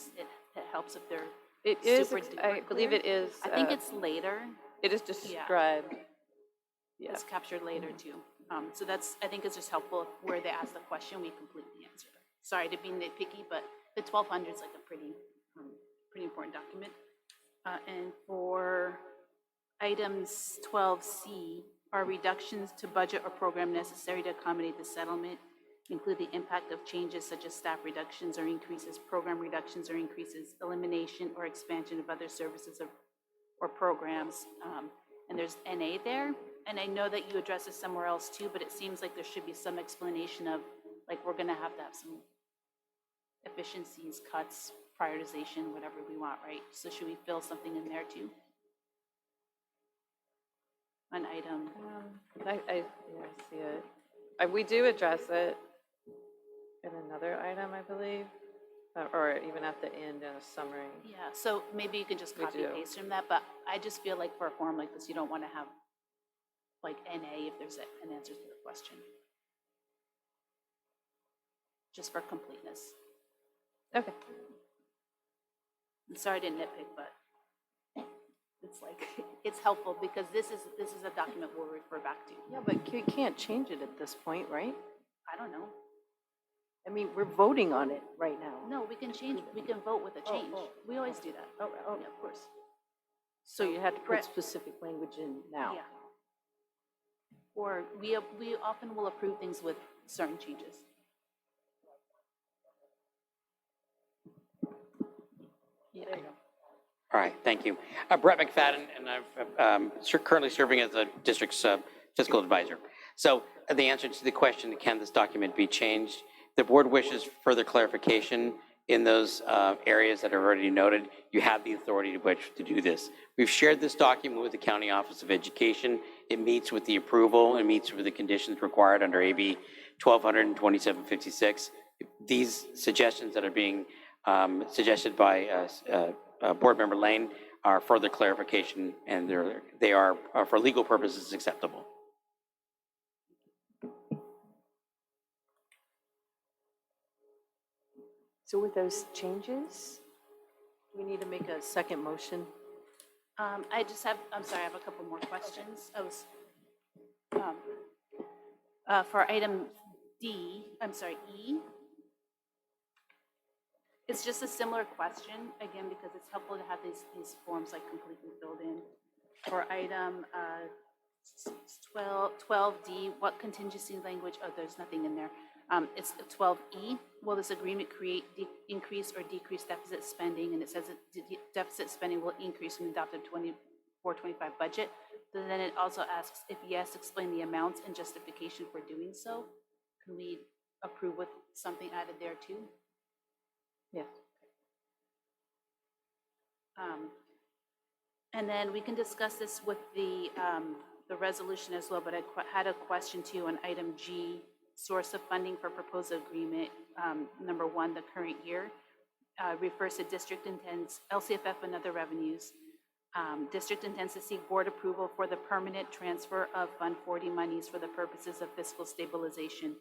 helps if they're I believe it is. I think it's later. It is described. Yeah. It's captured later too. So I think it's just helpful where they ask the question, we completely answer them. Sorry to be nitpicky, but the 1200 is like a pretty important document. And for items 12C, are reductions to budget or program necessary to accommodate the settlement? Include the impact of changes such as staff reductions or increases, program reductions or increases, elimination or expansion of other services or programs. And there's NA there. And I know that you address this somewhere else too, but it seems like there should be some explanation of, like, we're going to have some efficiencies, cuts, prioritization, whatever we want, right? So should we fill something in there too? An item, Yeah, I see it. We do address it in another item, I believe, or even at the end in a summary. yeah, so maybe you can just We copy do. paste from that, but I just feel like for a form like this, you don't want to have like NA if there's an answer to the question. Just for completeness. Okay. I'm sorry to nitpick, but it's like, it's helpful because this is a document we'll refer back to. Yeah, but you can't change it at this point, right? I don't know. I mean, we're voting on it right now. No, we can change, we can vote with a change. We always do that. Oh, Yeah, of course. So you had to put Brett- specific language in now. Yeah. Or we often will approve things with certain changes. Yeah. There you go. All right, thank you. Brett McFadden, and I'm currently serving as the district's fiscal advisor. So the answer to the question, can this document be changed? The board wishes further clarification in those areas that are already noted. You have the authority to do this. We've shared this document with the County Office of Education. It meets with the approval and meets with the conditions required under AB 1200 and 2756. These suggestions that are being suggested by Board Member Lane are further clarification, and they are for legal purposes acceptable. So with those changes, We need to make a second motion. I just have, I'm sorry, I have a couple more questions. I was, for item E, it's just a similar question, again, because it's helpful to have these forms like completely filled in. For item 12D, what contingency language, oh, there's nothing in there. It's 12E, will this agreement create increase or decrease deficit spending? And it says that deficit spending will increase in the adopted 24-25 budget. Then it also asks, if yes, explain the amounts and justification for doing so. Can we approve with something added there too? Yes. And then we can discuss this with the resolution as well, but I had a question too on item G, source of funding for proposed agreement. Number one, the current year refers to district intends, LCFF and other revenues. District intends to seek board approval for the permanent transfer of Fund 40 monies for the purposes of fiscal stabilization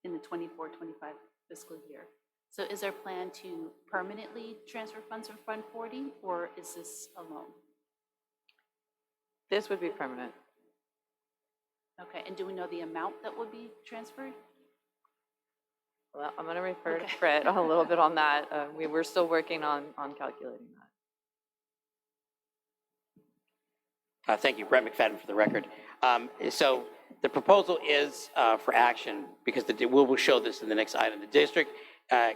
in the 24-25 fiscal year. So is there a plan to permanently transfer funds from Fund 40, or is this a loan? This would be permanent. Okay, and do we know the amount that would be transferred? Well, I'm going to refer Okay. to Brett a little bit on that. We're still working on calculating that. Thank you, Brett McFadden, for the record. So the proposal is for action, because we'll show this in the next item. The district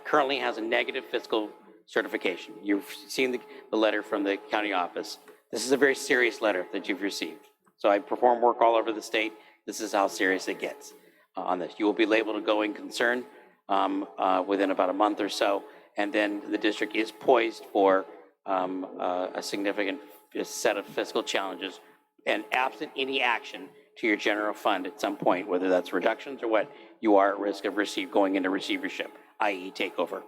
currently has a negative fiscal certification. You've seen the letter from the county office. This is a very serious letter that you've received. So I perform work all over the state. This is how serious it gets on this. You will be labeled a going concern within about a month or so, and then the district is poised for a significant set of fiscal challenges, and absent any action to your general fund at some point, whether that's reductions or what, you are at risk of going into receivership, i.e. takeover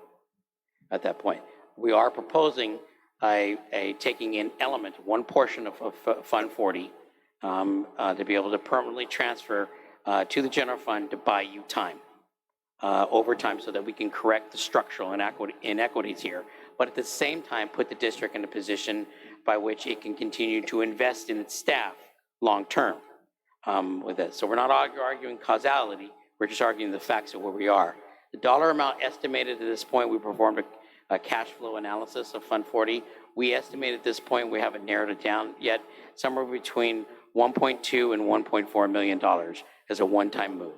at that point. We are proposing a taking in element, one portion of Fund 40, to be able to permanently transfer to the general fund to buy you time, over time, so that we can correct the structural inequities here, but at the same time put the district in a position by which it can continue to invest in its staff long-term with this. So we're not arguing causality, we're just arguing the facts of where we are. The dollar amount estimated at this point, we performed a cash flow analysis of Fund 40. We estimate at this point, we haven't narrowed it down yet, somewhere between $1.2 and $1.4 million as a one-time move.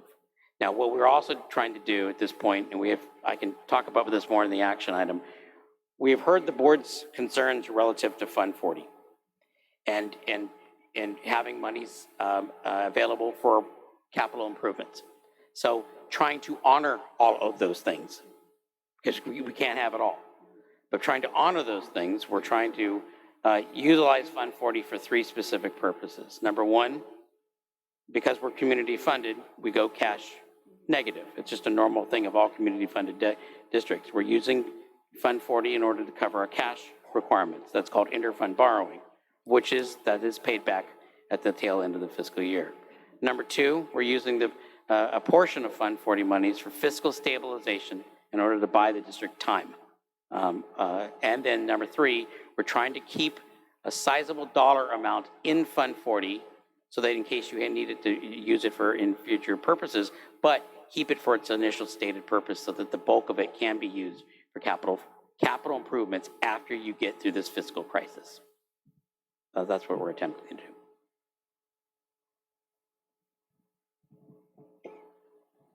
Now, what we're also trying to do at this point, and I can talk about this more in the action item, we have heard the board's concerns relative to Fund 40 and having monies available for capital improvements. So trying to honor all of those things, because we can't have it all. But trying to honor those things, we're trying to utilize Fund 40 for three specific purposes. Number one, because we're community funded, we go cash negative. It's just a normal thing of all community funded districts. We're using Fund 40 in order to cover our cash requirements. That's called interfund borrowing, that is paid back at the tail end of the fiscal year. Number two, we're using a portion of Fund 40 monies for fiscal stabilization in order to buy the district time. And then number three, we're trying to keep a sizable dollar amount in Fund 40 so that in case you needed to use it in future purposes, but keep it for its initial stated purpose so that the bulk of it can be used for capital improvements after you get through this fiscal crisis. That's what we're attempting to do.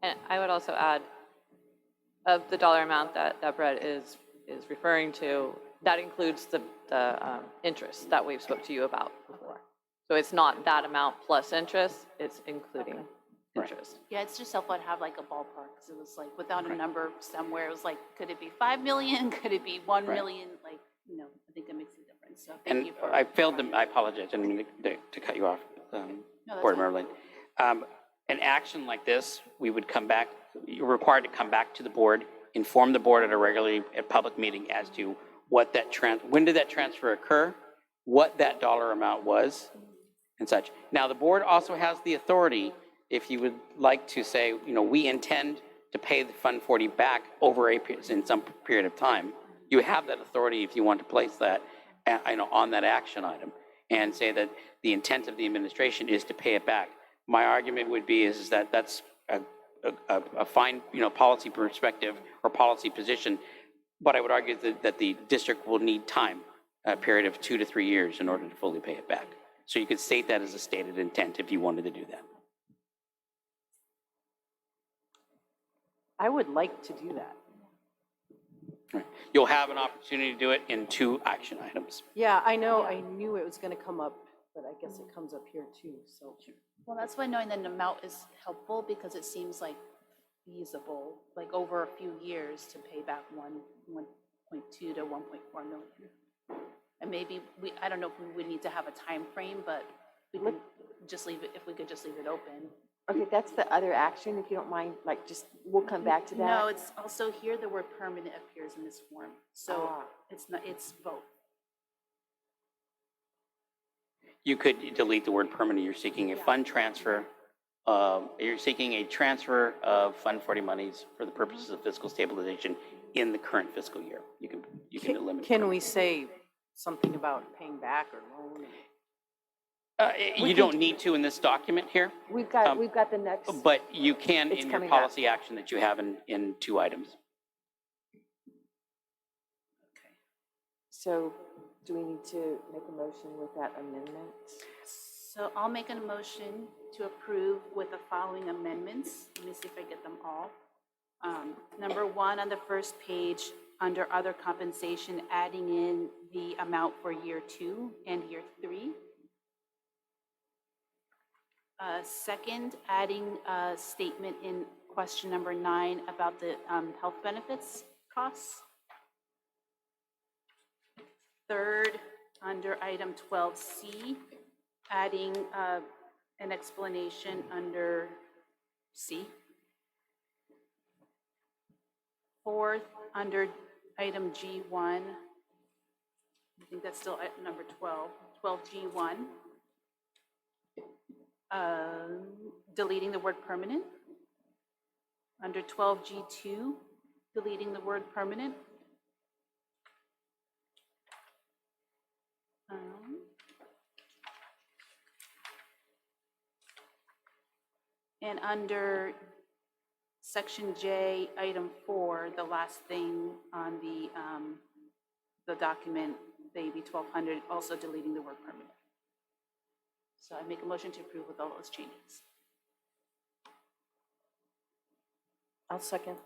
And I would also add, of the dollar amount that Brett is referring to, that includes the interest that we've spoke to you about before. So it's not that amount plus interest, it's including interest. Yeah, it's just helpful to have like a ballpark, because it was like, without a number somewhere, it was like, could it be 5 million? Could it be 1 million? Like, I think that makes a difference. So thank you for. I failed to, I apologize, I didn't mean to cut you off, Board Member Lane. An action like this, we would come back, you're required to come back to the board, inform the board at a public meeting as to what when did that transfer occur, what that dollar amount was, and such. Now, the board also has the authority, if you would like to say, we intend to pay the Fund 40 back in some period of time. You have that authority if you want to place that, on that action item, and say that the intent of the administration is to pay it back. My argument would be is that that's a fine, policy perspective or policy position, but I would argue that the district will need time, a period of 2 to 3 years in order to fully pay it back. So you could state that as a stated intent if you wanted to do that. I would like to do that. Right. You'll have an opportunity to do it in 2 action items. Yeah, I know, I knew it was going to come up, but I guess it comes up here too, so. Well, that's why knowing the amount is helpful, because it seems like feasible, like over a few years to pay back 1.2 to 1.4 million. And maybe I don't know if we would need to have a time frame, but we could just leave it, if we could just leave it open. Okay, that's the other action, if you don't mind, we'll come back to that. No, it's also here, the word permanent appears in this form. So it's both. You could delete the word permanent. You're seeking a fund transfer. You're seeking a transfer of Fund 40 monies for the purposes of fiscal stabilization in the current fiscal year. You can eliminate. Can we say something about paying back or loan? You don't need to in this document here. We've got the next. But you can in your policy action that you have in 2 items. Okay. So do we need to make a motion with that amendment? So I'll make a motion to approve with the following amendments. Let me see if I get them all. Number 1 on the first page, under other compensation, adding in the amount for year 2 and year 3. Second, adding a statement in question number 9 about the health benefits costs. Third, under item 12C, adding an explanation under C. Fourth, under item G1, I think that's still at number 12, 12G1, deleting the word permanent. Under 12G2, deleting the word permanent. And under section J, item 4, the last thing on the document, the AB 1200, also deleting the word permanent. So I make a motion to approve with all those changes. I'll second.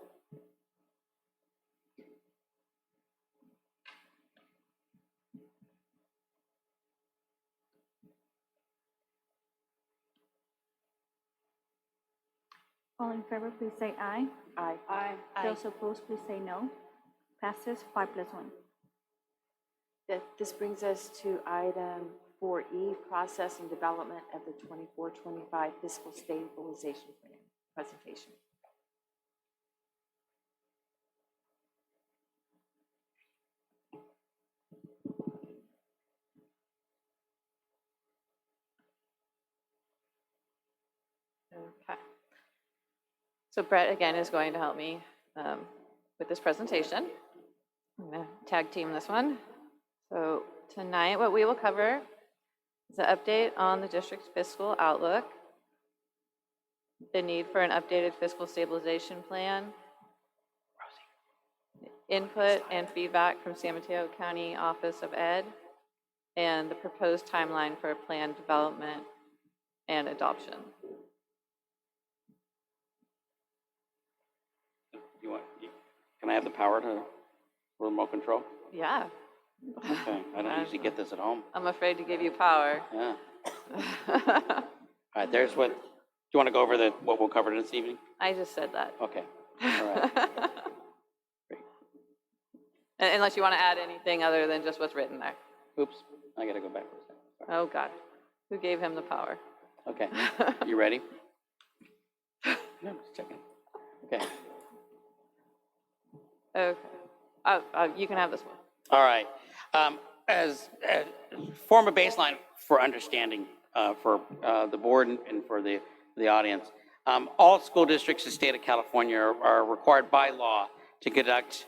All in favor, please say aye. Aye. Aye. Those opposed, please say no. Passes 5+1. This brings us to item 4E, process and development of the 24-25 fiscal stabilization plan presentation. Okay. So Brett, again, is going to help me with this presentation. I'm going to tag team this one. So tonight, what we will cover is an update on the district's fiscal outlook, the need for an updated fiscal stabilization plan, input and feedback from San Mateo County Office of Ed, and the proposed timeline for plan development and adoption. Can I have the power to remote control? Yeah. Okay, I don't usually get this at home. I'm afraid to give you power. Yeah. All right, there's what, do you want to go over what we'll cover this evening? I just said that. Okay, all right. Unless you want to add anything other than just what's written there. Oops, I gotta go back for a second. Sorry. Oh, God. Who gave him the power? Okay, you ready? No, just checking. Okay. Okay. You can have this one. All right. As form a baseline for understanding for the board and for the audience, all school districts in the state of California are required by law to conduct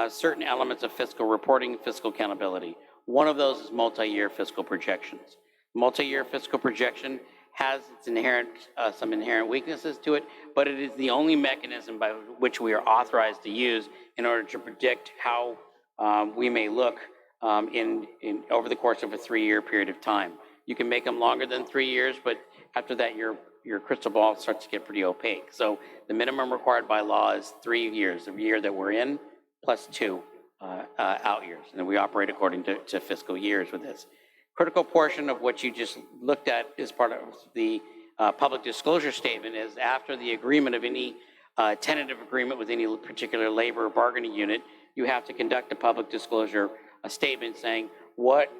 certain elements of fiscal reporting and fiscal accountability. One of those is multi-year fiscal projections. Multi-year fiscal projection has its some inherent weaknesses to it, but it is the only mechanism by which we are authorized to use in order to predict how we may look over the course of a 3-year period of time. You can make them longer than 3 years, but after that, your crystal ball starts to get pretty opaque. So the minimum required by law is 3 years, the year that we're in, plus 2 out years. And then we operate according to fiscal years with this. Critical portion of what you just looked at as part of the public disclosure statement is after the agreement of any tentative agreement with any particular labor or bargaining unit, you have to conduct a public disclosure, a statement saying, what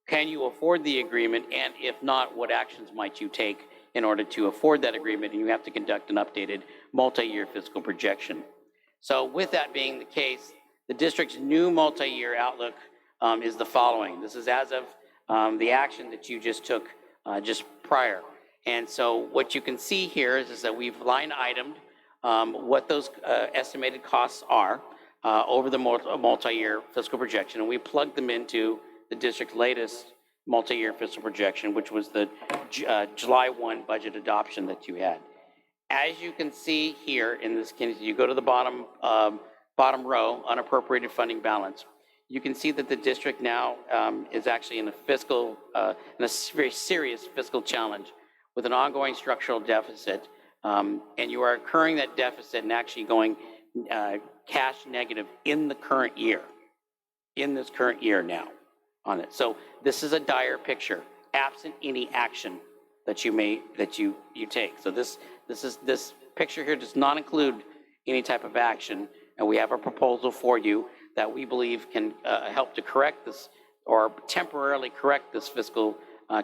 can you afford the agreement, and if not, what actions might you take in order to afford that agreement, and you have to conduct an updated multi-year fiscal projection. So with that being the case, the district's new multi-year outlook is the following. This is as of the action that you just took just prior. And so what you can see here is that we've line itemed what those estimated costs are over the multi-year fiscal projection, and we plugged them into the district's latest multi-year fiscal projection, which was the July 1 budget adoption that you had. As you can see here in this case, you go to the bottom row, unappropriated funding balance. You can see that the district now is actually in a very serious fiscal challenge with an ongoing structural deficit, and you are incurring that deficit and actually going cash negative in the current year, in this current year now on it. So this is a dire picture, absent any action that you take. So this picture here does not include any type of action, and we have a proposal for you that we believe can help to correct this or temporarily correct this fiscal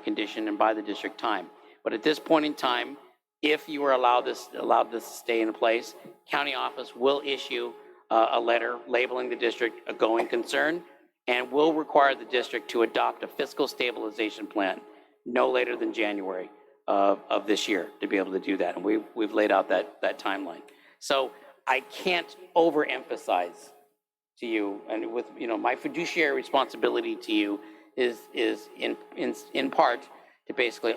condition and buy the district time. But at this point in time, if you are allowed this to stay in place, county office will issue a letter labeling the district a going concern and will require the district to adopt a fiscal stabilization plan no later than January of this year to be able to do that. And we've laid out that timeline. So I can't overemphasize to you, and with my fiduciary responsibility to you is in part to basically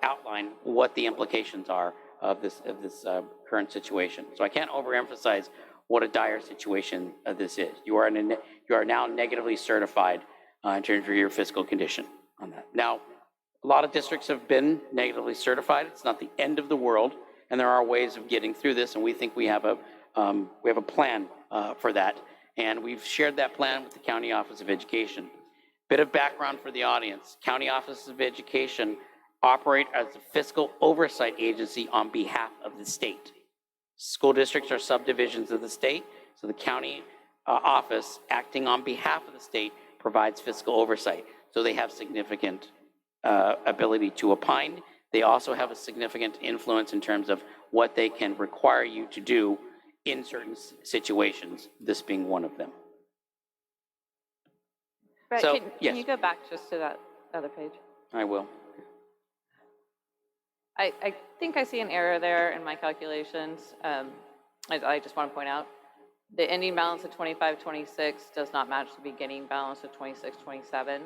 outline what the implications are of this current situation. So I can't overemphasize what a dire situation this is. You are now negatively certified in terms of your fiscal condition on that. Now, a lot of districts have been negatively certified. It's not the end of the world, and there are ways of getting through this, and we think we have a plan for that, and we've shared that plan with the County Office of Education. Bit of background for the audience. County Office of Education operate as a fiscal oversight agency on behalf of the state. School districts are subdivisions of the state, so the county office, acting on behalf of the state, provides fiscal oversight. So they have significant ability to opine. They also have a significant influence in terms of what they can require you to do in certain situations, this being one of them. Brett, So, can yes. you go back just to that other page? I will. I think I see an error there in my calculations. I just want to point out, the ending balance of 25-26 does not match the beginning balance of 26-27.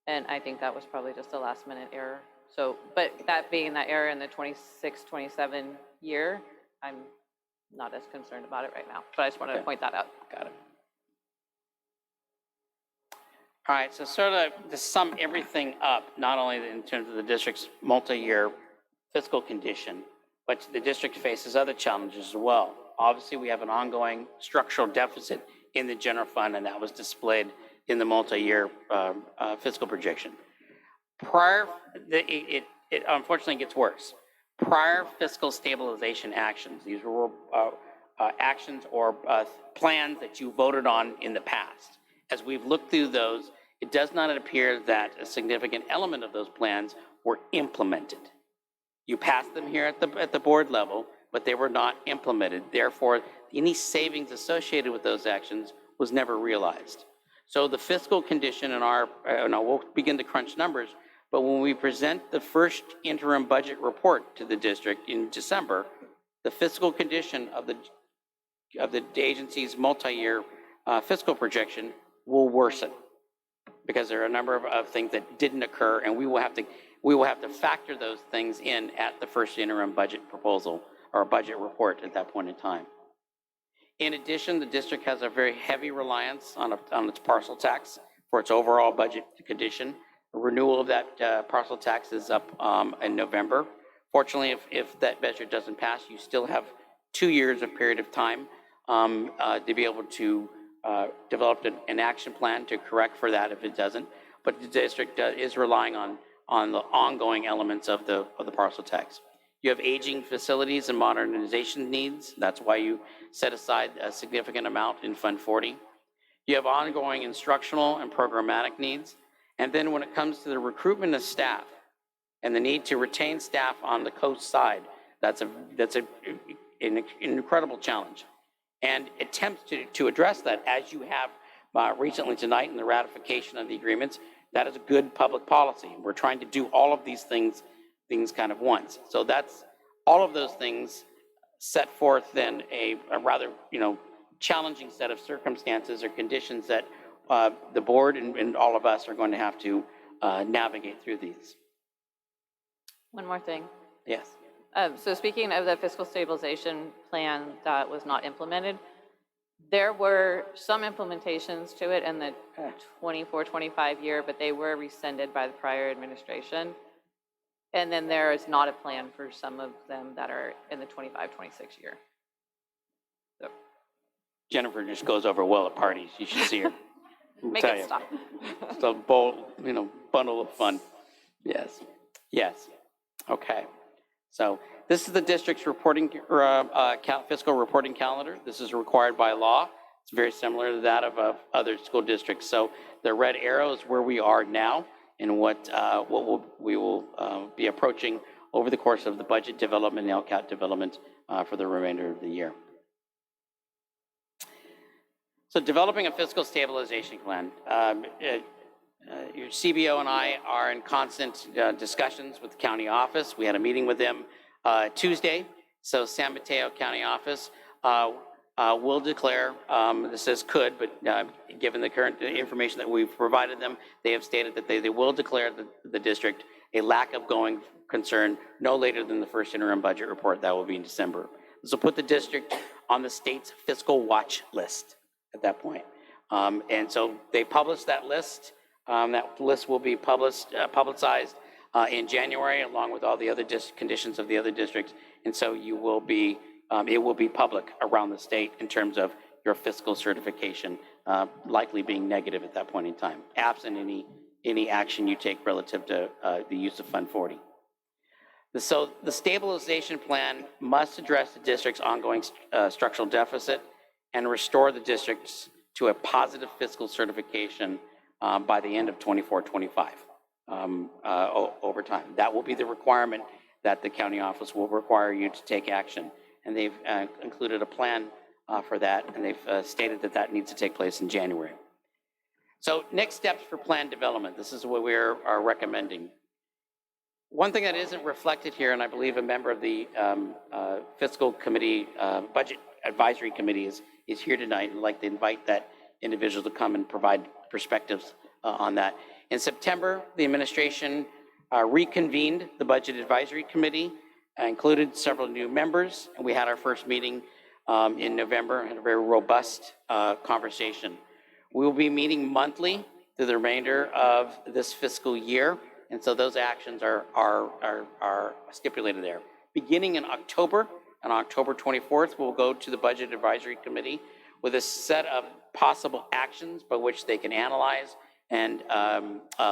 And I think that was probably just a last minute error. So, but that being that error in the 26-27 year, I'm not as concerned about it right now. But I just wanted to point that out. Got it. All right, so sort of to sum everything up, not only in terms of the district's multi-year fiscal condition, but the district faces other challenges as well. Obviously, we have an ongoing structural deficit in the general fund, and that was displayed in the multi-year fiscal projection. It unfortunately gets worse. Prior fiscal stabilization actions, these were actions or plans that you voted on in the past. As we've looked through those, it does not appear that a significant element of those plans were implemented. You passed them here at the board level, but they were not implemented. Therefore, any savings associated with those actions was never realized. So the fiscal condition in our, now we'll begin to crunch numbers, but when we present the first interim budget report to the district in December, the fiscal condition of the agency's multi-year fiscal projection will worsen, because there are a number of things that didn't occur, and we will have to factor those things in at the first interim budget proposal or budget report at that point in time. In addition, the district has a very heavy reliance on its parcel tax for its overall budget condition. A renewal of that parcel tax is up in November. Fortunately, if that measure doesn't pass, you still have 2 years of period of time to be able to develop an action plan to correct for that if it doesn't. But the district is relying on the ongoing elements of the parcel tax. You have aging facilities and modernization needs. That's why you set aside a significant amount in Fund 40. You have ongoing instructional and programmatic needs. And then when it comes to the recruitment of staff and the need to retain staff on the coast side, that's an incredible challenge. And attempts to address that, as you have recently tonight in the ratification of the agreements, that is a good public policy. We're trying to do all of these things kind of once. So that's all of those things set forth then a rather challenging set of circumstances or conditions that the board and all of us are going to have to navigate through these. One more thing. Yes. So speaking of the fiscal stabilization plan that was not implemented, there were some implementations to it in the 24-25 year, but they were rescinded by the prior administration. And then there is not a plan for some of them that are in the 25-26 year. So. Jennifer just goes over well at parties. You should see her. Make it stop. It's a bundle of fun. Yes. Yes. Okay. So this is the district's reporting fiscal reporting calendar. This is required by law. It's very similar to that of other school districts. So the red arrow is where we are now and what we will be approaching over the course of the budget development and LCAT development for the remainder of the year. So developing a fiscal stabilization plan. Your CBO and I are in constant discussions with the county office. We had a meeting with them Tuesday. So San Mateo County Office will declare, this says could, but given the current information that we've provided them, they have stated that they will declare the district a lack of going concern no later than the first interim budget report. That will be in December. This will put the district on the state's fiscal watch list at that point. And so they published that list. That list will be publicized in January, along with all the other conditions of the other districts. And so you will be, it will be public around the state in terms of your fiscal certification, likely being negative at that point in time, absent any action you take relative to the use of Fund 40. So the stabilization plan must address the district's ongoing structural deficit and restore the districts to a positive fiscal certification by the end of 24-25 over time. That will be the requirement that the county office will require you to take action. And they've included a plan for that, and they've stated that that needs to take place in January. So next steps for plan development. This is what we are recommending. One thing that isn't reflected here, and I believe a member of the fiscal committee, budget advisory committee is here tonight, and I'd like to invite that individual to come and provide perspectives on that. In September, the administration reconvened the budget advisory committee, included several new members, and we had our first meeting in November, and a very robust conversation. We will be meeting monthly through the remainder of this fiscal year, and so those actions are stipulated there. Beginning in October, on October 24th, we'll go to the Budget Advisory Committee with a set of possible actions by which they can analyze and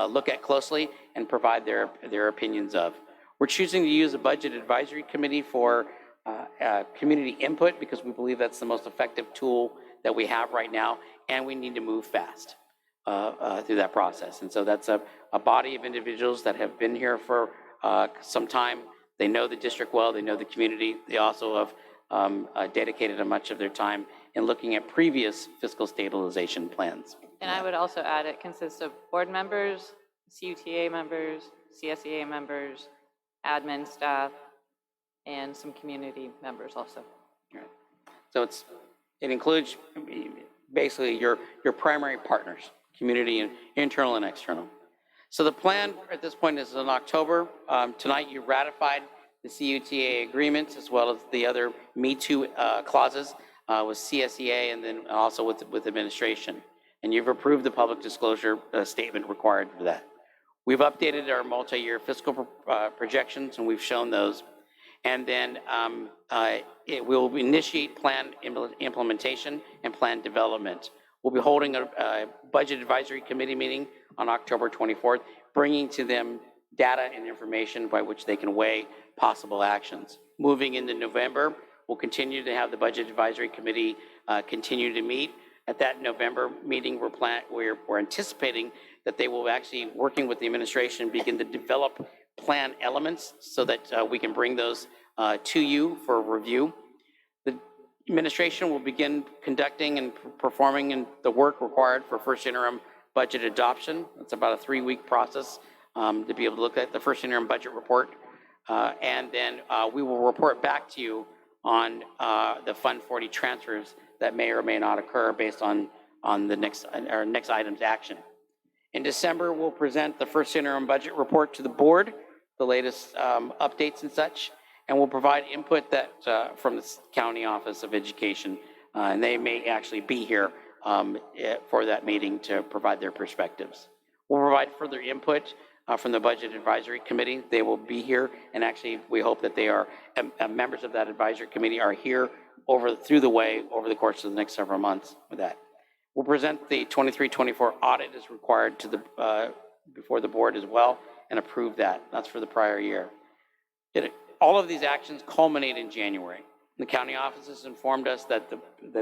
look at closely and provide their opinions of. We're choosing to use a Budget Advisory Committee for community input because we believe that's the most effective tool that we have right now, and we need to move fast through that process. And so that's a body of individuals that have been here for some time. They know the district well, they know the community. They also have dedicated much of their time in looking at previous fiscal stabilization plans. And I would also add it consists of board members, CUTA members, CSEA members, admin staff, and some community members also. Right. So it includes basically your primary partners, community and internal and external. So the plan at this point is in October. Tonight you ratified the CUTA agreements as well as the other Me Too clauses with CSEA and then also with administration. And you've approved the public disclosure statement required for that. We've updated our multi-year fiscal projections and we've shown those. And then it will initiate plan implementation and plan development. We'll be holding a budget advisory committee meeting on October 24th, bringing to them data and information by which they can weigh possible actions. Moving into November, we'll continue to have the budget advisory committee continue to meet. At that November meeting, we're anticipating that they will actually, working with the administration, begin to develop plan elements so that we can bring those to you for review. The administration will begin conducting and performing the work required for first interim budget adoption. It's about a 3-week process to be able to look at the first interim budget report. And then we will report back to you on the Fund 40 transfers that may or may not occur based on the next item's action. In December, we'll present the first interim budget report to the board, the latest updates and such, and we'll provide input that from the County Office of Education, and they may actually be here for that meeting to provide their perspectives. We'll provide further input from the Budget Advisory Committee. They will be here, and actually we hope that they are, members of that advisory committee are here through the course of the next several months with that. We'll present the 23-24 audit as required to before the board as well and approve that. That's for the prior year. All of these actions culminate in January. The county office has informed us that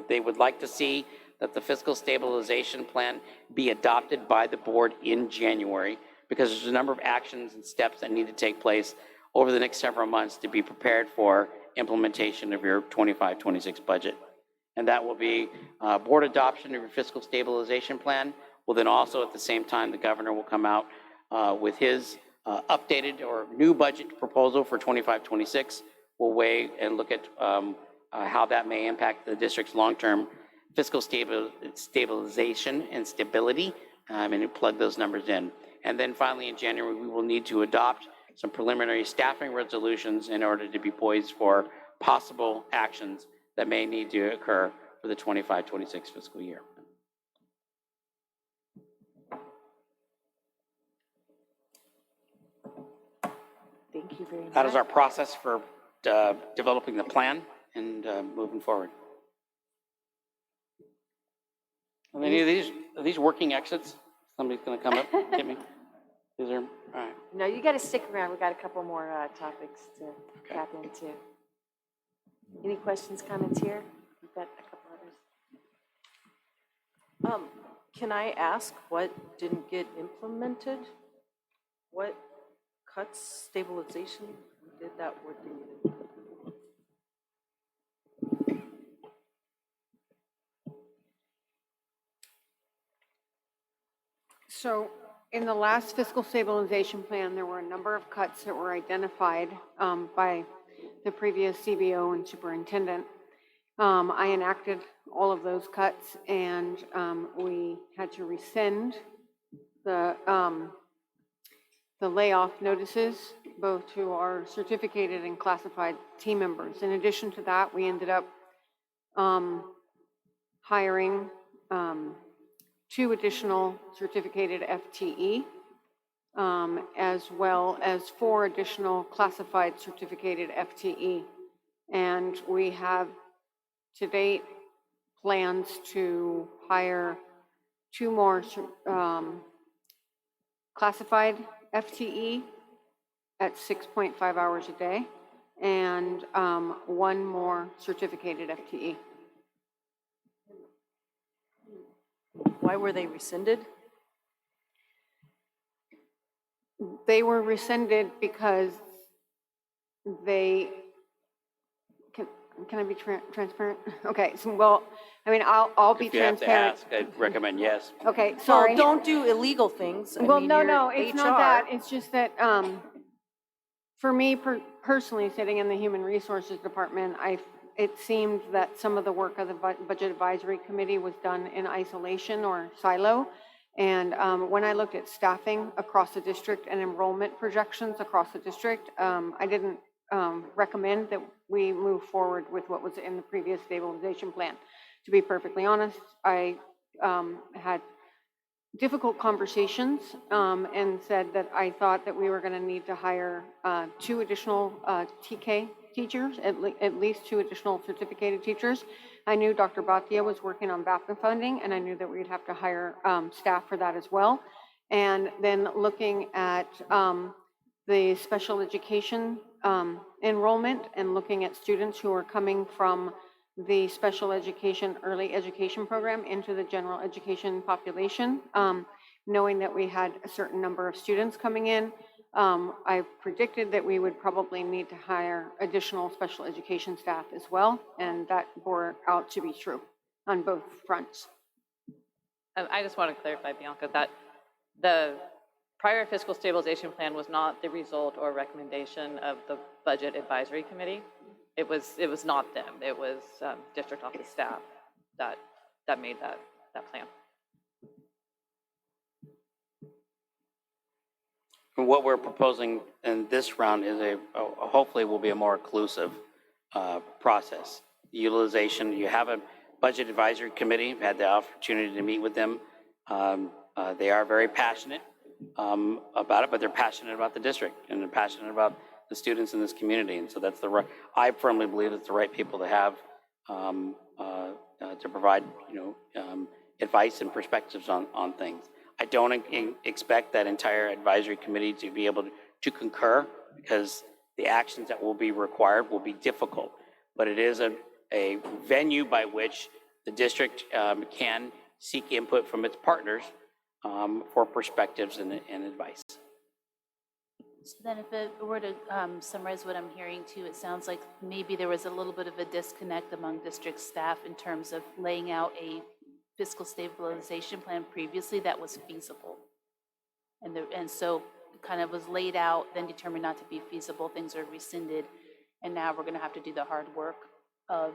they would like to see that the fiscal stabilization plan be adopted by the board in January because there's a number of actions and steps that need to take place over the next several months to be prepared for implementation of your 25-26 budget. And that will be board adoption of your fiscal stabilization plan. Well, then also at the same time, the governor will come out with his updated or new budget proposal for 25-26. We'll weigh and look at how that may impact the district's long-term fiscal stabilization and stability, and plug those numbers in. And then finally in January, we will need to adopt some preliminary staffing resolutions in order to be poised for possible actions that may need to occur for the 25-26 fiscal year. Thank you very much. That is our process for developing the plan and moving forward. Are any of these working exits? Somebody's going to come up, get me. These are, all right. No, you got to stick around. We got a couple more topics to tap into. Any questions, comments here? We've got a couple others. Can I ask what didn't get implemented? What cuts, stabilization did that work didn't get implemented? So in the last fiscal stabilization plan, there were a number of cuts that were identified by the previous CBO and superintendent. I enacted all of those cuts, and we had to rescind the layoff notices, both to our certificated and classified team members. In addition to that, we ended up hiring 2 additional certificated FTE, as well as 4 additional classified certificated FTE. And we have to date plans to hire 2 more classified FTE at 6.5 hours a day, and 1 more certificated FTE. Why were they rescinded? They were rescinded because they, can I be transparent? Okay, so, well, I mean, I'll be If you have to transparent. ask, I'd recommend yes. Okay, sorry. Well, don't do illegal things. Well, no, you're no, it's not HR. that. It's just that, for me personally, sitting in the Human Resources Department, it seemed that some of the work of the Budget Advisory Committee was done in isolation or silo. And when I looked at staffing across the district and enrollment projections across the district, I didn't recommend that we move forward with what was in the previous stabilization plan. To be perfectly honest, I had difficult conversations and said that I thought that we were going to need to hire 2 additional TK teachers, at least 2 additional certificated teachers. I knew Dr. Bhatia was working on VAPA funding, and I knew that we'd have to hire staff for that as well. And then looking at the special education enrollment and looking at students who are coming from the special education, early education program into the general education population, knowing that we had a certain number of students coming in, I predicted that we would probably need to hire additional special education staff as well, and that bore out to be true on both fronts. I just want to clarify, Bianca, that the prior fiscal stabilization plan was not the result or recommendation of the Budget Advisory Committee. It was not them. It was district office staff that made that plan. And what we're proposing in this round is hopefully will be a more inclusive process. Utilization, you have a Budget Advisory Committee, I've had the opportunity to meet with them. They are very passionate about it, but they're passionate about the district and they're passionate about the students in this community. And so that's I firmly believe it's the right people to have to provide, advice and perspectives on things. I don't expect that entire advisory committee to be able to concur because the actions that will be required will be difficult. But it is a venue by which the district can seek input from its partners for perspectives and advice. So then if it were to summarize what I'm hearing too, it sounds like maybe there was a little bit of a disconnect among district staff in terms of laying out a fiscal stabilization plan previously that was feasible. And so it kind of was laid out, then determined not to be feasible, things are rescinded, and now we're gonna have to do the hard work of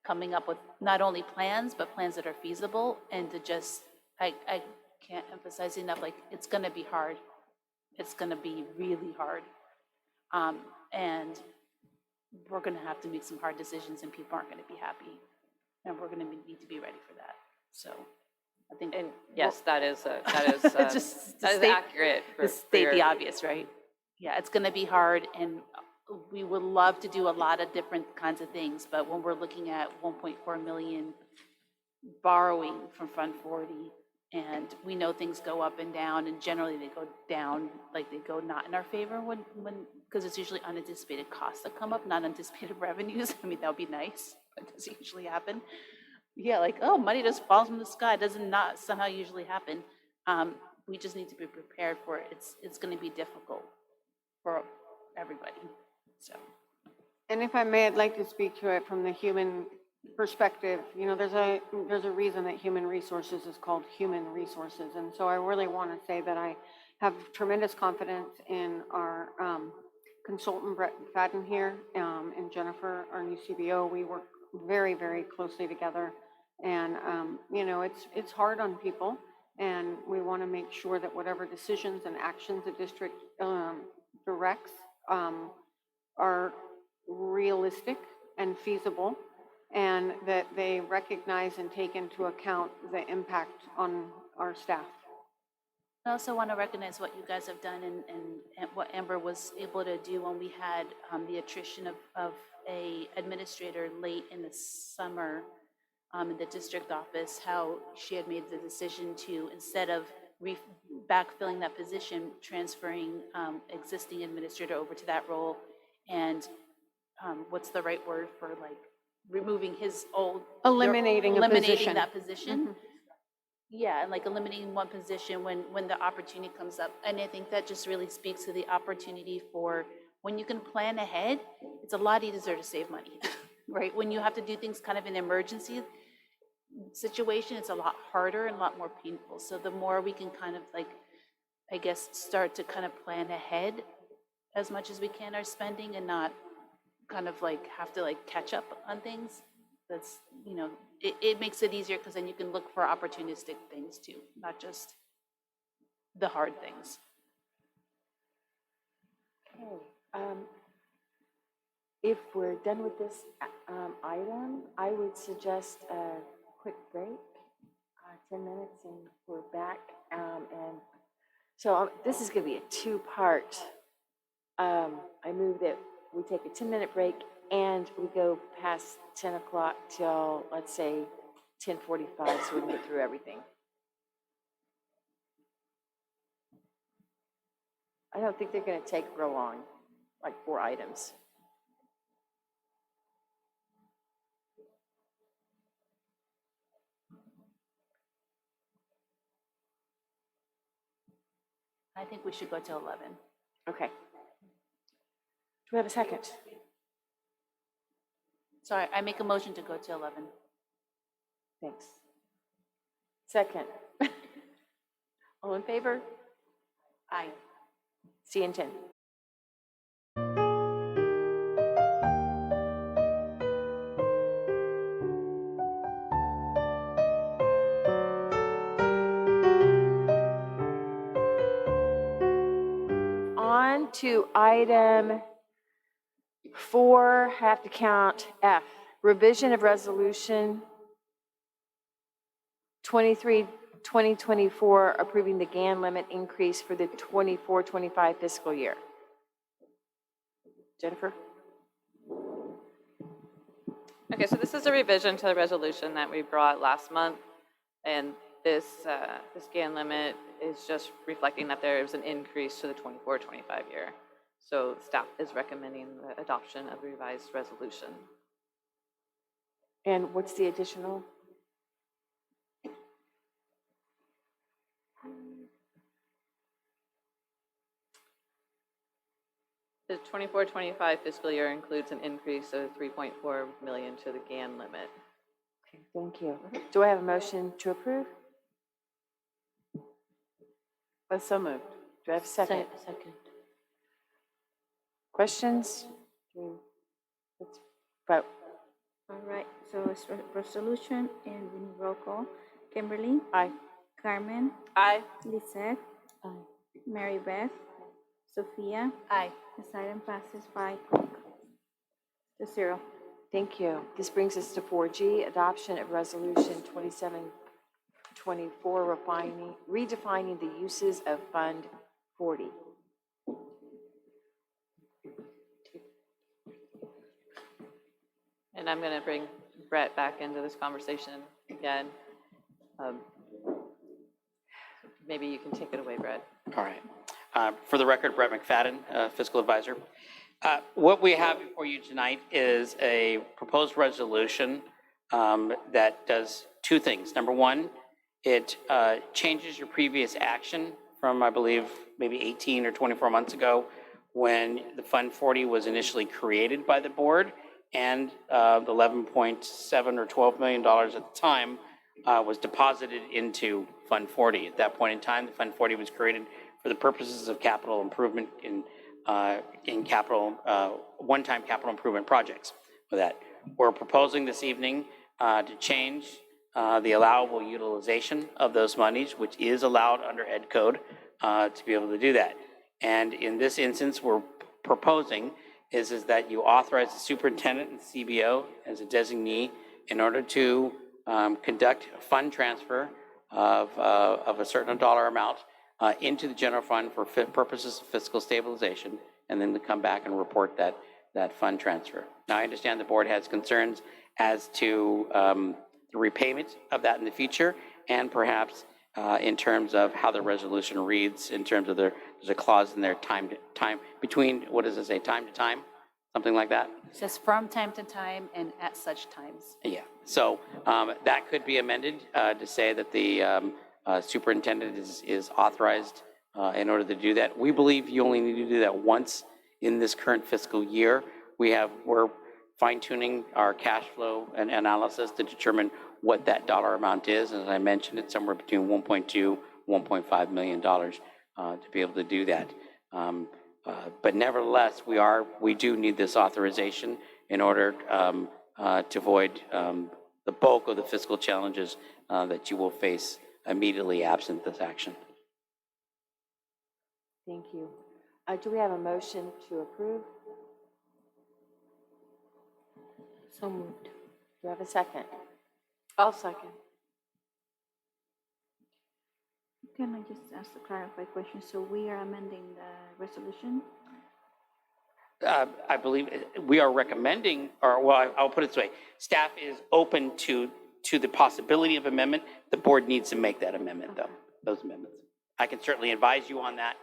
coming up with not only plans, but plans that are feasible, and to just, I can't emphasize enough, like, it's gonna be hard. It's gonna be really hard. And we're gonna have to make some hard decisions and people aren't gonna be happy. And we're gonna need to be ready for that. So I think. And yes, that is just that is accurate. To state the obvious, right? Yeah, it's gonna be hard, and we would love to do a lot of different kinds of things, but when we're looking at 1.4 million borrowing from Fund 40, and we know things go up and down, and generally they go down, like they go not in our favor when because it's usually unanticipated costs that come up, not anticipated revenues. I mean, that would be nice, but it doesn't usually happen. Yeah, like, oh, money just falls from the sky. It does not somehow usually happen. We just need to be prepared for it. It's going to be difficult for everybody. So, And if I may, I'd like to speak to it from the human perspective. You know, there's a reason that human resources is called human resources. And so I really want to say that I have tremendous confidence in our consultant Brett McFadden here, and Jennifer, our new CBO. We work very, very closely together. And, you know, it's hard on people. And we want to make sure that whatever decisions and actions the district directs are realistic and feasible, and that they recognize and take into account the impact on our staff. I also want to recognize what you guys have done and what Amber was able to do when we had the attrition of a administrator late in the summer in the district office, how she had made the decision to, instead of backfilling that position, transferring existing administrator over to that role, and what's the right word for, like, removing his old... Eliminating that position. Mhm. Yeah, and like eliminating one position when the opportunity comes up. And I think that just really speaks to the opportunity for when you can plan ahead, it's a lot easier to save money, right? When you have to do things kind of in emergency situation, it's a lot harder and a lot more painful. So the more we can kind of, like, I guess, start to kind of plan ahead as much as we can our spending and not kind of like have to like catch up on things, that's, you know, it makes it easier because then you can look for opportunistic things too, not just the hard things. Okay. If we're done with this item, I would suggest a quick break, 10 minutes, and we're back. And so this is going to be a two-part. I move that we take a 10-minute break and we go past 10 o'clock till, let's say, 10:45, so we can get through everything. I don't think they're going to take real long, like 4 items. I think we should go to 11. Okay. Do we have a second? Sorry, I make a motion to go to 11. Thanks. Second. All in favor? Aye. See you in 10. On to item 4, have to count F, revision of resolution 2024 approving the GAN limit increase for the 24-25 fiscal year. Jennifer? Okay, so this is a revision to the resolution that we brought last month, and this GAN limit is just reflecting that there is an increase to the 24-25 year. So staff is recommending the adoption of the revised resolution. And what's the additional? The 24-25 fiscal year includes an increase of 3.4 million to the GAN limit. Okay, thank you. Do I have a motion to approve? So moved. Do I have a second? Second. Questions? Let's vote. All right, so it's resolution, and we need roll call. Kimberly? Aye. Carmen? Aye. Lisette? Aye. Mary Beth? Sophia? Aye. This item passes 5-0. Thank you. This brings us to 4G, adoption of resolution 2724, redefining the uses of Fund 40. And I'm going to bring Brett back into this conversation again. Maybe you can take it away, Brett. All right. For the record, Brett McFadden, Fiscal Advisor. What we have before you tonight is a proposed resolution that does two things. Number one, it changes your previous action from, I believe, maybe 18 or 24 months ago when the Fund 40 was initially created by the board, and the 11.7 or $12 million at the time was deposited into Fund 40. At that point in time, the Fund 40 was created for the purposes of capital improvement in capital, one-time capital improvement projects. With that, we're proposing this evening to change the allowable utilization of those monies, which is allowed under Ed Code, to be able to do that. And in this instance, we're proposing is that you authorize the superintendent and CBO as a designee in order to conduct a fund transfer of a certain dollar amount into the general fund for purposes of fiscal stabilization, and then to come back and report that fund transfer. Now, I understand the board has concerns as to the repayment of that in the future, and perhaps in terms of how the resolution reads, in terms of there's a clause in there, time between, what does it say, time to time, something like that? It says from time to time and at such times. Yeah, so that could be amended to say that the superintendent is authorized in order to do that. We believe you only need to do that once in this current fiscal year. We're fine-tuning our cash flow and analysis to determine what that dollar amount is. As I mentioned, it's somewhere between $1.2, $1.5 million to be able to do that. But nevertheless, we do need this authorization in order to avoid the bulk of the fiscal challenges that you will face immediately absent this action. Thank you. Do we have a motion to approve? So moved. Do you have a second? I'll second. Can I just ask a clarified question? So we are amending the resolution? I believe we are recommending, or well, I'll put it this way: staff is open to the possibility of amendment. The board needs to make that amendment, though. Those amendments. I can certainly advise you on that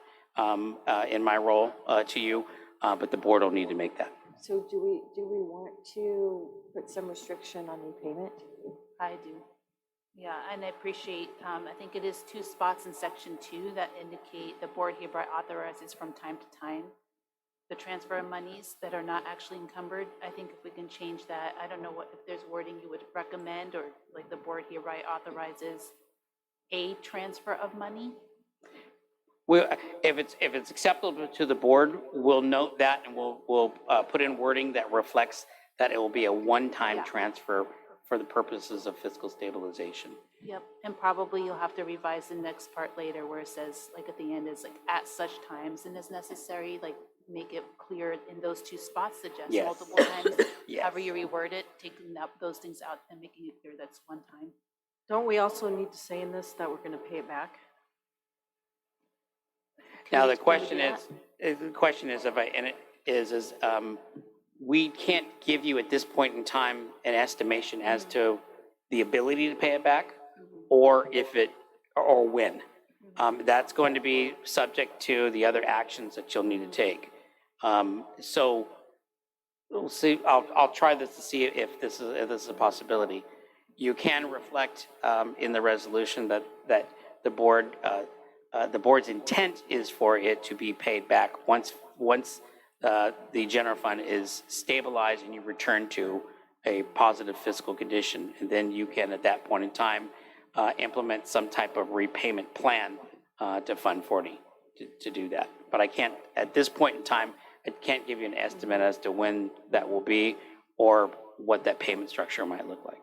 in my role to you, but the board will need to make that. So do we want to put some restriction on repayment? I do. Yeah, and I appreciate, I think it is 2 spots in section 2 that indicate the board hereby authorizes from time to time the transfer of monies that are not actually encumbered. I think if we can change that, I don't know if there's wording you would recommend, or like the board hereby authorizes a transfer of money. If it's acceptable to the board, we'll note that, and we'll put in wording that reflects that it will be a one-time transfer for the purposes of fiscal stabilization. Yep, and probably you'll have to revise the next part later where it says, like at the end, is like at such times and as necessary, like make it clear in those 2 spots, suggest multiple times. However you reword it, taking those things out and making it clear that's one time. Don't we also need to say in this that we're going to pay it back? Now, the question is, we can't give you at this point in time an estimation as to the ability to pay it back, or or when. That's going to be subject to the other actions that you'll need to take. So we'll see. I'll try this to see if this is a possibility. You can reflect in the resolution that the board's intent is for it to be paid back once the general fund is stabilized and you return to a positive fiscal condition, and then you can at that point in time implement some type of repayment plan to Fund 40 to do that. But I can't at this point in time. I can't give you an estimate as to when that will be or what that payment structure might look like.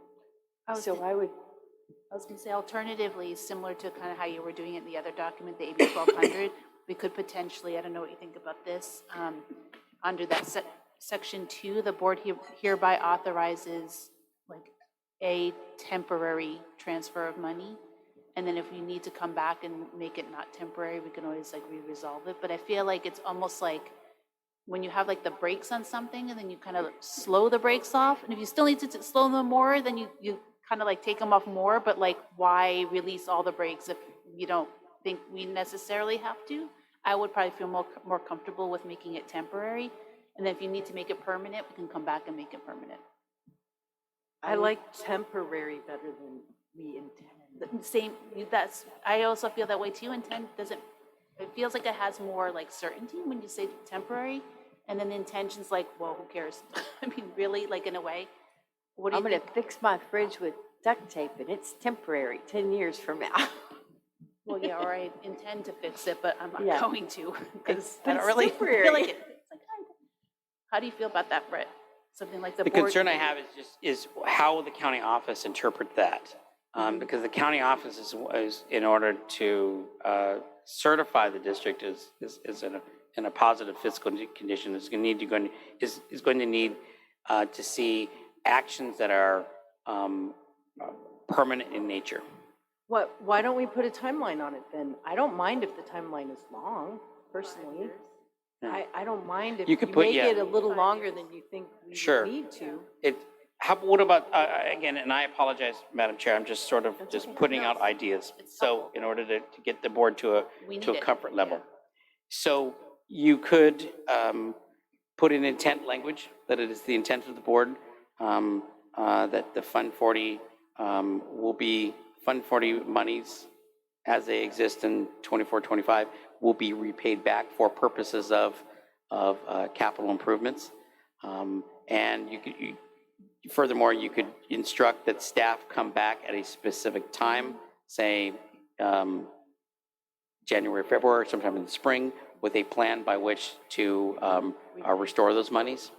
I was going to say, alternatively, similar to kind of how you were doing it in the other document, the AB 1200, we could potentially, I don't know what you think about this, under that section 2, the board hereby authorizes like a temporary transfer of money. And then if we need to come back and make it not temporary, we can always like re-resolve it. But I feel like it's almost like when you have like the brakes on something and then you kind of slow the brakes off. And if you still need to slow them more, then you kind of like take them off more. But like, why release all the brakes if you don't think we necessarily have to? I would probably feel more comfortable with making it temporary. And then if you need to make it permanent, we can come back and make it permanent. I like temporary better than we intend. Same, that's, I also feel that way too. Intent doesn't, it feels like it has more like certainty when you say temporary. And then the intention's like, well, who cares? I mean, really, like in a way. What do I'm you gonna think? fix my fridge with duct tape and it's temporary, 10 years from now. Well, yeah, all right, intend to fix it, but I'm not Yeah. going to because But I don't it's really temporary. feel like it. It's like, how do you feel about that, Brett? Something like the The board. concern I have is how will the county office interpret that? Because the county office is in order to certify the district is in a positive fiscal condition, is going to need to see actions that are permanent in nature. Why don't we put a timeline on it then? I don't mind if the timeline is long, personally. I don't mind if You you could put- make yeah. it a little longer than you think we Sure. need to. What about, again, and I apologize, Madam Chair, I'm just sort of just putting out ideas. So in order to get the board to a comfort level. So you could put in intent language, that it is the intent of the board, that the Fund 40 will be, Fund 40 monies as they exist in 24-25 will be repaid back for purposes of capital improvements. And furthermore, you could instruct that staff come back at a specific time, say January, February, sometime in the spring, with a plan by which to restore those monies.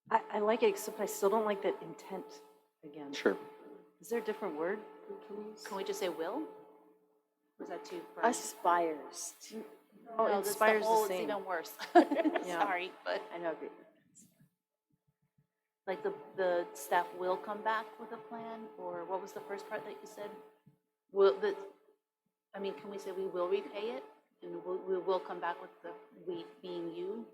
I like it, except I still don't like that intent again. Sure. Is there a different word we can use? Can we just say will? Was that too? bright? Aspires. Oh, No, that's inspires the whole, same. It's even worse. Yeah. Sorry, but I know. like the staff will come back with a plan, or what was the first part that you said? I mean, can we say we will repay it? And we will come back with we being you,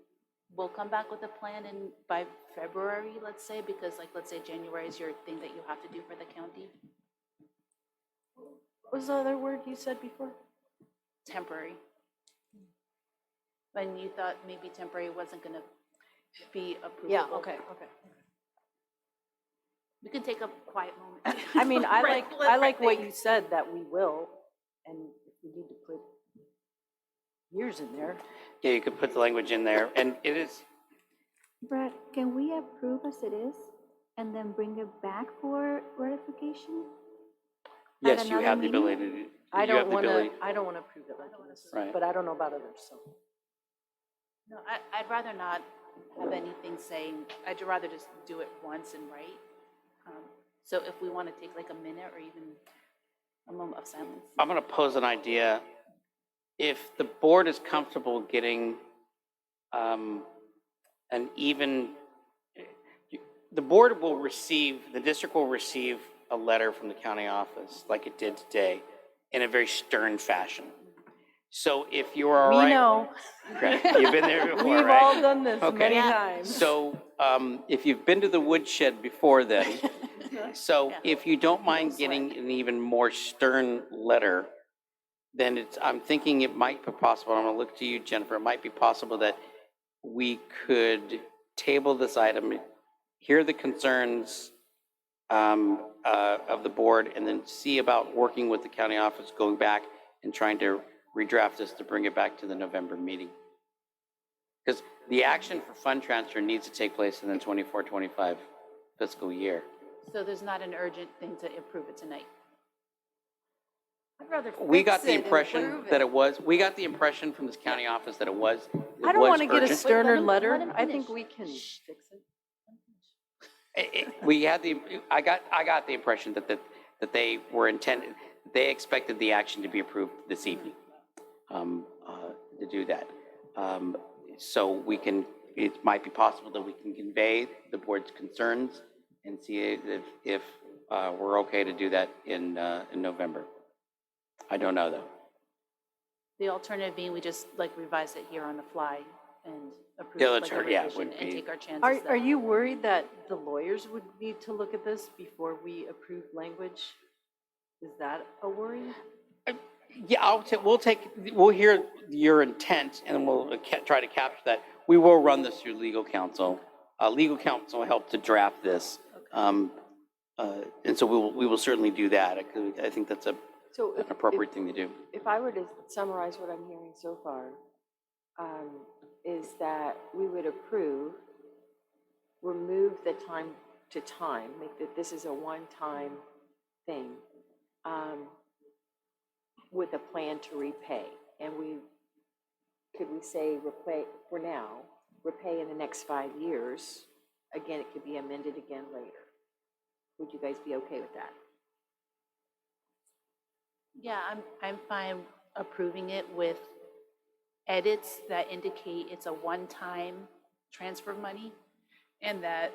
will come back with a plan by February, let's say, because like, let's say January is your thing that you have to do for the county? What was the other word you said before? Temporary. When you thought maybe temporary wasn't gonna be approvable. Yeah, okay. We can take a quiet moment. I mean, I Right, like what think. you said, that we will, and if we need to put years in there. Yeah, you could put the language in there, and it is, Brett, can we approve as it is and then bring it back for ratification? yes, you another have the meeting? ability to. I you have don't the want to, ability- I don't want to approve it like this, Right. but I don't know about others, so. No, I'd rather not have anything saying, I'd rather just do it once and write. So if we want to take like a minute or even a moment of silence. I'm going to pose an idea. If the board is comfortable getting an even, the board will receive, the district will receive a letter from the county office, like it did today, in a very stern fashion. So if you are all right. We know. Okay, you've been there before, We've right? all done this Okay. many Yeah. times. So if you've been to the woodshed before then, so if you don't mind getting an even more stern letter, then I'm thinking it might be possible, I'm gonna look to you, Jennifer, it might be possible that we could table this item, hear the concerns of the board, and then see about working with the county office, going back and trying to redraft this to bring it back to the November meeting. Because the action for fund transfer needs to take place in the 24-25 fiscal year. So there's not an urgent thing to approve it tonight? I'd rather We fix got the it and impression approve that it. it was, we got the impression from this county office that it was I don't want to get a urgent. sterner let letter. him I think finish. we can fix it. We had I got the impression that they were intended, they expected the action to be approved this evening, to do that. So it might be possible that we can convey the board's concerns and see if we're okay to do that in November. I don't know, though. The alternative being we just like revise it here on the fly and approve The it like a alternative, yeah, revision would and be- take our chances. Are that- you worried that the lawyers would need to look at this before we approve language? Is that a worry? Yeah, we'll hear your intent and we'll try to capture that. We will run this through legal counsel. Legal counsel helped to draft this. And so we will certainly do that. I think that's an So appropriate thing to do. if I were to summarize what I'm hearing so far, is that we would approve, remove the time to time, make that this is a one-time thing, with a plan to repay. And could we say repay for now, repay in the next 5 years? Again, it could be amended again later. Would you guys be okay with that? Yeah, I'm fine approving it with edits that indicate it's a one-time transfer of money and that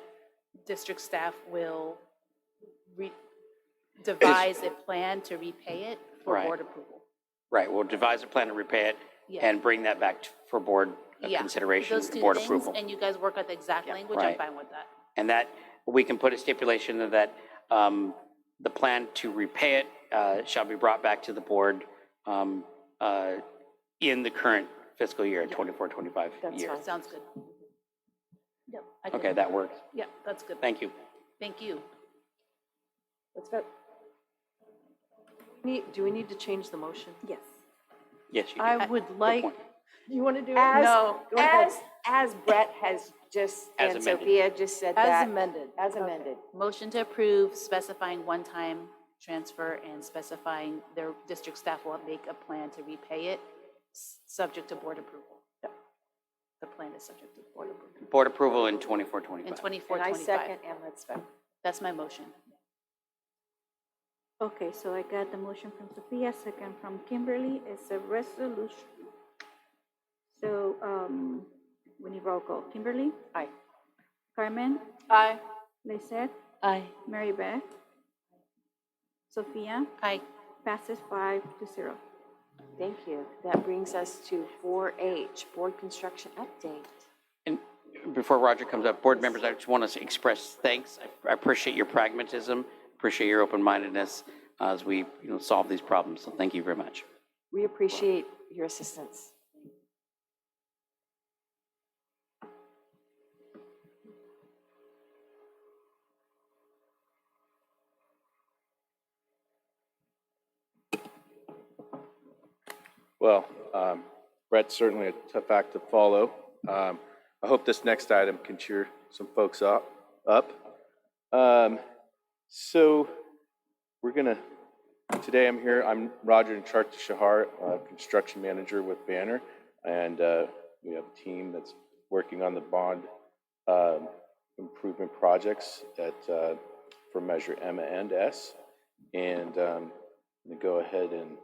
district staff will devise a plan to repay it for Right. board approval. Right, we'll devise a plan to repay it Yeah. and bring that back for board Yeah, consideration, those two board things, approval. and you guys work out the exact language, I'm Right. fine with that. And that, we can put a stipulation of that the plan to repay it shall be brought back to the board in the current fiscal year, 24-25 That's year. fine. Sounds good. Yep. I can- Okay, that works. Yeah, that's good. Thank you. Thank you. Let's vote. Do we need to change the motion? Yes. Yes, you do. I would like, point. you want to do it? As, No, go ahead. as Brett has just, As and amended. Sophia just said As that. amended. As amended. Motion to approve specifying one-time transfer and specifying their district staff will make a plan to repay it, subject to board approval. The plan is subject to board approval. Board approval in 24-25. In 24, And I 25. second, and let's vote. That's my motion. Okay, so I got the motion from Sophia, second from Kimberly. It's a resolution. So, we need roll call. Kimberly? Aye. Carmen? Aye. Lizette? Aye. Mary Beth? Sophia? Aye. Passes 5-0. Thank you. That brings us to 4H, board construction update. And before Roger comes up, board members, I just want to express thanks. I appreciate your pragmatism, appreciate your open-mindedness as we solve these problems. So thank you very much. We appreciate your assistance. Well, Brett's certainly a tough act to follow. I hope this next item can cheer some folks up. So we're gonna, today I'm Roger Shahar, construction manager with Banner, and we have a team that's working on the bond improvement projects for Measure M and S. And I'm gonna go ahead and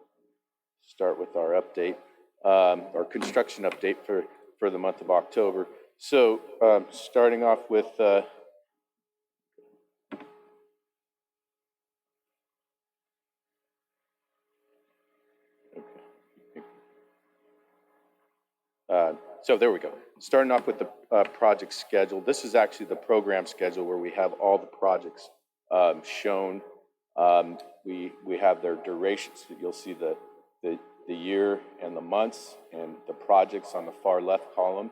start with our update, our construction update for the month of October. So starting off with so there we go. Starting off with the project schedule. This is actually the program schedule where we have all the projects shown. We have their durations. You'll see the year and the months and the projects on the far left column.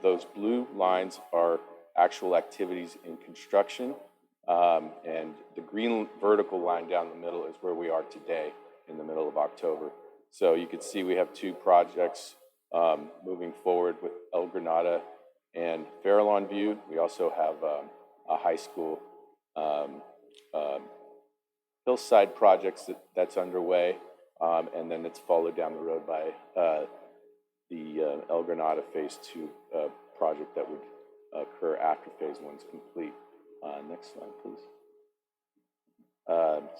Those blue lines are actual activities in construction, and the green vertical line down the middle is where we are today in the middle of October. So you can see we have two projects moving forward with El Granada and Farallon View. We also have a high school hillside projects that's underway. And then it's followed down the road by the El Granada Phase 2 project that would occur after Phase 1 is complete. Next slide, please.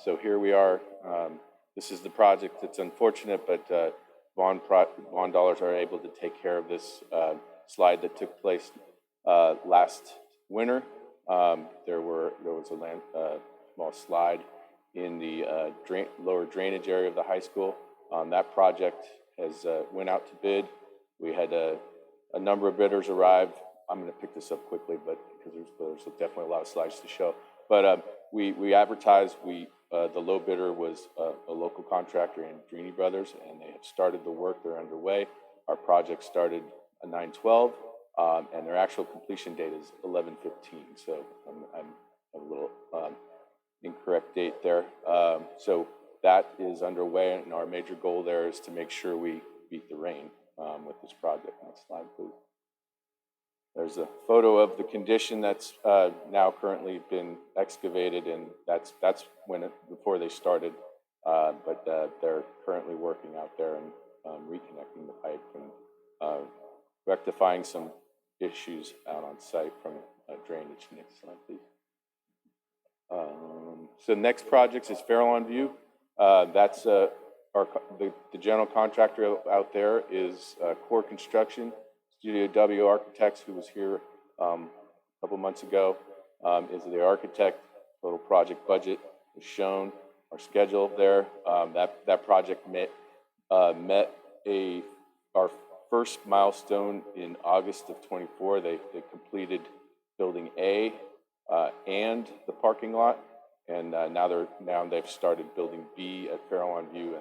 So here we are. This is the project. It's unfortunate, but bond dollars are able to take care of this slide that took place last winter. There was a small slide in the lower drainage area of the high school. That project has went out to bid. We had a number of bidders arrive. I'm going to pick this up quickly, but because there's definitely a lot of slides to show. But we advertised. The low bidder was a local contractor, Andrini Brothers, and they have started the work. They're underway. Our project started at 9/12, and their actual completion date is 11/15. So I'm a little incorrect date there. So that is underway, and our major goal there is to make sure we beat the rain with this project. Next slide, please. There's a photo of the condition that's now currently been excavated, and that's before they started. But they're currently working out there and reconnecting the pipe and rectifying some issues out on site from drainage. Next slide, please. So next project is Farallon View. That's the general contractor out there is Core Construction. Studio W Architects, who was here a couple months ago, is the architect. Total project budget is shown. Our schedule there. That project met our first milestone in August of 24. They completed building A and the parking lot, and now they've started building B at Farallon View,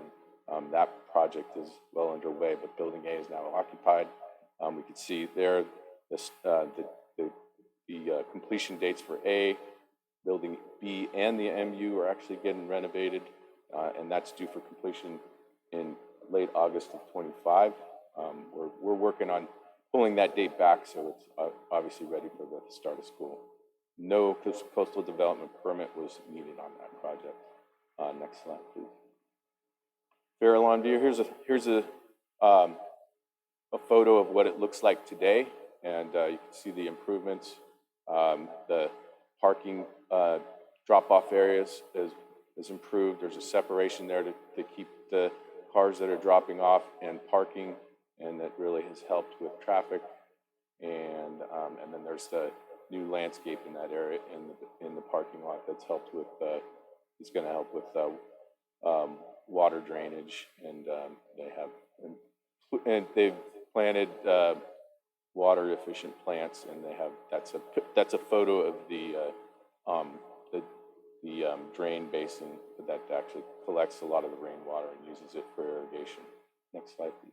and that project is well underway. But building A is now occupied. We can see there the completion dates for A, building B, and the MU are actually getting renovated, and that's due for completion in late August of 25. We're working on pulling that date back so it's obviously ready for the start of school. No coastal development permit was needed on that project. Next slide, please. Farallon View. Here's a photo of what it looks like today, and you can see the improvements. The parking drop-off areas is improved. There's a separation there to keep the cars that are dropping off and parking, and that really has helped with traffic. And then there's the new landscape in that area in the parking lot that's helped with. It's going to help with water drainage, and they've planted water efficient plants, and they have that's a photo of the drain basin that actually collects a lot of the rainwater and uses it for irrigation. Next slide, please.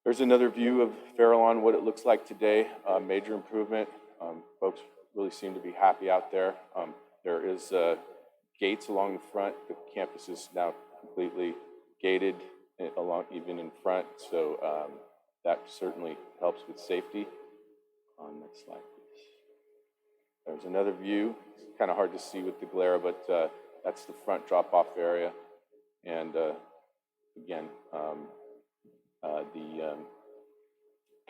There's another view of Farallon, what it looks like today. Major improvement. Folks really seem to be happy out there. There is gates along the front. The campus is now completely gated along, even in front, so that certainly helps with safety. Next slide, please. There's another view. It's kind of hard to see with the glare, but that's the front drop-off area. And again, the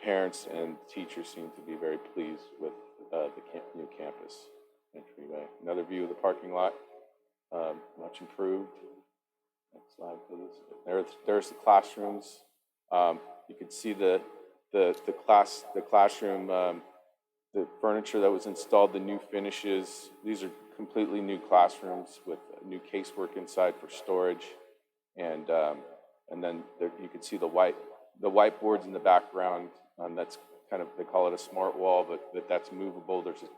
parents and teachers seem to be very pleased with the new campus entryway. Another view of the parking lot, much improved. Next slide, please. There's the classrooms. You can see the classroom, the furniture that was installed, the new finishes. These are completely new classrooms with new casework inside for storage, and then you can see the whiteboards in the background. That's kind of, they call it a smart wall, but that's movable. There's a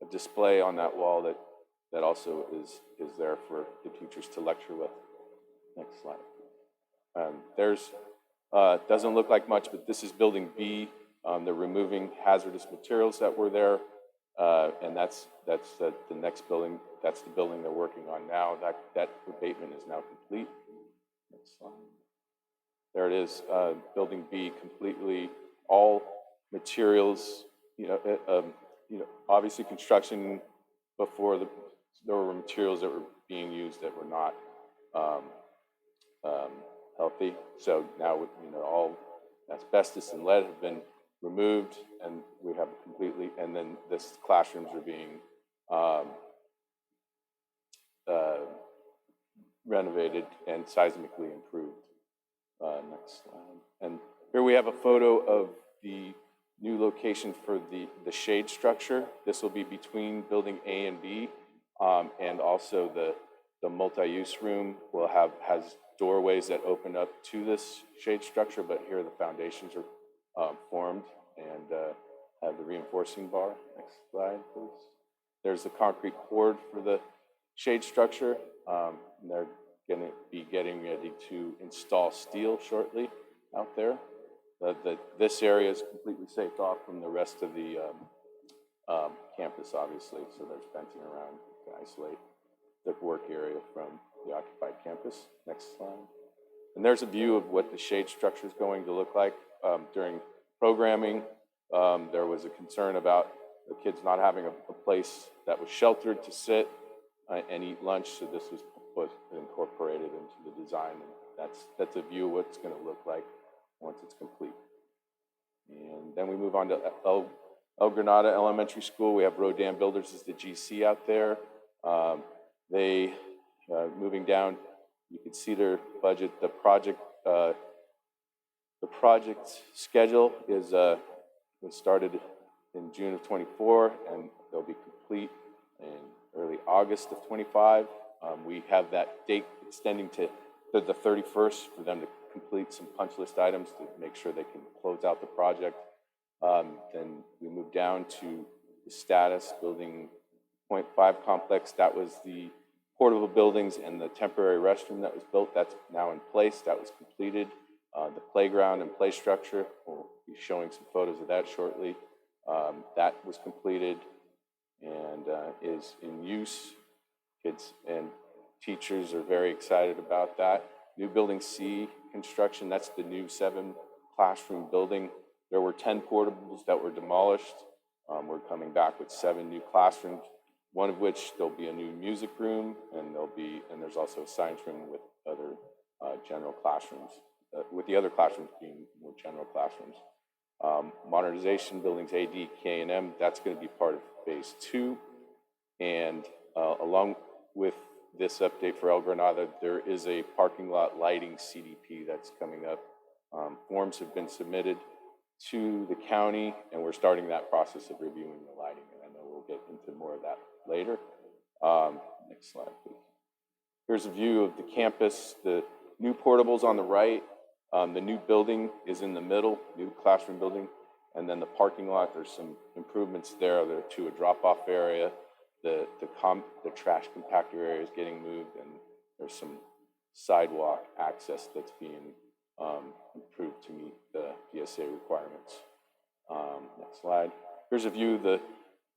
display on that wall that also is there for the teachers to lecture with. Next slide. Doesn't look like much, but this is building B. They're removing hazardous materials that were there, and that's the next building. That's the building they're working on now. That abatement is now complete. Next slide. There it is, building B, completely all materials. Obviously construction before there were materials that were being used that were not healthy. So now, all asbestos and lead have been removed, and we have completely. And then this classrooms are being renovated and seismically improved. Next slide. And here we have a photo of the new location for the shade structure. This will be between building A and B, and also the multi-use room has doorways that open up to this shade structure, but here the foundations are formed and have the reinforcing bar. Next slide, please. There's the concrete poured for the shade structure. And they're going to be getting ready to install steel shortly out there. This area is completely taped off from the rest of the campus, obviously, so there's fencing around to isolate the work area from the occupied campus. Next slide. And there's a view of what the shade structure is going to look like. During programming, there was a concern about the kids not having a place that was sheltered to sit and eat lunch, so this was incorporated into the design, and that's a view of what it's going to look like once it's complete. And then we move on to El Granada Elementary School. We have Rodan Builders as the GC out there. Moving down, you can see their budget. The project schedule is was started in June of 24, and they'll be complete in early August of 25. We have that date extending to the 31st for them to complete some punch list items to make sure they can close out the project. Then we move down to the status building 0.5 complex. That was the portable buildings and the temporary restroom that was built. That's now in place. That was completed. The playground and play structure, we'll be showing some photos of that shortly. That was completed and is in use. Kids and teachers are very excited about that. New building C construction, that's the new 7-classroom building. There were 10 portables that were demolished. We're coming back with 7 new classrooms, one of which there'll be a new music room, and there's also a science room with other general classrooms, with the other classrooms being more general classrooms. Modernization buildings A, D, K, and M, that's going to be part of phase 2. And along with this update for El Granada, there is a parking lot lighting CDP that's coming up. Forms have been submitted to the county, and we're starting that process of reviewing the lighting, and I know we'll get into more of that later. Next slide, please. Here's a view of the campus. The new portables on the right. The new building is in the middle, new classroom building, and then the parking lot, there's some improvements there. There to a drop-off area. The trash compactor area is getting moved, and there's some sidewalk access that's being improved to meet the DSA requirements. Next slide. Here's a view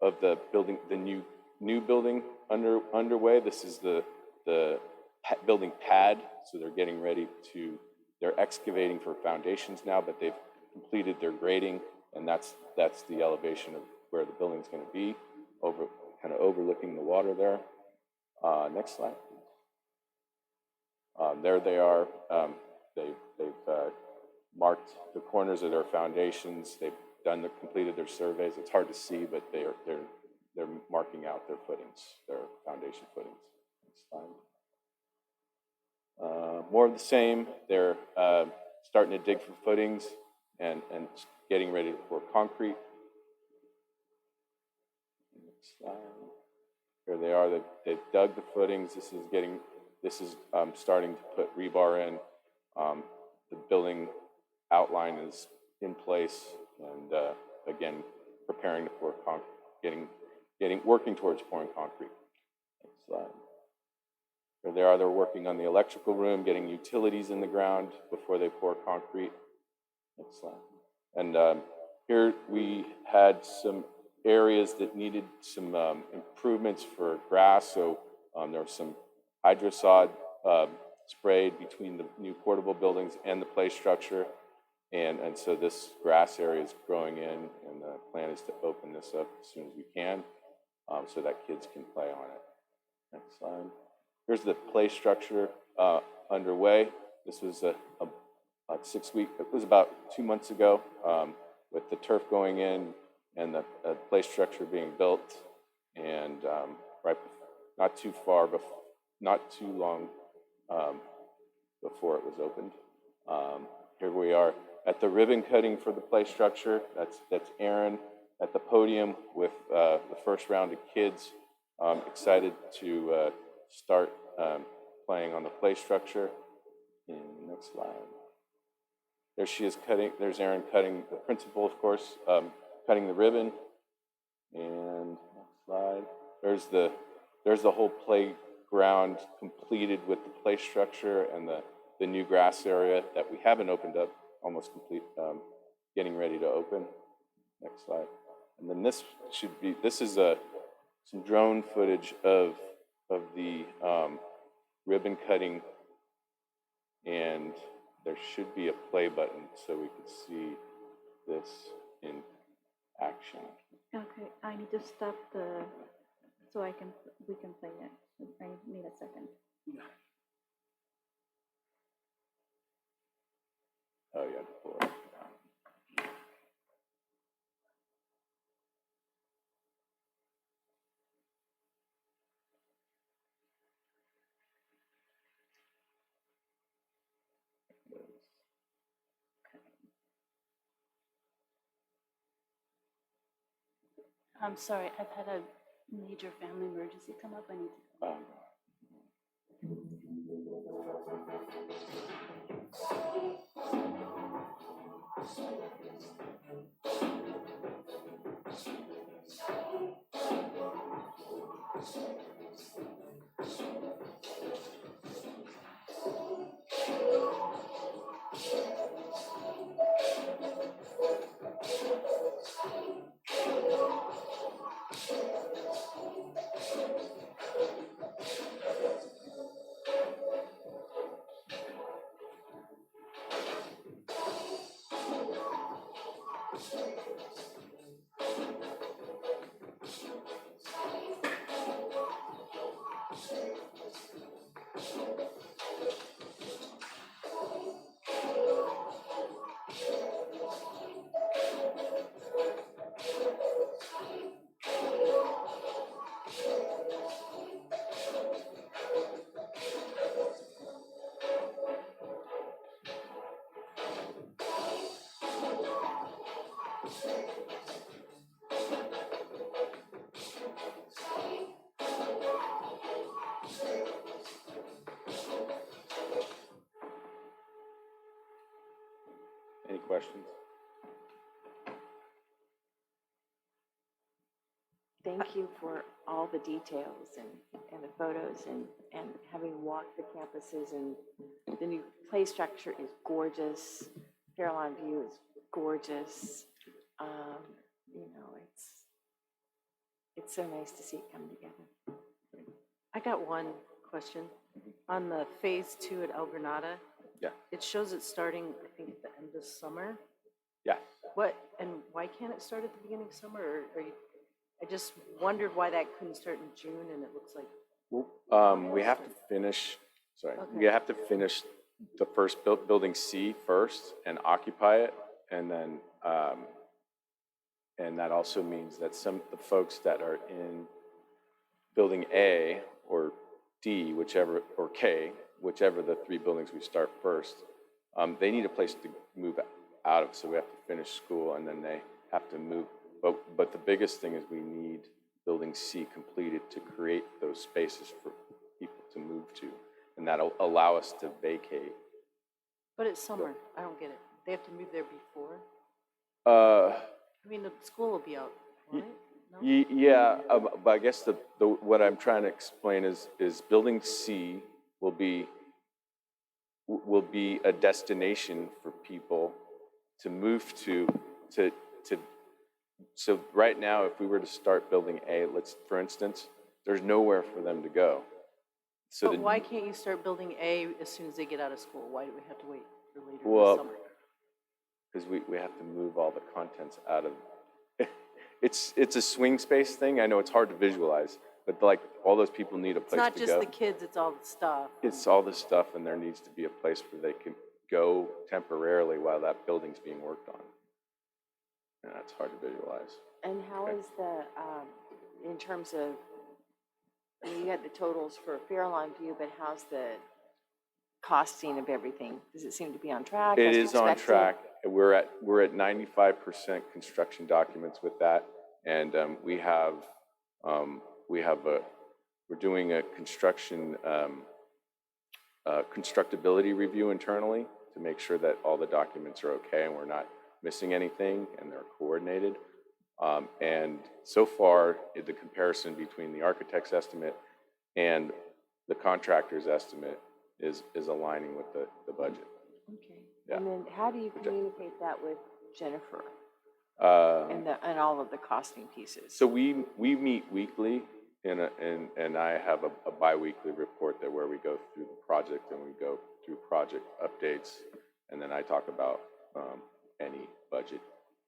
of the building, the new building underway. This is the building pad, so they're getting ready to. They're excavating for foundations now, but they've completed their grading, and that's the elevation of where the building's going to be, kind of overlooking the water there. Next slide. There they are. They've marked the corners of their foundations. They've completed their surveys. It's hard to see, but they're marking out their footings, their foundation footings. Next slide. More of the same. They're starting to dig for footings and getting ready to pour concrete. Next slide. Here they are. They've dug the footings. This is starting to put rebar in. The building outline is in place, and again, preparing to pour concrete, working towards pouring concrete. Next slide. Here they are. They're working on the electrical room, getting utilities in the ground before they pour concrete. Next slide. And here we had some areas that needed some improvements for grass. So there was some hydrosod sprayed between the new portable buildings and the play structure. And so this grass area is growing in, and the plan is to open this up as soon as we can so that kids can play on it. Next slide. Here's the play structure underway. This was a 6-week, it was about 2 months ago with the turf going in and the play structure being built, and not too long before it was opened. Here we are at the ribbon cutting for the play structure. That's Aaron at the podium with the first round of kids excited to start playing on the play structure. And next slide. There she is cutting. There's Aaron cutting, the principal, of course, cutting the ribbon. And next slide. There's the whole playground completed with the play structure and the new grass area that we haven't opened up, almost complete, getting ready to open. Next slide. And then this is some drone footage of the ribbon cutting, and there should be a play button so we could see this in action. Okay, I need to stop so we can play it. I need a second. Oh, yeah, pull it up. I'm sorry, I've had a major family emergency come up. I need to. Any questions? Thank you for all the details and the photos and having walked the campuses, and the new play structure is gorgeous. Fairlawn View is gorgeous. You know, it's so nice to see it come together. I got one question. On the phase 2 at El Granada, Yeah. it shows it starting, I think, at the end of summer. Yeah. And why can't it start at the beginning of summer? I just wondered why that couldn't start in June, and it looks like. We have to finish, Okay. we have to finish the first building C first and occupy it. And then, and that also means that some of the folks that are in building A or D, whichever, or K, whichever the 3 buildings we start first, they need a place to move out of. So we have to finish school and then they have to move. But the biggest thing is we need building C completed to create those spaces for people to move to. And that'll allow us to vacate. But it's summer. I don't get it. They have to move there before? I mean, the school will be out, right? No? Yeah, but I guess what I'm trying to explain is building C will be a destination for people to move to. So right now, if we were to start building A, for instance, there's nowhere for them to go. So But why can't you start building A as soon as they get out of school? Why do we have to wait for later in the well, summer? because we have to move all the contents out of. It's a swing space thing. I know it's hard to visualize, but like all those people need a place to go. It's not just the kids, it's all the stuff. It's all the stuff, and there needs to be a place where they can go temporarily while that building's being worked on. And that's hard to visualize. And how is in terms of, I mean, you had the totals for Fairlawn View, but how's the costing of everything? Does it seem to be on track? It as is on expected? track. We're at 95% construction documents with that, and we're doing a constructability review internally to make sure that all the documents are okay and we're not missing anything and they're coordinated. And so far, the comparison between the architect's estimate and the contractor's estimate is aligning with the budget. Okay. Yeah. And then how do you communicate that with Jennifer? And all of the costing pieces. So we meet weekly, and I have a biweekly report that where we go through the project and we go through project updates, and then I talk about any budget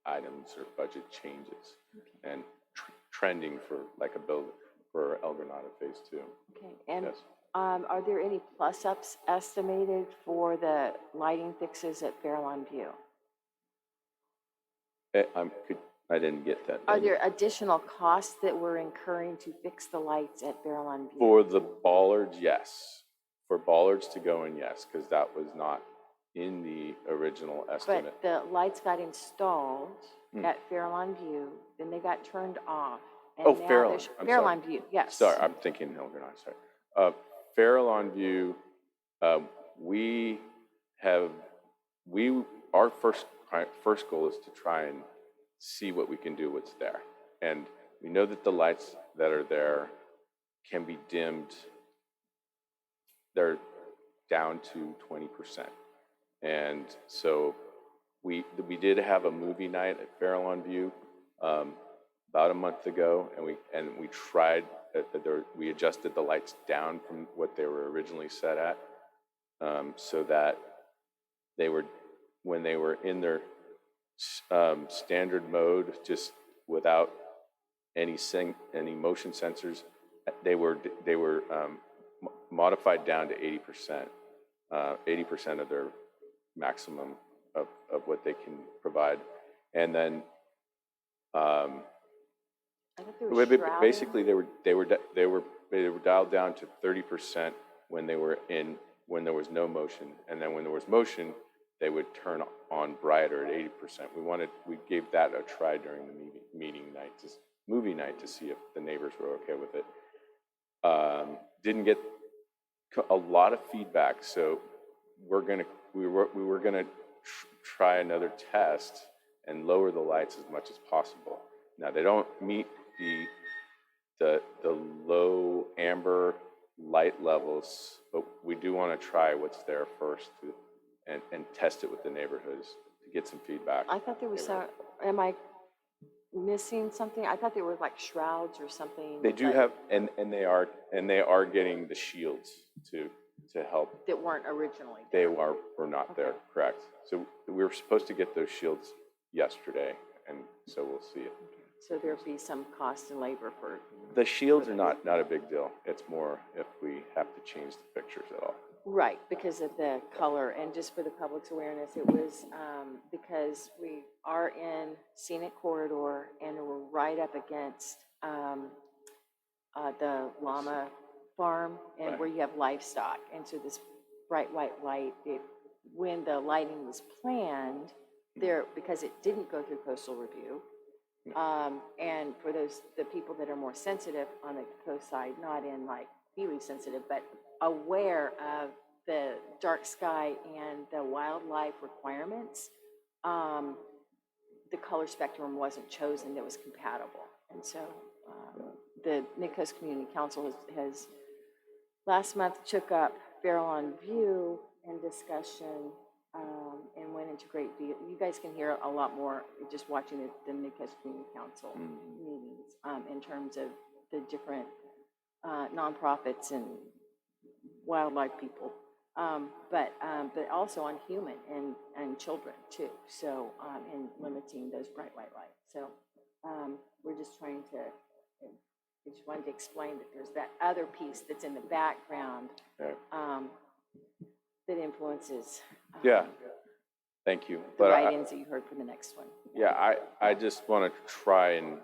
items or budget changes and trending for like a build for El Granada Phase 2. Okay, and Yes. are there any plus-ups estimated for the lighting fixes at Fairlawn View? I didn't get that. Are there additional costs that we're incurring to fix the lights at Fairlawn View? For the bollards, yes. For bollards to go in, yes, because that was not in the original estimate. But the lights got installed at Fairlawn View, then they got turned off. And Oh, now Fairlawn. there's- I'm Fairlawn sorry. View, yes. Sorry, I'm thinking El Granada, sorry. Fairlawn View, our first goal is to try and see what we can do what's there. And we know that the lights that are there can be dimmed. They're down to 20%. And so we did have a movie night at Fairlawn View about a month ago, and we tried, we adjusted the lights down from what they were originally set at, so that when they were in their standard mode, just without any motion sensors, they were modified down to 80%, 80% of their maximum of what they can provide, and then basically they were dialed down to 30% when there was no motion, and then when there was motion, they would turn on brighter at 80%. We gave that a try during the movie night to see if the neighbors were okay with it. Didn't get a lot of feedback, so we were gonna try another test and lower the lights as much as possible. Now they don't meet the low amber light levels, but we do want to try what's there first and test it with the neighborhoods to get some feedback. I thought there was some, am I missing something? I thought there were like shrouds or something. They do have, and they are getting the shields to help. That weren't originally. They were not there, correct. So we were supposed to get those shields yesterday, and so we'll see it. So there'll be some cost and labor for. The shields are not a big deal. It's more if we have to change the pictures at all. Right, because of the color, and just for the public's awareness, it was because we are in scenic corridor and we're right up against the llama farm and Right. where you have livestock, and so this bright white light, when the lighting was planned there, because it didn't go through coastal review, and for the people that are more sensitive on the coast side, not in like really sensitive, but aware of the dark sky and the wildlife requirements, the color spectrum wasn't chosen that was compatible. And so the Mid-Coast Community Council has last month took up Fairlawn View in discussion and went into great deal. You guys can hear a lot more just watching the Mid-Coast Community Council meetings in terms of the different nonprofits and wildlife people, but also on human and children too. So in limiting those bright white lights. So we're just trying to. I just wanted to explain that there's that other piece that's in the background that influences. Yeah, thank you. The write-ins that you heard for the next one. Yeah, I just want to try and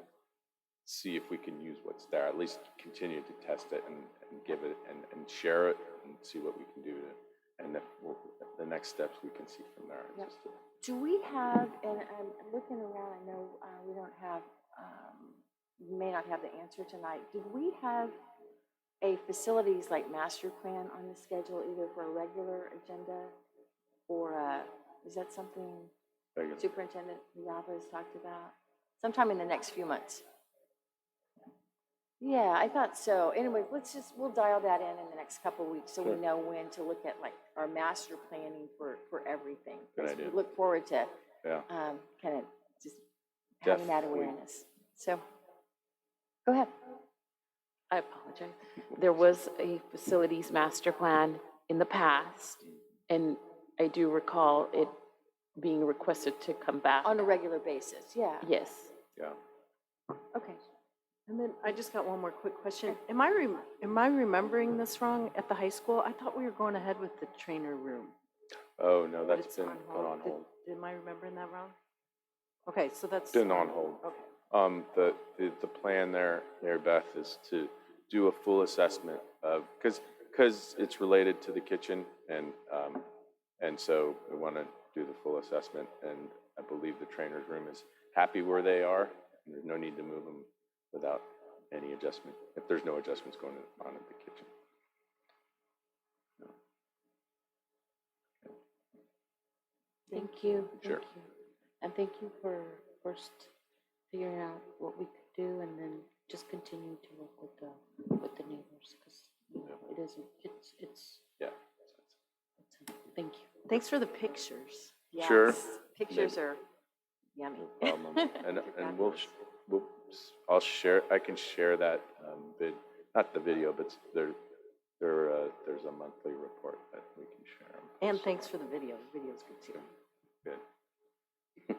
see if we can use what's there, at least continue to test it and give it and share it and see what we can do and the next steps we can see from there. Yep. Do we have, and I'm looking around, I know we don't have, we may not have the answer tonight. Did we have a facilities like master plan on the schedule either for a regular agenda or is that something Superintendent Yava has talked about? Sometime in the next few months. Yeah, I thought so. Anyway, we'll dial that in the next couple of weeks so we know when to look at like our master planning for everything. Good idea. We look forward to kind of just having that Definitely. awareness. So, go ahead. I apologize. There was a facilities master plan in the past, and I do recall it being requested to come back. On a regular basis, yeah. Yes. Yeah. Okay. And then I just got one more quick question. Am I remembering this wrong at the high school? I thought we were going ahead with the trainer room. Oh, no, but that's it's been put on hold. Am I remembering that wrong? Okay, so that's. Been on hold. Okay. The plan there, Mary Beth, is to do a full assessment of, because it's related to the kitchen, and so we want to do the full assessment, and I believe the trainer's room is happy where they are, and there's no need to move them without any adjustment, if there's no adjustments going on in the kitchen. Thank you. Sure. Thank you. And thank you for first figuring out what we could do and then just continue to work with the neighbors because it isn't, it's. Yeah. Thank you. Thanks for the pictures. Sure. Pictures are yummy. Problem. And I'll share, I can share that not the video, but there's a monthly report that we can share. And thanks for the video. The video's good too. Good.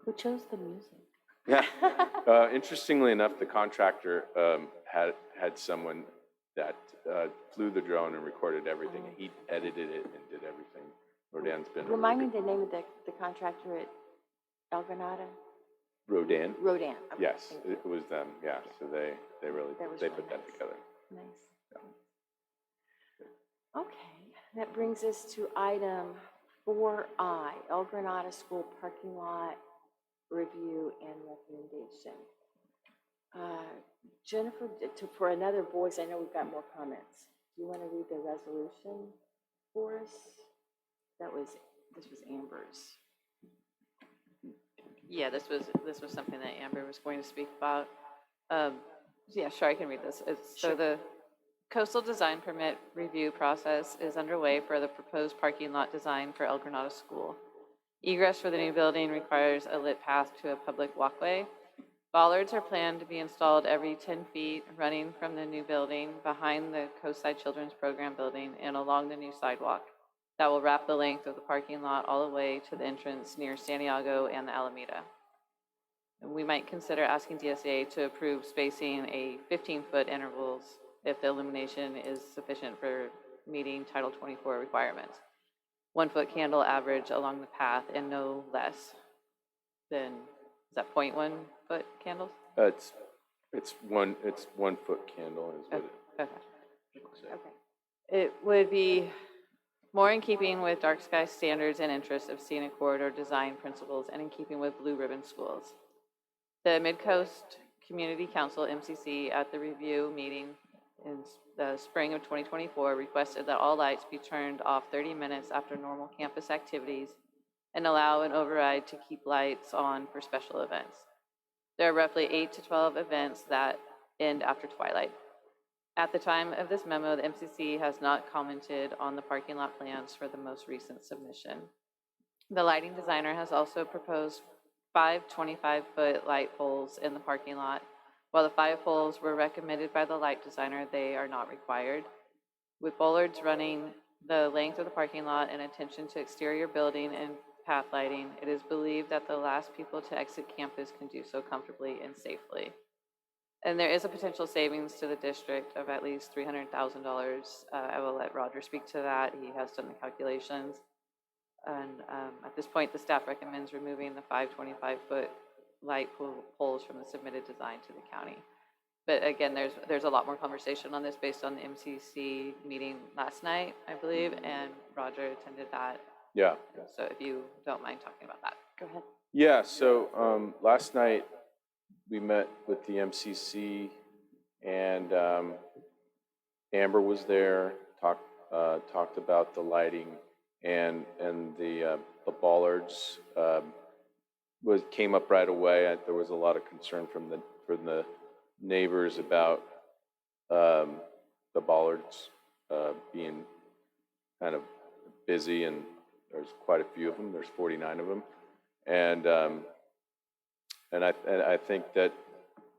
Who chose the music? Yeah. Interestingly enough, the contractor had someone that flew the drone and recorded everything. He edited it and did everything. Rodan's been Remind me the name of the contractor at El Granada? Rodan. Rodan. Okay, Yes, thank you. it was them. Yeah, so they really That was they really put that nice. together. Nice. Okay, that brings us to item 4I, El Granada School Parking Lot Review and Recommendation. Jennifer, for another voice, I know we've got more comments. Do you want to read the resolution for us? This was Amber's. Yeah, this was something that Amber was going to speak about. Yeah, sure, I can read this. So the coastal design permit review process is underway for the proposed parking lot design for El Granada School. Egress for the new building requires a lit path to a public walkway. Bollards are planned to be installed every 10 feet, running from the new building behind the Coastside Children's Program building and along the new sidewalk. That will wrap the length of the parking lot all the way to the entrance near Santiago and the Alameda. And we might consider asking DSA to approve spacing a 15-foot intervals if the illumination is sufficient for meeting Title 24 requirements. 1-foot candle average along the path and no less than, is that 0.1 foot candles? It's 1 foot candle is what Okay. it should say. Okay. It would be more in keeping with dark sky standards and interests of scenic corridor design principles and in keeping with blue ribbon schools. The Mid-Coast Community Council, MCC, at the review meeting in the spring of 2024 requested that all lights be turned off 30 minutes after normal campus activities and allow an override to keep lights on for special events. There are roughly 8 to 12 events that end after twilight. At the time of this memo, the MCC has not commented on the parking lot plans for the most recent submission. The lighting designer has also proposed 5 25-foot light poles in the parking lot. While the 5 poles were recommended by the light designer, they are not required. With bollards running the length of the parking lot and attention to exterior building and path lighting, it is believed that the last people to exit campus can do so comfortably and safely. And there is a potential savings to the district of at least $300,000. I will let Roger speak to that. He has done the calculations. And at this point, the staff recommends removing the 5 25-foot light poles from the submitted design to the county. But again, there's a lot more conversation on this based on the MCC meeting last night, I believe, and Roger attended that. Yeah. So if you don't mind talking about that, go ahead. Yeah, so last night we met with the MCC and Amber was there, talked about the lighting and the bollards came up right away. There was a lot of concern from the neighbors about the bollards being kind of busy, and there's quite a few of them. There's 49 of them, and and I think that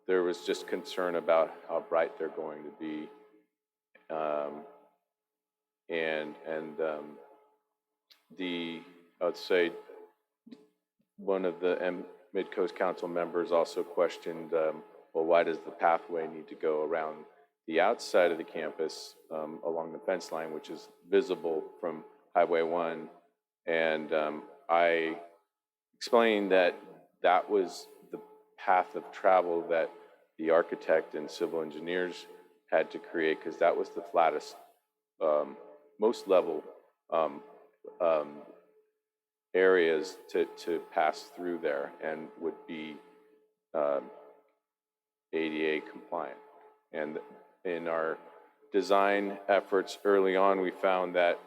there was just concern about how bright they're going to be. I would say one of the Mid-Coast Council members also questioned, well, why does the pathway need to go around the outside of the campus along the fence line, which is visible from Highway 1? And I explained that that was the path of travel that the architect and civil engineers had to create, because that was the flattest, most level areas to pass through there, and would be ADA compliant. And in our design efforts early on, we found that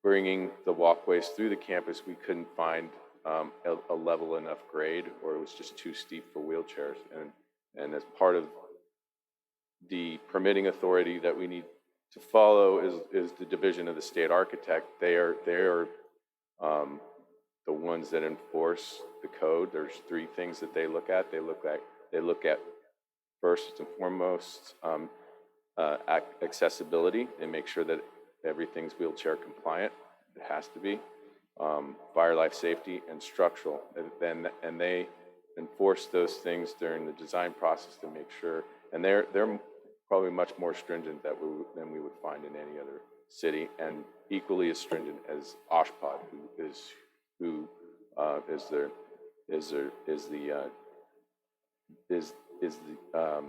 bringing the walkways through the campus, we couldn't find a level enough grade, or it was just too steep for wheelchairs. And as part of the permitting authority that we need to follow is the division of the state architect. They are the ones that enforce the code. There's three things that they look at. They look at first and foremost accessibility. They make sure that everything's wheelchair compliant. It has to be. Fire, life safety, and structural. And they enforce those things during the design process to make sure. And they're probably much more stringent than we would find in any other city, and equally as stringent as OSHPD, who is the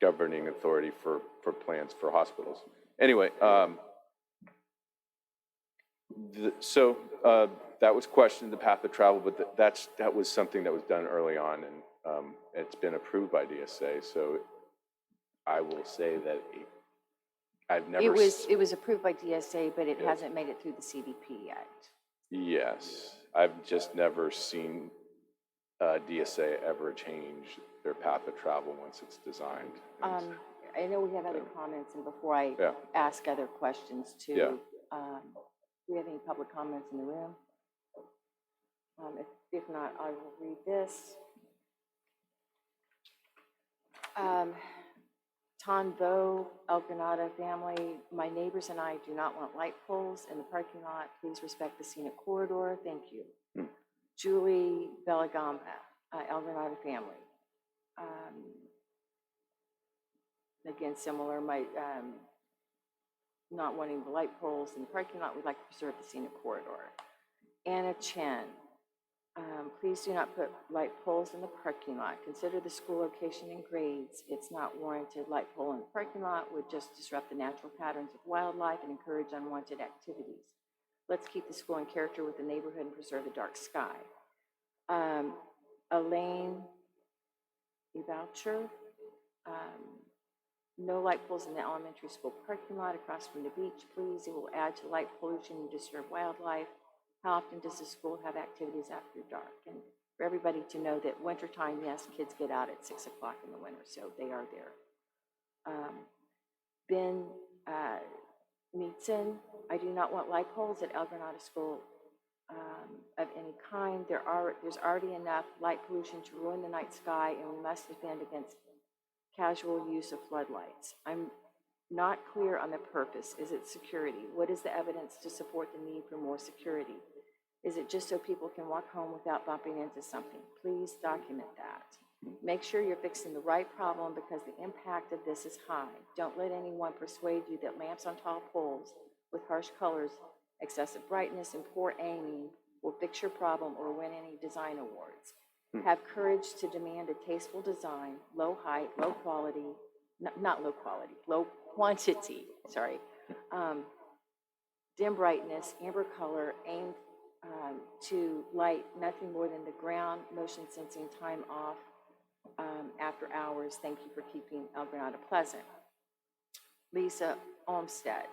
governing authority for plans for hospitals. Anyway, so that was questioned, the path of travel, but that was something that was done early on, and it's been approved by DSA. So I will say that I've never. It was approved by DSA, but it hasn't made it through the CDP yet. Yes, I've just never seen DSA ever change their path of travel once it's designed. I know we have other comments, and before I ask other questions too, do we have any public comments in the room? If not, I will read this. Tonbo, El Granada family, my neighbors and I do not want light poles in the parking lot. Please respect the scenic corridor. Thank you. Julie Bellagama, El Granada family. Again, similar, not wanting the light poles in the parking lot. We'd like to preserve the scenic corridor. Anna Chen, please do not put light poles in the parking lot. Consider the school location and grades. It's not warranted. Light pole in the parking lot would just disrupt the natural patterns of wildlife and encourage unwanted activities. Let's keep the school in character with the neighborhood and preserve the dark sky. Elaine Eboucher, no light poles in the elementary school parking lot across from the beach, please. It will add to light pollution and disturb wildlife. How often does the school have activities after dark? And for everybody to know that wintertime, yes, kids get out at 6 o'clock in the winter, so they are there. Ben Meetson, I do not want light poles at El Granada School of any kind. There's already enough light pollution to ruin the night sky, and we must defend against casual use of floodlights. I'm not clear on the purpose. Is it security? What is the evidence to support the need for more security? Is it just so people can walk home without bumping into something? Please document that. Make sure you're fixing the right problem, because the impact of this is high. Don't let anyone persuade you that lamps on tall poles with harsh colors, excessive brightness, and poor aiming will fix your problem or win any design awards. Have courage to demand a tasteful design, low height, low quality, not low quality, low quantity, sorry. Dim brightness, amber color, aimed to light nothing more than the ground, motion sensing, time off after hours. Thank you for keeping El Granada pleasant. Lisa Olmstead,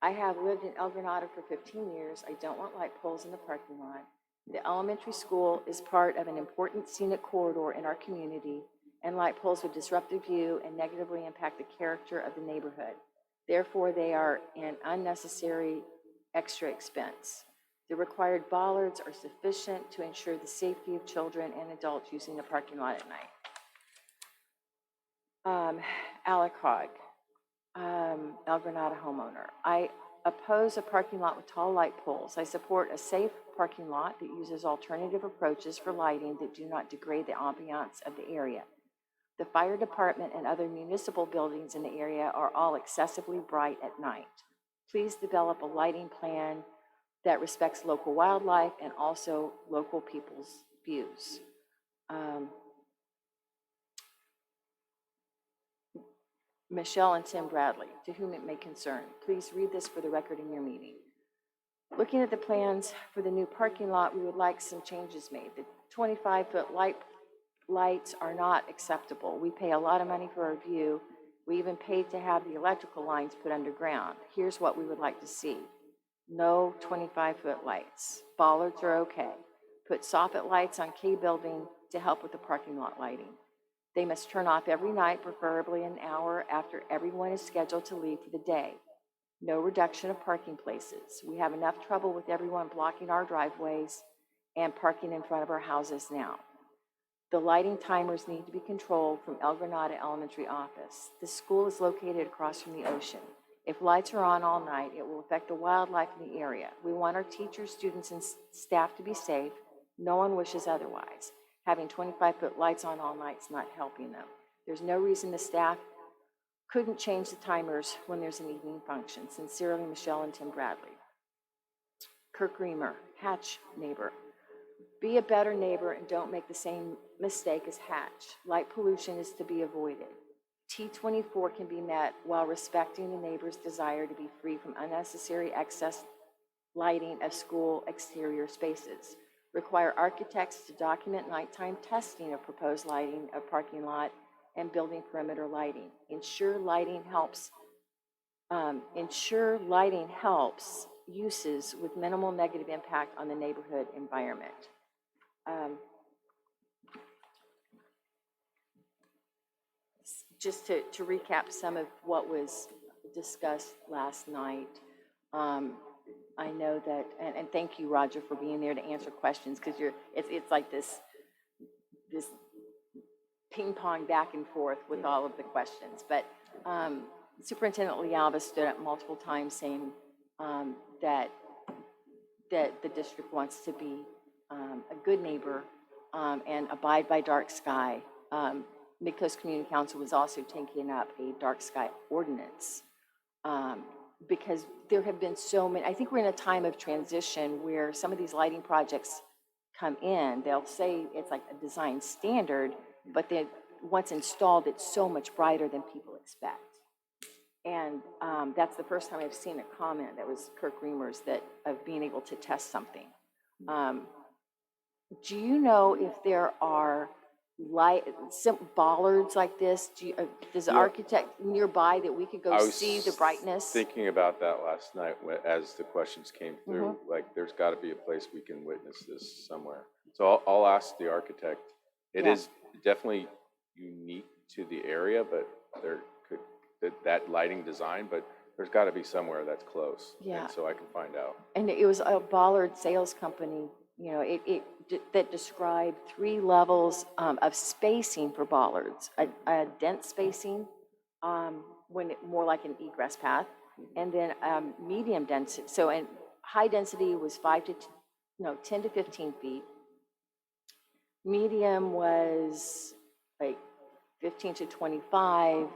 I have lived in El Granada for 15 years. I don't want light poles in the parking lot. The elementary school is part of an important scenic corridor in our community, and light poles would disrupt the view and negatively impact the character of the neighborhood. Therefore, they are an unnecessary extra expense. The required bollards are sufficient to ensure the safety of children and adults using the parking lot at night. Alacog, El Granada homeowner. I oppose a parking lot with tall light poles. I support a safe parking lot that uses alternative approaches for lighting that do not degrade the ambiance of the area. The fire department and other municipal buildings in the area are all excessively bright at night. Please develop a lighting plan that respects local wildlife and also local people's views. Michelle and Tim Bradley, to whom it may concern, please read this for the record in your meeting. Looking at the plans for the new parking lot, we would like some changes made. The 25-foot lights are not acceptable. We pay a lot of money for our view. We even paid to have the electrical lines put underground. Here's what we would like to see. No 25-foot lights. Bollards are okay. Put soffit lights on K building to help with the parking lot lighting. They must turn off every night, preferably an hour after everyone is scheduled to leave for the day. No reduction of parking places. We have enough trouble with everyone blocking our driveways and parking in front of our houses now. The lighting timers need to be controlled from El Granada Elementary office. The school is located across from the ocean. If lights are on all night, it will affect the wildlife in the area. We want our teachers, students, and staff to be safe. No one wishes otherwise. Having 25-foot lights on all night is not helping them. There's no reason the staff couldn't change the timers when there's an evening function. Sincerely, Michelle and Tim Bradley. Kirk Reamer, Hatch neighbor. Be a better neighbor and don't make the same mistake as Hatch. Light pollution is to be avoided. T24 can be met while respecting the neighbor's desire to be free from unnecessary excess lighting of school exterior spaces. Require architects to document nighttime testing of proposed lighting of parking lot and building perimeter lighting. Ensure lighting helps uses with minimal negative impact on the neighborhood environment. Just to recap some of what was discussed last night, I know that, and thank you, Roger, for being there to answer questions, because it's like this ping pong back and forth with all of the questions. But Superintendent Lealba stood up multiple times saying that the district wants to be a good neighbor and abide by dark sky, because Community Council was also taking up a dark sky ordinance. Because there have been so many, I think we're in a time of transition where some of these lighting projects come in, they'll say it's like a design standard, but then once installed, it's so much brighter than people expect. And that's the first time I've seen a comment that was Kirk Reamer's of being able to test something. Do you know if there are bollards like this? Does the architect nearby that we could go see the brightness? Thinking about that last night as the questions came through. Like, there's got to be a place we can witness this somewhere. So I'll ask the architect. It is definitely unique to the area, but there could that lighting design, but there's got to be somewhere that's close. Yeah. And so I can find out. And it was a bollard sales company, that described 3 levels of spacing for bollards: a dense spacing, more like an egress path, and then medium density. So, and high density was 10 to 15 feet. Medium was like 15 to 25,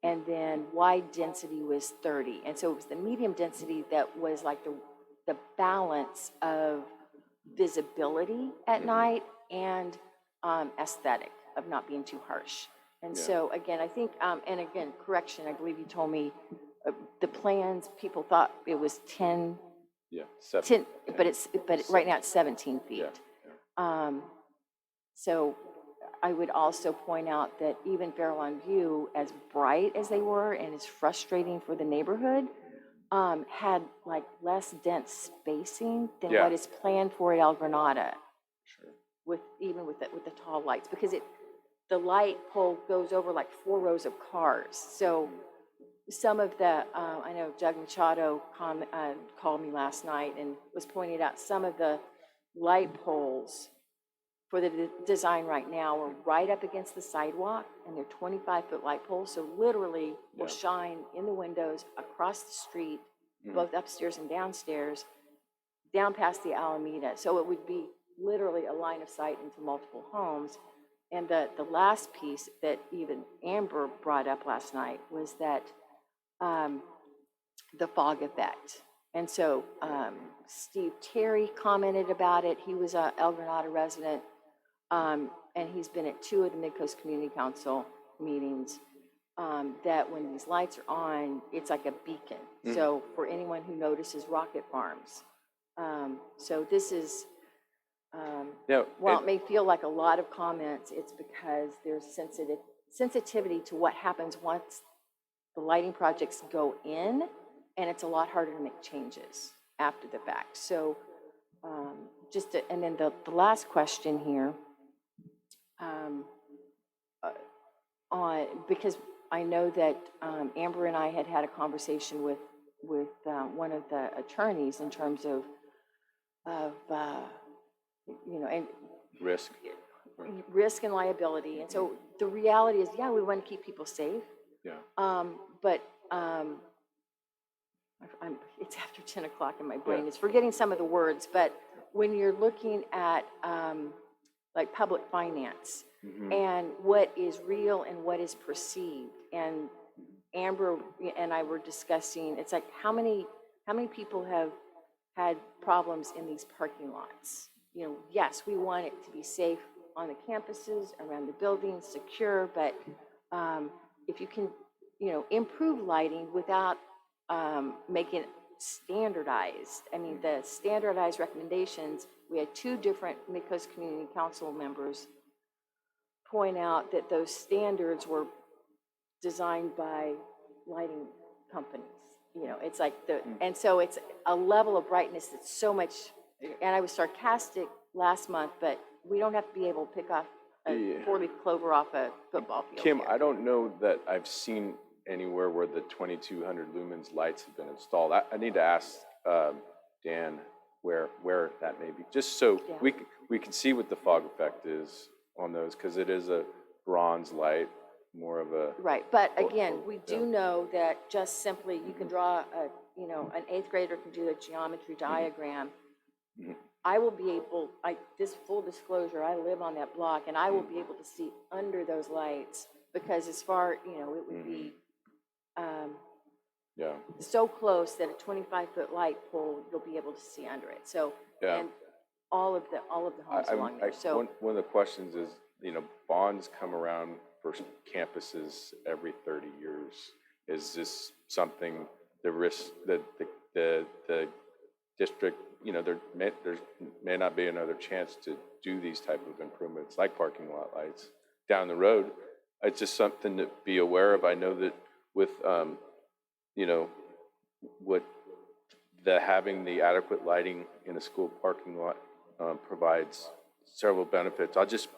and then wide density was 30. And so it was the medium density that was like the balance of visibility at night and aesthetic of not being too harsh. And so again, I think, and again, correction, I believe you told me the plans, people thought it was 10. Yeah, 10, but right now it's 17 feet. So I would also point out that even Fairlawn View, as bright as they were and as frustrating for the neighborhood, had like less dense spacing than what is planned for at El Granada. Sure. With the tall lights, because the light pole goes over like 4 rows of cars. So some of the, I know Doug Machado called me last night and was pointing out some of the light poles for the design right now are right up against the sidewalk, and they're 25-foot light poles, so literally will shine in the windows across the street, both upstairs and downstairs, down past the Alameda. So it would be literally a line of sight into multiple homes. And the last piece that even Amber brought up last night was that the fog effect. And so Steve Terry commented about it. He was a El Granada resident, and he's been at 2 of the Midcoast Community Council meetings, that when these lights are on, it's like a beacon. So for anyone who notices rocket farms. So this is, while it may feel like a lot of comments, it's because there's sensitivity to what happens once the lighting projects go in, and it's a lot harder to make changes after the fact. So and then the last question here, because I know that Amber and I had a conversation with one of the attorneys in terms of and risk and liability. And so the reality is, we want to keep people safe. But it's after 10 o'clock and my brain is forgetting some of the words. But when you're looking at like public finance and what is real and what is perceived, and Amber and I were discussing, it's like how many people have had problems in these parking lots? Yes, we want it to be safe on the campuses, around the buildings, secure, but if you can, improve lighting without making it standardized. I mean, the standardized recommendations, we had 2 different Midcoast Community Council members point out that those standards were designed by lighting companies. It's like and so it's a level of brightness that's so much, and I was sarcastic last month, but we don't have to be able to pick off a 4-leaf clover off a football field. Kim, I don't know that I've seen anywhere where the 2200 lumens lights have been installed. I need to ask Dan where that may be, just so we can see what the fog effect is on those, because it is a bronze light, more of a... Right, but again, we do know that just simply you can draw an 8th grader can do a geometry diagram. I will be able, this full disclosure, I live on that block, and I will be able to see under those lights, because as far, it would be so close that a 25-foot light pole, you'll be able to see under it. So, and all of the homes along there. So one of the questions is, bonds come around for campuses every 30 years. Is this something, the risk that the district, there may not be another chance to do these type of improvements like parking lot lights down the road? It's just something to be aware of. I know that with, what having the adequate lighting in a school parking lot provides several benefits. I just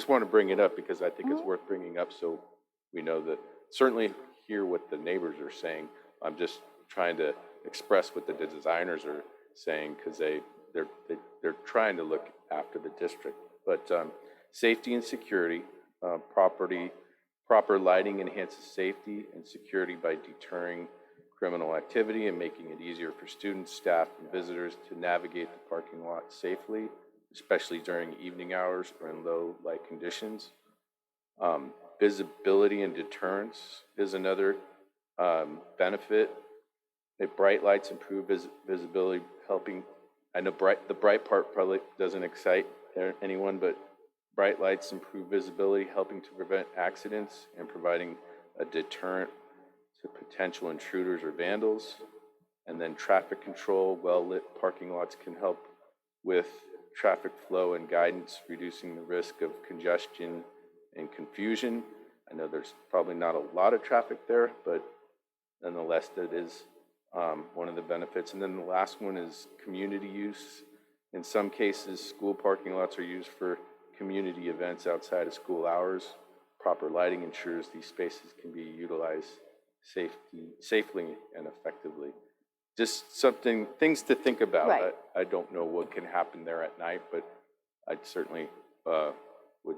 want to bring it up because I think it's worth bringing up, so we know that, certainly hear what the neighbors are saying. I'm just trying to express what the designers are saying, because they're trying to look after the district. But safety and security, proper lighting enhances safety and security by deterring criminal activity and making it easier for students, staff, and visitors to navigate the parking lot safely, especially during evening hours or in low light conditions. Visibility and deterrence is another benefit. Bright lights improve visibility, helping. I know the bright part probably doesn't excite anyone, but bright lights improve visibility, helping to prevent accidents and providing a deterrent to potential intruders or vandals. And then traffic control, well-lit parking lots can help with traffic flow and guidance, reducing the risk of congestion and confusion. I know there's probably not a lot of traffic there, but nonetheless, that is one of the benefits. And then the last one is community use. In some cases, school parking lots are used for community events outside of school hours. Proper lighting ensures these spaces can be utilized safely and effectively. Just things to think about. Right. I don't know what can happen there at night, but I certainly would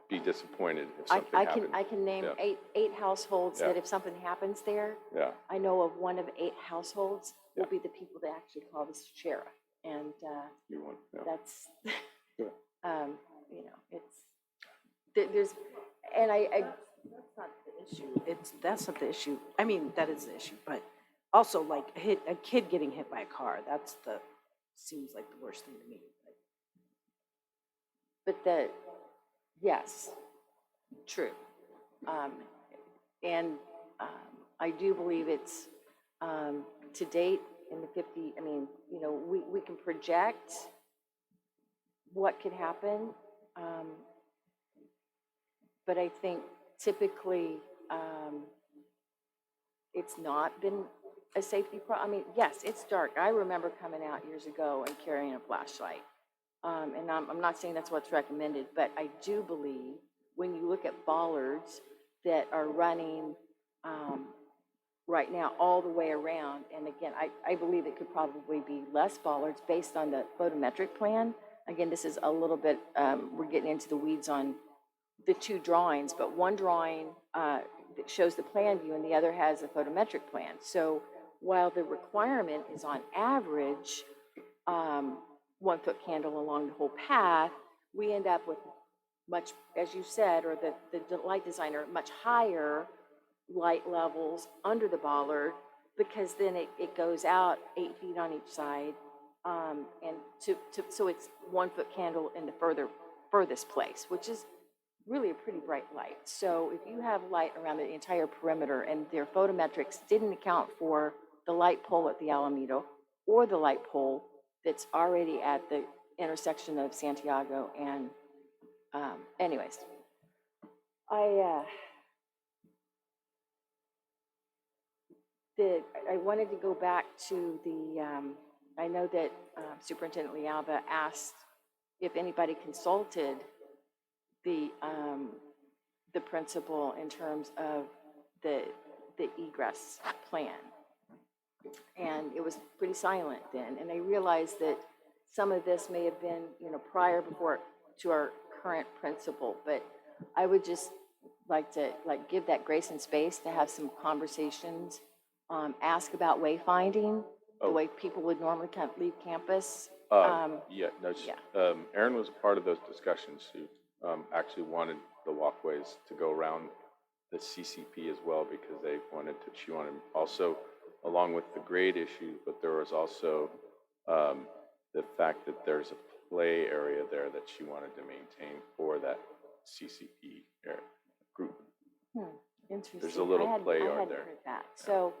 be disappointed if something happened. I can name Yeah. eight households Yeah. that if something happens there, Yeah. I know of one of 8 households will be the people that actually call the sheriff. And You want, yeah. that's, Yeah. you know, there's, and That's not the issue. That's not the issue. I mean, that is the issue, but also like a kid getting hit by a car, seems like the worst thing to me. but yes, true. And I do believe it's, to date, in the 50, I mean, you know, we can project what could happen, but I think typically it's not been a safety problem. I mean, yes, it's dark. I remember coming out years ago and carrying a flashlight. And I'm not saying that's what's recommended, but I do believe when you look at bollards that are running right now all the way around, and again, I believe it could probably be less bollards based on the photometric plan. Again, this is a little bit, we're getting into the weeds on the 2 drawings, but one drawing that shows the plan view and the other has a photometric plan. So while the requirement is on average 1 foot candle along the whole path, we end up with much, as you said, or the light designer, much higher light levels under the bollard, because then it goes out 8 feet on each side, and so it's 1 foot candle in the furthest place, which is really a pretty bright light. So if you have light around the entire perimeter and their photometrics didn't account for the light pole at the Alameda or the light pole that's already at the intersection of Santiago and, anyways, I wanted to go back to I know that Superintendent Lealba asked if anybody consulted the principal in terms of the egress plan. And it was pretty silent then. And I realized that some of this may have been, you know, prior before to our current principal, but I would just like to give that grace and space to have some conversations, ask about wayfinding, the way people would normally leave campus. Yeah, Erin was a part of those discussions who actually wanted the walkways to go around the CCP as well, because she wanted also, along with the grade issue, but there was also the fact that there's a play area there that she wanted to maintain for that CCP group. Interesting. There's a little play yard I hadn't there. heard that. So,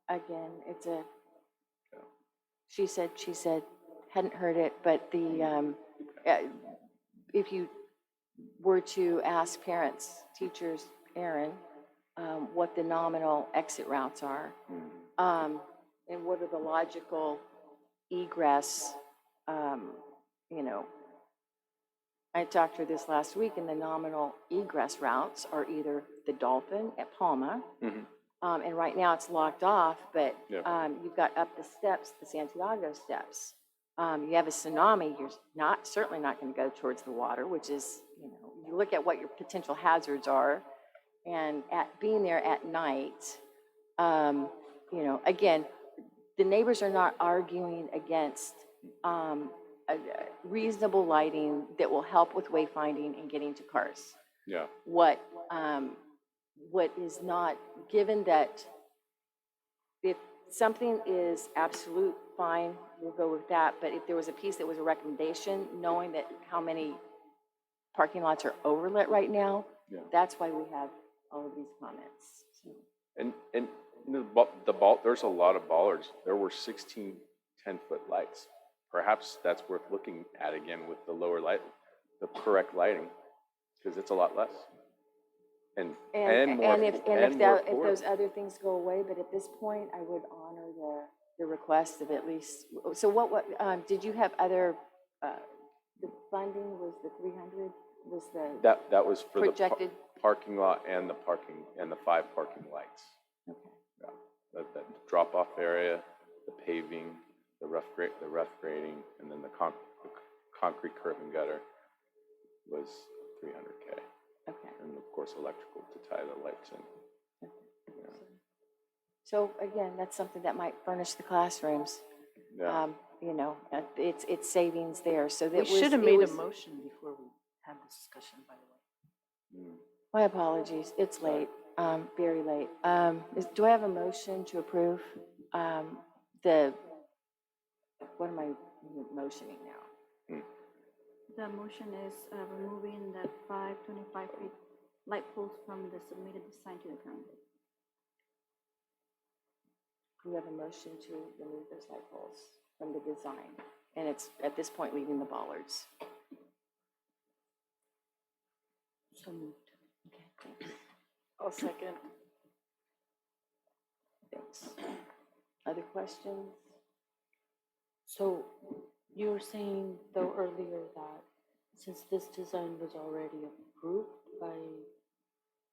again, it's she said, hadn't heard it, but if you were to ask parents, teachers, Aaron, what the nominal exit routes are, and what are the logical egress, you know, I talked to her this last week, and the nominal egress routes are either the Dolphin at Palma, and right now it's locked off, but you've got up the steps, the Santiago steps. You have a tsunami, you're certainly not going to go towards the water, which is, you know, you look at what your potential hazards are, and being there at night, you know, again, the neighbors are not arguing against reasonable lighting that will help with wayfinding and getting to cars. Yeah. What is not, given that if something is absolute, fine, we'll go with that. But if there was a piece that was a recommendation, knowing that how many parking lots are overlit right now, that's why we have all of these comments. So. And there's a lot of bollards. There were 16 10-foot lights. Perhaps that's worth looking at again with the lower light, the correct lighting, because it's a lot less. And if those other things go away, but at this point, I would honor the request of at least. So what did you have other the funding was the 300, was the That was for the projected? parking lot and the 5 parking lights. Okay. Yeah. That drop-off area, the paving, the rough grading, and then the concrete curb and gutter was $300K. Okay. And of course, electrical to tie the lights in. Yeah. So again, that's something that might furnish the classrooms. Yeah. You know, it's savings there, so that We was. should have it made a was- motion before we had this discussion, by the way. My apologies, it's late, very late. Do I have a motion to approve what am I motioning now? The motion is removing the 525 feet light poles from the submitted design to the current. Do we have a motion to remove those light poles from the design? And it's, at this point, leaving the bollards. So moved. Okay, thanks. I'll second. Thanks. Other questions? So you were saying though earlier that since this design was already approved by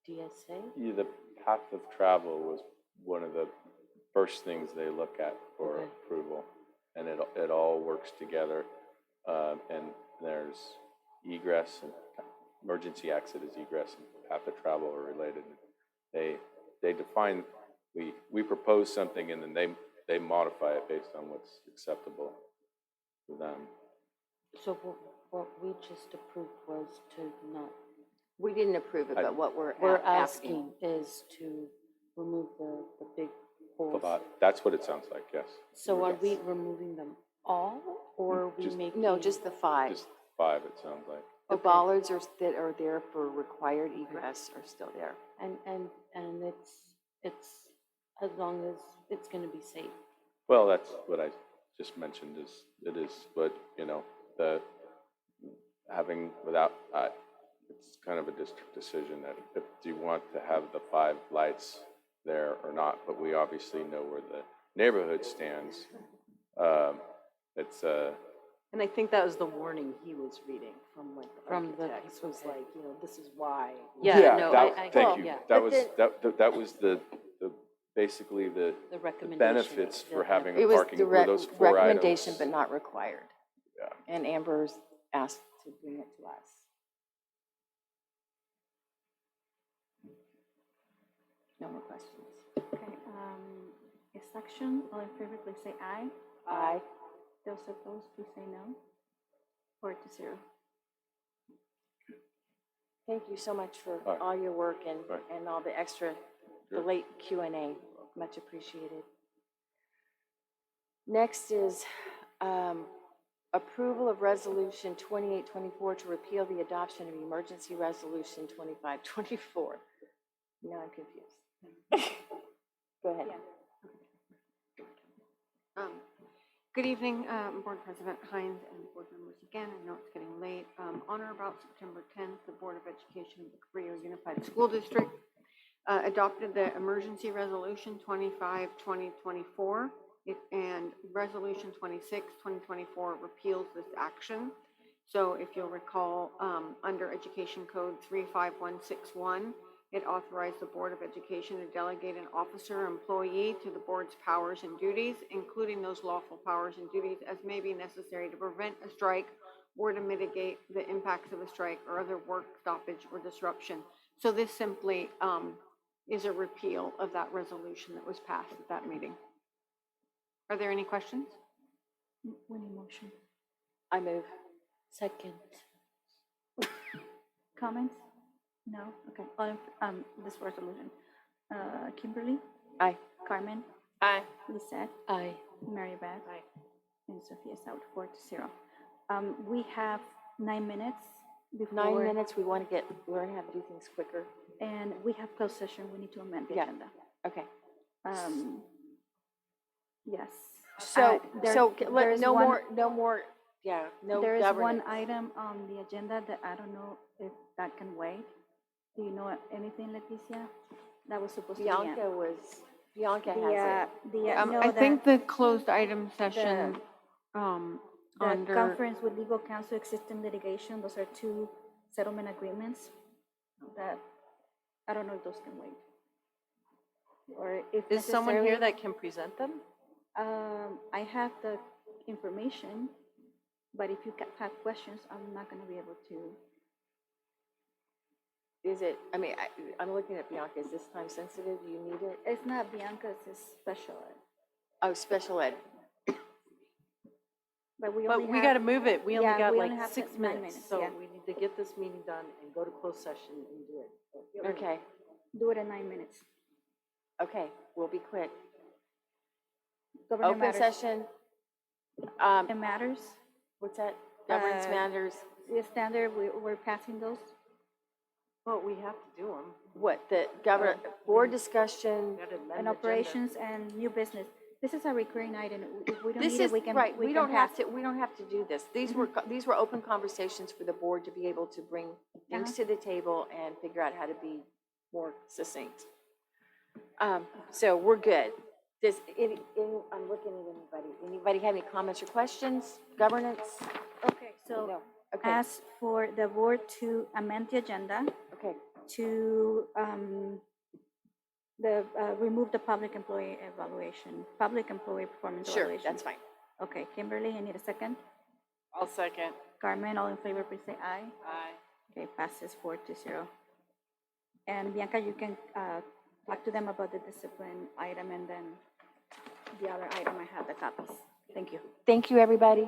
DSA? Yeah, the path of travel was one of the first things they look at for Okay. approval. And it all works together. And there's egress and emergency exit is egress and path of travel are related. They define, we propose something and then they modify it based on what's acceptable to them. So what we just approved was to not, We didn't approve it, but what we're we're asking. asking is to remove the big holes. That's what it sounds like, yes. So are we removing them all, or are we Just- making? No, just the 5. Just 5, it sounds like. The bollards that are there for required egress are still there. And it's as long as it's gonna be safe. Well, that's what I just mentioned it is, but, you know, having without, it's kind of a district decision that if you want to have the 5 lights there or not, but we obviously know where the neighborhood stands. And I think that was the warning he was reading from like the From the architects, was people. like, you know, this is why. Yeah, no, thank you. yeah. That was the basically the recommendation. benefits for having It a was parking, the were those 4 recommendation, items. but not required. Yeah. And Amber's asked to bring it to us. No more questions. Okay, is section, all in favor, please say aye. Aye. Those opposed, please say no. 4-0. Thank you so much for All right. all your work and Right. all the extra, the Sure. late Q&A. Much appreciated. Next is approval of Resolution 2824 to repeal the adoption of Emergency Resolution 2524. Now I'm confused. Go ahead. Good evening, Board President Hines and board members again. I know it's getting late. On or about September 10th, the Board of Education of the Cabrillo Unified School District adopted the Emergency Resolution 25-2024, and Resolution 26-2024 repeals this action. So if you'll recall, under Education Code 35161, it authorized the Board of Education to delegate an officer or employee to the board's powers and duties, including those lawful powers and duties as may be necessary to prevent a strike or to mitigate the impacts of a strike or other work stoppage or disruption. So this simply is a repeal of that resolution that was passed at that meeting. Are there any questions? We need motion. I move. Second. Comments? No? Okay, all in, this resolution. Kimberly? Aye. Carmen? Aye. Lisette? Aye. Mary Beth? Aye. And Sophia's out, 4-0. We have 9 minutes before. 9 minutes, we're going to have to do things quicker. And we have closed session, we need to amend the Yeah. agenda. Okay. Yes. So, there's no one- more, yeah, no There is one governance. item on the agenda that I don't know if that can wait. Do you know anything, Leticia? That was supposed to be. Bianca has it. No, I think the closed item session The under, conference with legal counsel, existing litigation, those are two settlement agreements that, I don't know if those can wait. Or if Is someone here necessary, that can present them? I have the information, but if you have questions, I'm not gonna be able to. Is it, I mean, I'm looking at Bianca, is this time sensitive? Do you need it? It's not Bianca, it's special ed. Oh, special ed. But we But only we have. got to move it. We only yeah, got we like only have 6 9 minutes. minutes, So yeah. we need to get this meeting done and go to closed session and do it. Okay, Do it in 9 minutes. okay, we'll be quick. Government Open matters. session, It matters. what's that? Governance matters, The standard, we're passing those. Well, we have to do them. what, the board discussion, And operations and new business. This is a recurring item. If we don't this need it, is, we can, right, we we can don't have pass. to, we don't have to do this. These were open conversations for the board to be able to bring things to the table and figure out how to be more succinct. So we're good. Does I'm looking at anybody have any comments or questions? Governance? Okay, so No, okay, ask for the board to amend the agenda okay, to remove the public employee evaluation, public employee performance sure, evaluation. that's fine. Okay, Kimberly, I need a second. I'll second. Carmen, all in favor, please say aye. Aye. Okay, passes 4-0. And Bianca, you can talk to them about the discipline item, and then the other item, I have the copies. Thank you. Thank you, everybody.